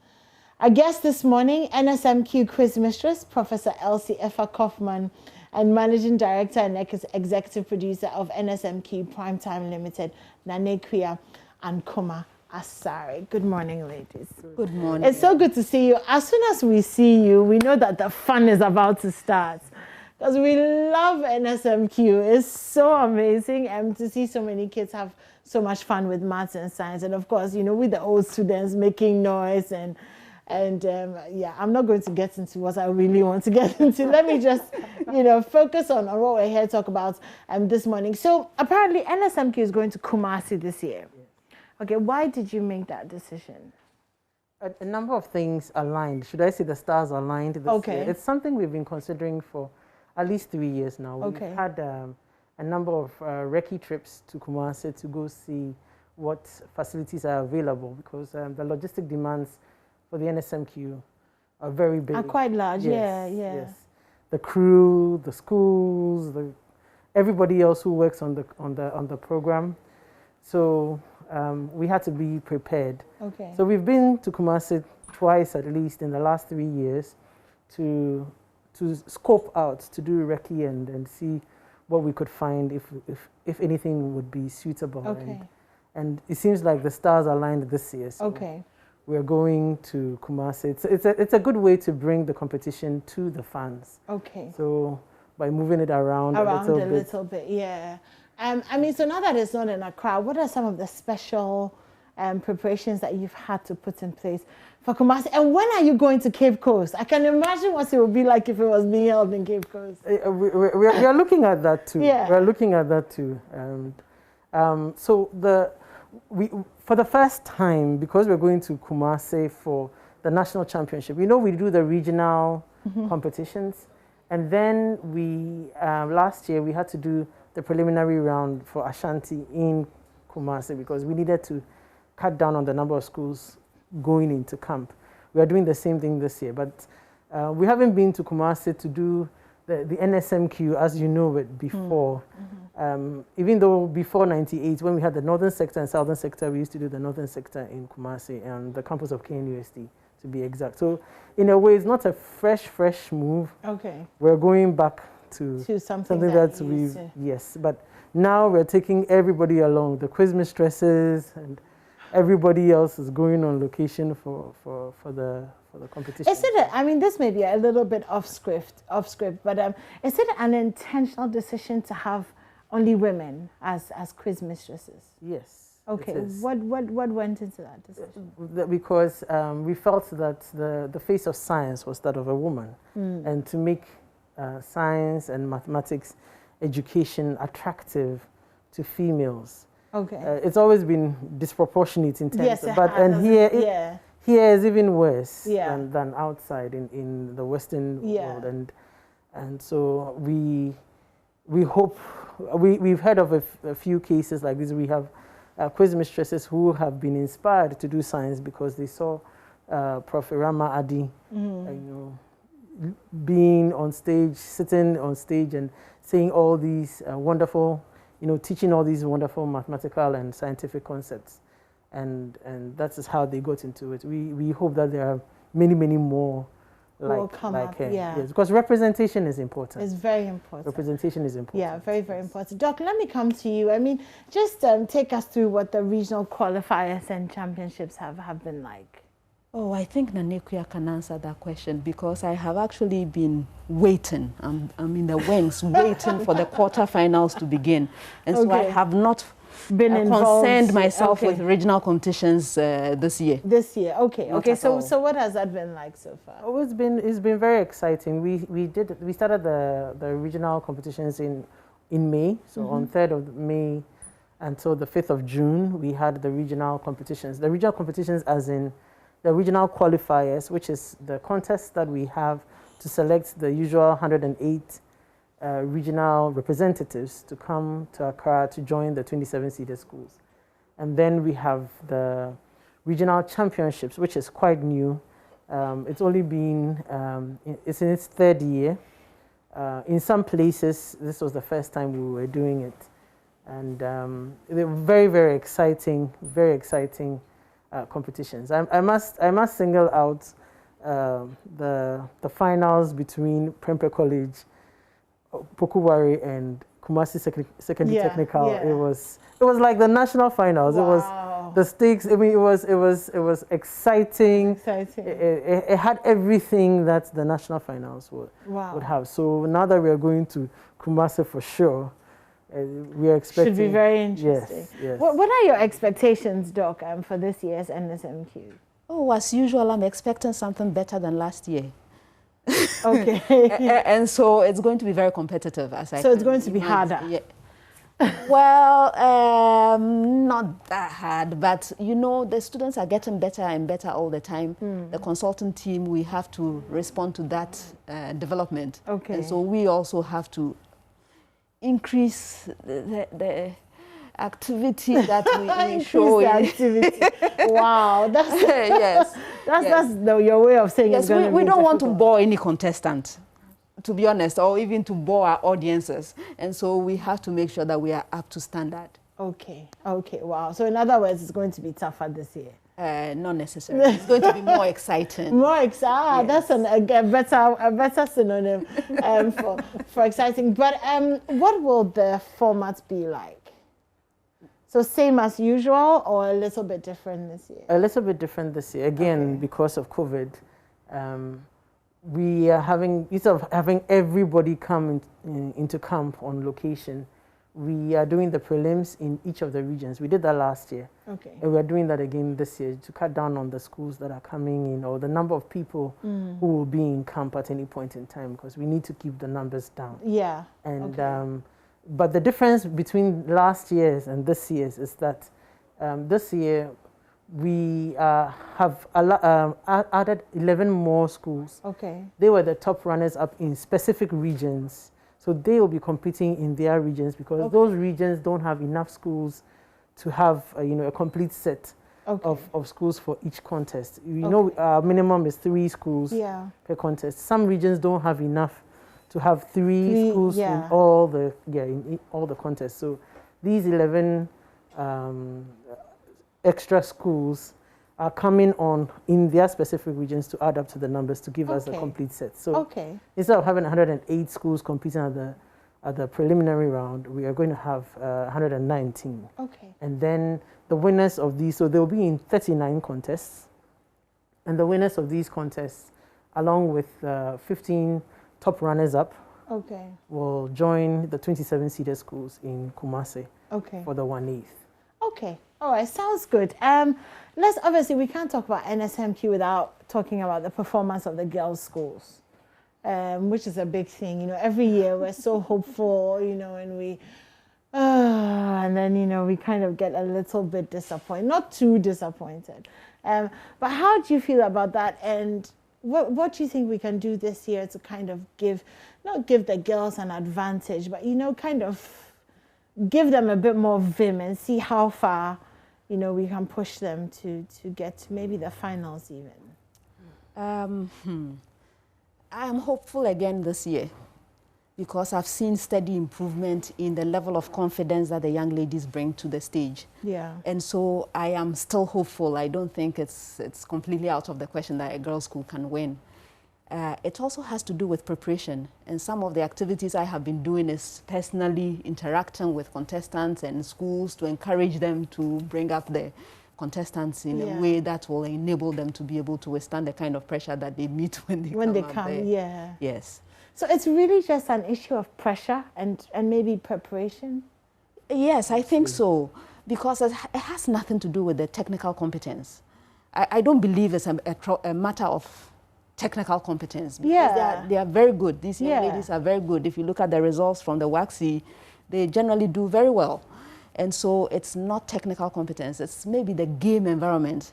Our guest this morning, NSMQ quiz mistress, Professor Elsie Effa Kaufman, and Managing Director and Executive Producer of NSMQ Primetime Limited, Nanekuya Ankoma Asare. Good morning, ladies. Good morning. It's so good to see you. As soon as we see you, we know that the fun is about to start. Because we love NSMQ. It's so amazing to see so many kids have so much fun with maths and science. And of course, you know, with the old students making noise and yeah, I'm not going to get into what I really want to get into. Let me just, you know, focus on what we're here to talk about this morning. So apparently NSMQ is going to Kumasi this year. Okay, why did you make that decision? A number of things aligned. Should I say the stars aligned this year? It's something we've been considering for at least 3 years now. We've had a number of recce trips to Kumasi to go see what facilities are available because the logistic demands for the NSMQ are very big. Are quite large, yes, yeah. Yes. The crew, the schools, everybody else who works on the program. So we had to be prepared. Okay. So we've been to Kumasi twice at least in the last 3 years to scope out, to do recce and see what we could find if anything would be suitable. Okay. And it seems like the stars aligned this year. So okay. We're going to Kumasi. It's a good way to bring the competition to the fans. Okay. So by moving it around a little bit. Yeah. I mean, so now that it's not in Accra, what are some of the special preparations that you've had to put in place for Kumasi? And when are you going to Cape Coast? I can imagine what it would be like if it was being held in Cape Coast. We are looking at that too. Yeah. We're looking at that too. So for the first time, because we're going to Kumasi for the national championship, we do the regional competitions. And then last year, we had to do the preliminary round for Ashanti in Kumasi because we needed to cut down on the number of schools going into camp. We are doing the same thing this year, but we haven't been to Kumasi to do the NSMQ, as you know it before. Even though before 98, when we had the northern sector and southern sector, we used to do the northern sector in Kumasi and the campus of KNUST, to be exact. So in a way, it's not a fresh move. Okay. We're going back to something that we've, yes. But now we're taking everybody along. The quiz mistresses and everybody else is going on location for the competition. Is it? I mean, this may be a little bit off script, but is it an intentional decision to have only women as quiz mistresses? Yes. Okay. What went into that decision? Because we felt that the face of science was that of a woman, and to make science and mathematics education attractive to females. Okay. It's always been disproportionate in terms, yes, here is even worse than outside in the Western world, and so we hope we've heard of a few cases like this. We have quiz mistresses who have been inspired to do science because they saw Prof. Rama Adi, being on stage, sitting on stage, and saying all these wonderful, teaching all these wonderful mathematical and scientific concepts. And that is how they got into it. We hope that there are many more like her. Yes, because representation is important. It's very important. Representation is important. Yeah, very important. Doc, let me come to you. I mean, just take us through what the regional qualifiers and championships have been like. Oh, I think Nanekuya can answer that question because I have actually been waiting. I'm in the wings, waiting for the quarterfinals to begin. And so I have not been concerned myself with regional competitions this year. This year, okay. So what has that been like so far? Oh, it's been very exciting. We started the regional competitions in May. So on 3rd of May until the 5th of June, we had the regional competitions. The regional competitions as in the regional qualifiers, which is the contest that we have to select the usual 108 regional representatives to come to Accra to join the 27-seeded schools. And then we have the regional championships, which is quite new. It's only been, it's in its 3rd year. In some places, this was the first time we were doing it. And they were very exciting competitions. I must single out the finals between Prempeh College, Pokuwari, and Kumasi Secondary Technical. Yeah. It was like the national finals. Wow. It was the stakes. I mean, it was exciting. It had everything that the national finals would have. So now that we are going to Kumasi for sure, we are expecting. Should be very interesting. Yes. What are your expectations, Doc, for this year's NSMQ? Oh, as usual, I'm expecting something better than last year. Okay. And so it's going to be very competitive. So it's going to be harder. Yeah. Well, not that hard, but the students are getting better and better all the time. The consultant team, we have to respond to that development. Okay. And so we also have to increase the activity that we show. The activity. Wow, that's yes. That's your way of saying yes. It's going We to be don't want to difficult. bore any contestant. to be honest, or even to bore our audiences. And so we have to make sure that we are up to standard. Okay, wow. So in other words, it's going to be tougher this year. Not necessarily. It's going to be more exciting. More exciting. Yes. That's a better synonym for exciting. But what will the format be like? So same as usual or a little bit different this year? A little bit different this year. Again, because of COVID, we are having, instead of having everybody come into camp on location, we are doing the prelims in each of the regions. We did that last year. Okay. And we are doing that again this year to cut down on the schools that are coming in or the number of people who will be in camp at any point in time, because we need to keep the numbers down. Yeah. And but the difference between last year's and this year's is that this year we have added 11 more schools. Okay. They were the top runners up in specific regions. So they will be competing in their regions because those regions don't have enough schools to have a complete set of schools for each contest. You know, our minimum is 3 schools per contest. Some regions don't have enough to have 3 schools in all the contests. So these 11 extra schools are coming on in their specific regions to add up to the numbers to give us a complete set. So instead of having 108 schools competing at the preliminary round, we are going to have 119. Okay. And then the winners of these, so they'll be in 39 contests. And the winners of these contests, along with 15 top runners-up, will join the 27 seeded schools in Kumasi for the 1/8. Okay. All right, sounds good. Obviously, we can't talk about NSMQ without talking about the performance of the girls' schools, which is a big thing. You know, every year we're so hopeful, and then, we kind of get a little bit disappointed, not too disappointed. But how do you feel about that? And what do you think we can do this year to kind of not give the girls an advantage, but, kind of give them a bit more vim and see how far, we can push them to get to maybe the finals even? I am hopeful again this year because I've seen steady improvement in the level of confidence that the young ladies bring to the stage. Yeah. And so I am still hopeful. I don't think it's completely out of the question that a girls' school can win. It also has to do with preparation. And some of the activities I have been doing is personally interacting with contestants and schools to encourage them to bring up the contestants in a way that will enable them to be able to withstand the kind of pressure that they meet when they come there. Yeah. Yes. So it's really just an issue of pressure and maybe preparation? Yes, I think so, because it has nothing to do with the technical competence. I don't believe it's a matter of technical competence, because they are very good. These young ladies are very good. If you look at the results from the WACC, they generally do very well. And so it's not technical competence, it's maybe the game environment,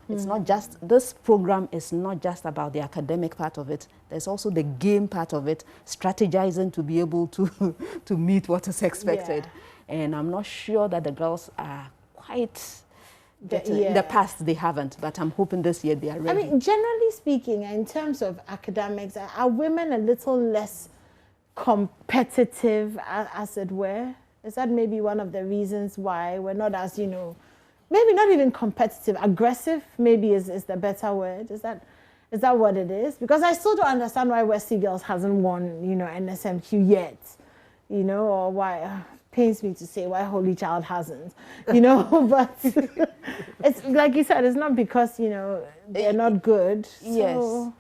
It's not just, this program is not just about the academic part of it, there's also the game part of it, strategizing to be able to meet what is expected. And I'm not sure that the girls are quite in the past they haven't, but I'm hoping this year they are ready. I mean, generally speaking, in terms of academics, are women a little less competitive, as it were? Is that maybe one of the reasons why we're not as, maybe not even competitive, aggressive maybe is the better word? Is that what it is? Because I still don't understand why Wesley Girls hasn't won, NSMQ yet, or why, pains me to say why Holy Child hasn't, but it's like you said, it's not because, they're not good. So.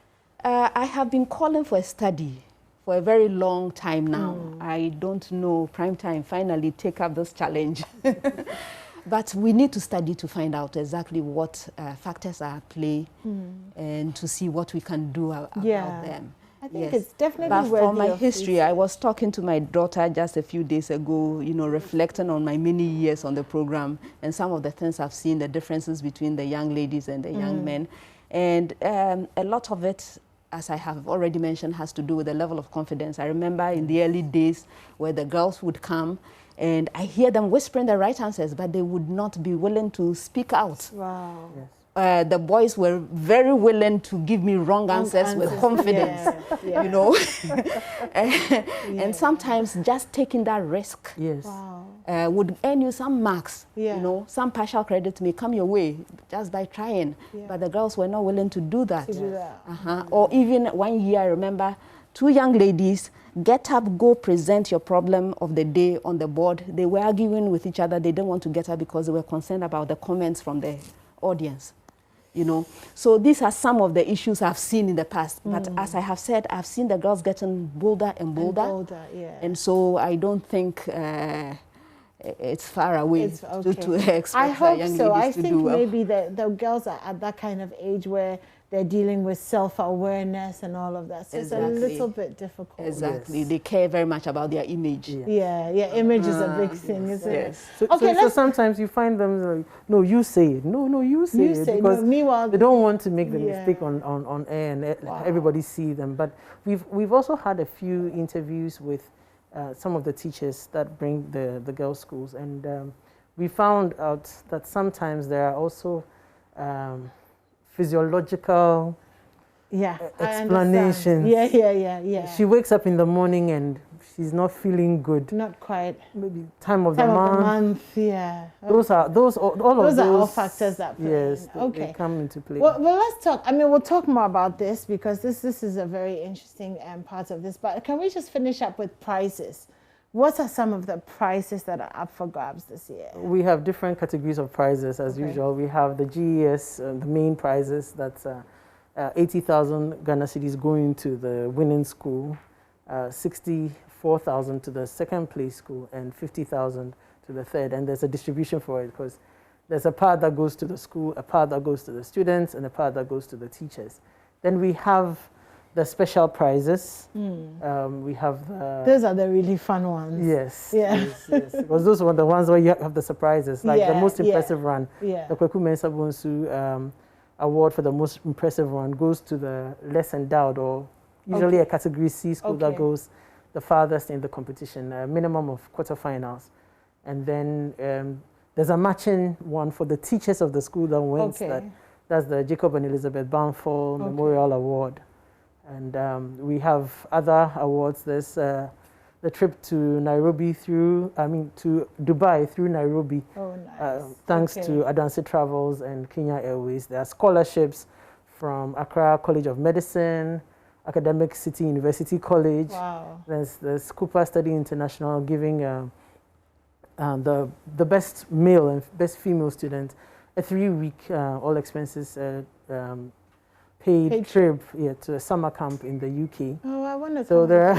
Yes. I have been calling for a study for a very long time now. I don't know, Prime Time finally take up this challenge. But we need to study to find out exactly what factors are at play and to see what we can do about them. I think it's definitely but worthy from my of history, I was talking to my daughter just a few days ago, reflecting on my many years on the program and some of the things I've seen, the differences between the young ladies and the young men. And a lot of it, as I have already mentioned, has to do with the level of confidence. I remember in the early days where the girls would come and I hear them whispering the right answers, but they would not be willing to speak out. Wow. Yes. the boys were very willing to give me wrong answers with confidence, you know. And sometimes just taking that risk would earn you some marks, you know, some partial credit may come your way just by trying. But the girls were not willing to do that. Or even 1 year, I remember, 2 young ladies get up, go present your problem of the day on the board. They were arguing with each other. They didn't want to get up because they were concerned about the comments from the audience, you know. So these are some of the issues I've seen in the past. But as I have said, I've seen the girls getting bolder and bolder. And so I don't think it's far away to expect I hope young so. ladies I to think do well. maybe the girls are at that kind of age where they're dealing with self-awareness and all of that. So it's a little bit difficult. Exactly. They care very much about their image. Image is a big thing, isn't it? So sometimes you find them like, no, you say it. No, you say it. Because meanwhile, they don't want to make the mistake on air and everybody see them. But we've also had a few interviews with some of the teachers that bring the girls' schools. And we found out that sometimes there are also physiological explanations. She wakes up in the morning and she's not feeling good. Not quite. Maybe time of the month. Those are all factors that play. Yes, they come into play. Well, let's talk. I mean, we'll talk more about this because this is a very interesting part of this. But can we just finish up with prizes? What are some of the prizes that are up for grabs this year? We have different categories of prizes as usual. We have the GES, the main prizes. That's 80,000 Ghana cedis going to the winning school, 64,000 to the second place school, and 50,000 to the third. And there's a distribution for it because there's a part that goes to the school, a part that goes to the students, and a part that goes to the teachers. Then we have the special prizes. We have those are the really fun ones. Yes. Because those were the ones where you have the surprises, like the most impressive run. The Kweku Mensah Bonsu award for the most impressive run goes to the less endowed, or usually a category C school that goes the farthest in the competition, a minimum of quarterfinals. And then there's a matching one for the teachers of the school that wins. That's the Jacob and Elizabeth Banford Memorial Award. And we have other awards. There's the trip to Nairobi to Dubai through Nairobi. Thanks to Adansi Travels and Kenya Airways. There are scholarships from Accra College of Medicine, Academic City University College. There's Cooper Study International giving the best male and best female student a 3-week all expenses paid trip to a summer camp in the UK. I want to. So there.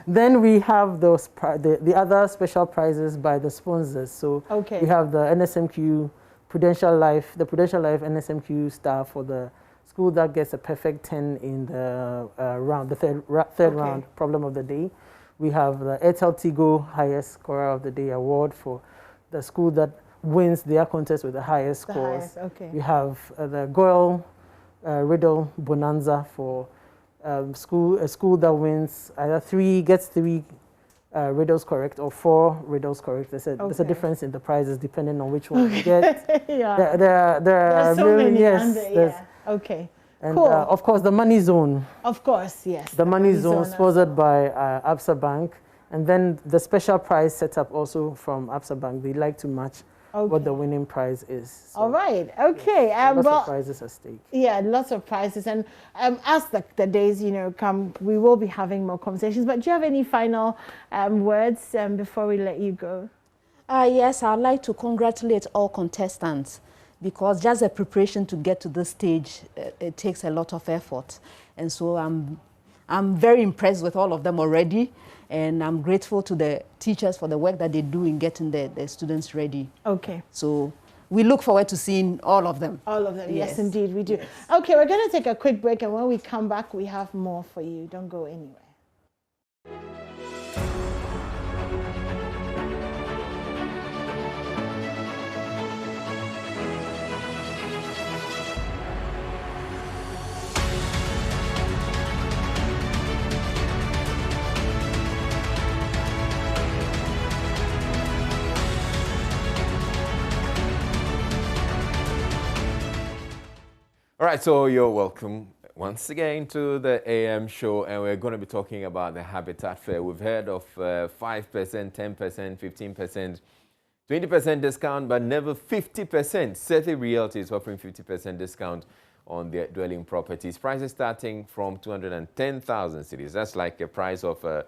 Then we have those the other special prizes by the sponsors. So we have the NSMQ Prudential Life, NSMQ star for the school that gets a perfect 10 in the round, the third round problem of the day. We have the Airtel Tigo highest scorer of the day award for the school that wins their contest with the highest scores. We have the Goyle Riddle Bonanza for a school that wins either gets three riddles correct or 4 riddles correct. There's a difference in the prizes depending on which one you get. There are so many. And of course, the Money Zone. Of course, yes. The Money Zone sponsored by Absa Bank. And then the special prize set up also from Absa Bank. They like to match what the winning prize is. So all right. Okay. Lots of prizes at stake. Yeah, lots of prizes. And as the days come, we will be having more conversations. But do you have any final words before we let you go? Yes, I'd like to congratulate all contestants, because just the preparation to get to this stage, it takes a lot of effort. And so I'm very impressed with all of them already. And I'm grateful to the teachers for the work that they do in getting the students ready. So we look forward to seeing all of them. All of them, yes indeed, we do. Yes. Okay, we're going to take a quick break, and when we come back, we have more for you. Don't go anywhere. right, so you're welcome once again to the AM show, and we're going to be talking about the Habitat Fair. We've heard of 5%, 10%, 15%, 20% discount, but never 50%. Sethi Realty is offering 50% discount on their dwelling properties. Prices starting from 210,000 cedis. That's like a price of a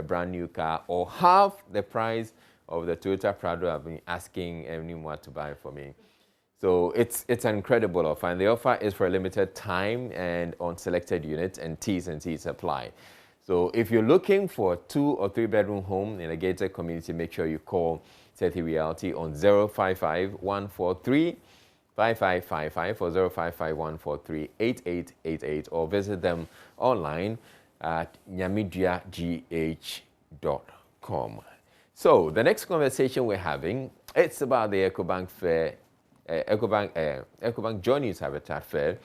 brand new car, or half the price of the Toyota Prado I've been asking anyone to buy for me. So it's an incredible offer, and the offer is for a limited time and on selected units, and T's apply. So if you're looking for a 2 or 3 bedroom home in a gated community, make sure you call Sethi Realty on 055-143-5555 or 055-143-8888, or visit them online at nyamiduagh.com. So the next conversation we're having, it's about the EcoBank Fair, EcoBank Journeys Habitat Fair,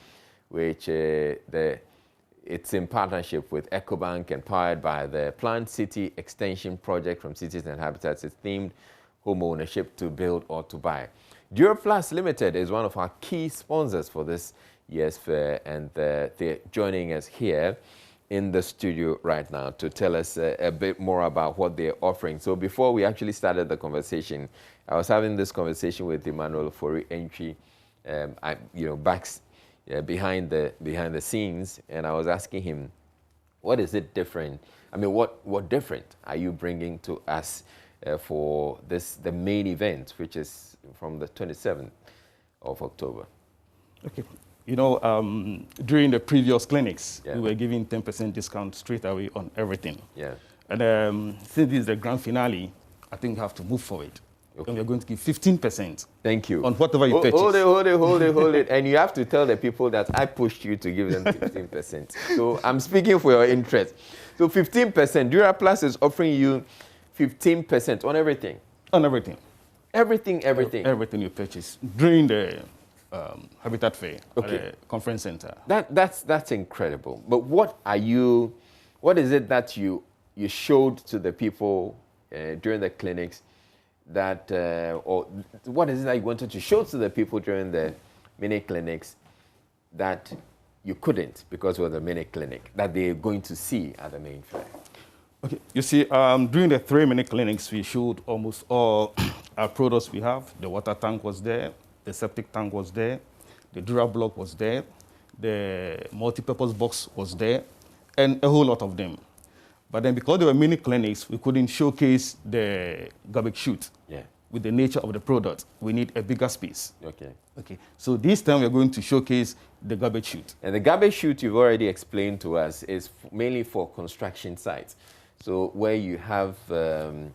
which it's in partnership with EcoBank and powered by the Planned City Extension Project from Cities and Habitats. It's themed home ownership to build or to buy. Duraplast Limited is one of our key sponsors for this year's fair, and they're joining us here in the studio right now to tell us a bit more about what they're offering. So before we actually started the conversation, I was having this conversation with Emmanuel for entry, behind the scenes, and I was asking him, what is it different? I mean, what different are you bringing to us for the main event, which is from the 27th of October? Okay. You know, during the previous clinics, we were giving 10% discount straight away on everything. Yeah. And since this is the grand finale, I think we have to move for it. Okay. And we're going to give 15%. Thank you. On whatever you purchase. Hold it. And you have to tell the people that I pushed you to give them 15%. So I'm speaking for your interest. So 15%, Duraplast is offering you 15% on everything. On everything. Everything. Everything you purchase during the Habitat Fair at the conference center. That's incredible. But what is it that you showed to the people during the clinics that, or what is it that you wanted to show to the people during the mini clinics that you couldn't because it was a mini clinic, that they're going to see at the main fair? Okay, you see, during the 3 mini clinics, we showed almost all our products we have. The water tank was there, the septic tank was there, the DuraBlock was there, the multi-purpose box was there, and a whole lot of them. But then because they were mini clinics, we couldn't showcase the garbage chute. Yeah. With the nature of the product, we need a bigger space. Okay. So this time we're going to showcase the garbage chute. And the garbage chute you've already explained to us is mainly for construction sites. So where you have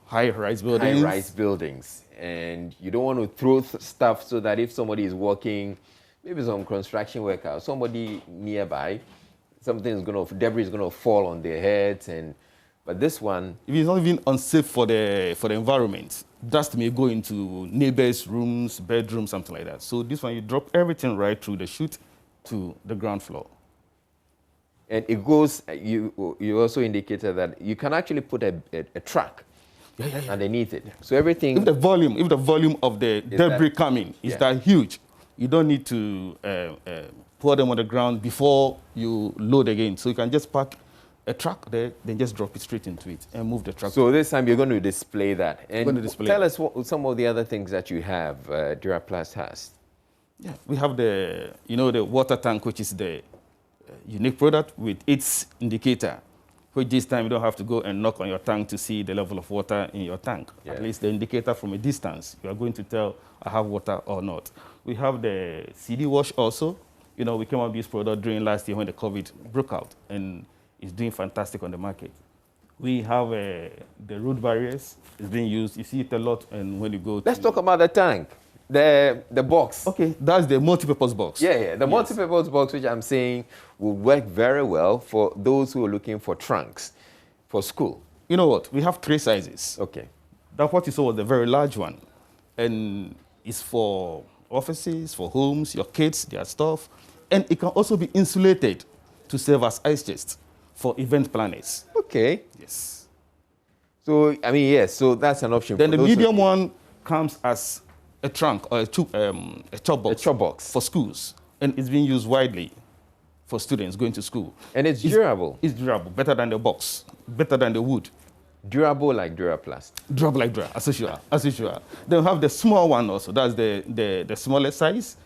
high-rise buildings, and you don't want to throw stuff so that if somebody is walking, maybe some construction worker, somebody nearby, debris is going to fall on their heads. But this one, if it's not even unsafe for the environment, dust may go into neighbors' rooms, bedrooms, something like that. So this one, you drop everything right through the chute to the ground floor. And it goes, you also indicated that you can actually put a truck underneath it. So everything... If the volume of the debris coming is that huge, you don't need to pour them on the ground before you load again. So you can just park a truck there, then just drop it straight into it and move the truck. So this time you're going to display that. And tell us some of the other things that you have, Duraplast has. Yeah, we have the water tank, which is the unique product with its indicator, which this time you don't have to go and knock on your tank to see the level of water in your tank. Yeah. At least the indicator from a distance, you are going to tell I have water or not. We have the CD wash also. We came out with this product during last year when the COVID broke out, and it's doing fantastic on the market. We have the root barriers. It's being used. You see it a lot, and when you go Let's talk about the tank. The box. Okay, that's the multi-purpose box. Yeah, the multi-purpose box, which I'm saying will work very well for those who are looking for trunks for school. You know what? We have 3 sizes. Okay. That what you saw was the very large one. And it's for offices, for homes, your kids, their stuff. And it can also be insulated to serve as ice chest for event planners. Okay. Yes. So, I mean, yes, so that's an option. Then the medium one comes as a trunk or a chop box for schools. and it's being used widely for students going to school. And it's durable. It's durable, better than the box, better than the wood. Durable like Duraplast. Durable like Dura, as usual. Then we have the small one also. That's the smallest size,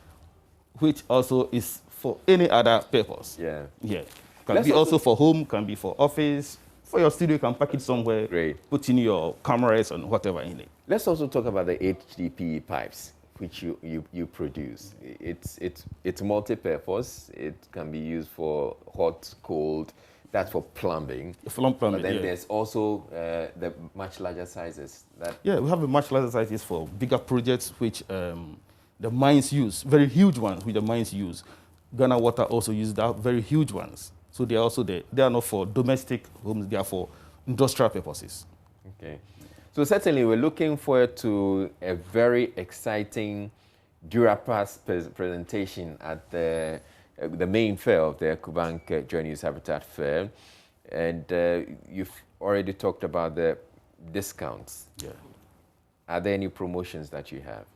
which also is for any other purpose. Yeah. Yeah. Can be also for home, can be for office, for your studio, you can pack it somewhere. Great. Put in your cameras and whatever in it. Let's also talk about the HDPE pipes, which you produce. It's multi-purpose. It can be used for hot, cold. That's for plumbing. For plumbing, but then there's also the much larger sizes. Yeah, we have a much larger sizes for bigger projects, which the mines use, very huge ones, which the mines use. Ghana Water also uses that, very huge ones. So they are also there. They are not for domestic homes, they are for industrial purposes. Okay. So certainly we're looking forward to a very exciting Duraplast presentation at the main fair of the Kubank Joint Use Habitat Fair. And you've already talked about the discounts. Yeah. Are there any promotions that you have?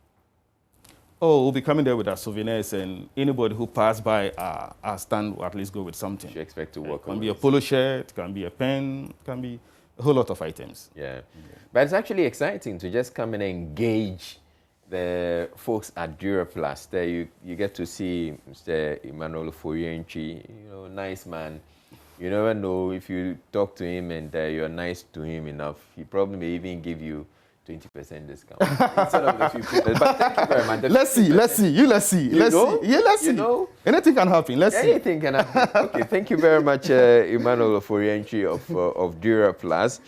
Oh, we'll be coming there with our souvenirs, and anybody who passed by our stand will at least go with something. You expect to work on it? Can be a polo shirt, can be a pen, can be a whole lot of items. Yeah. But it's actually exciting to just come and engage the folks at Duraplast. There you get to see Mr. Emmanuel Forienchi, nice man. You never know, if you talk to him and you're nice to him enough, he probably may even give you 20% discount instead of the 50%. But thank you very much. Let's see. Let's see. Anything can happen. Anything can happen. Okay, thank you very much, Emmanuel Forienchi of Duraplast.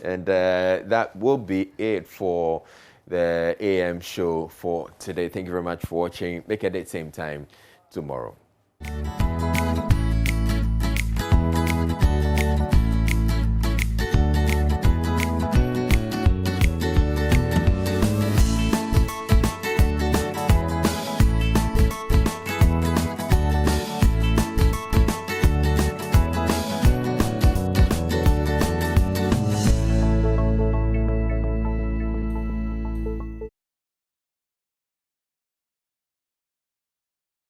And that will be it for the AM show for today. Thank you very much for watching. Make it at the same time tomorrow.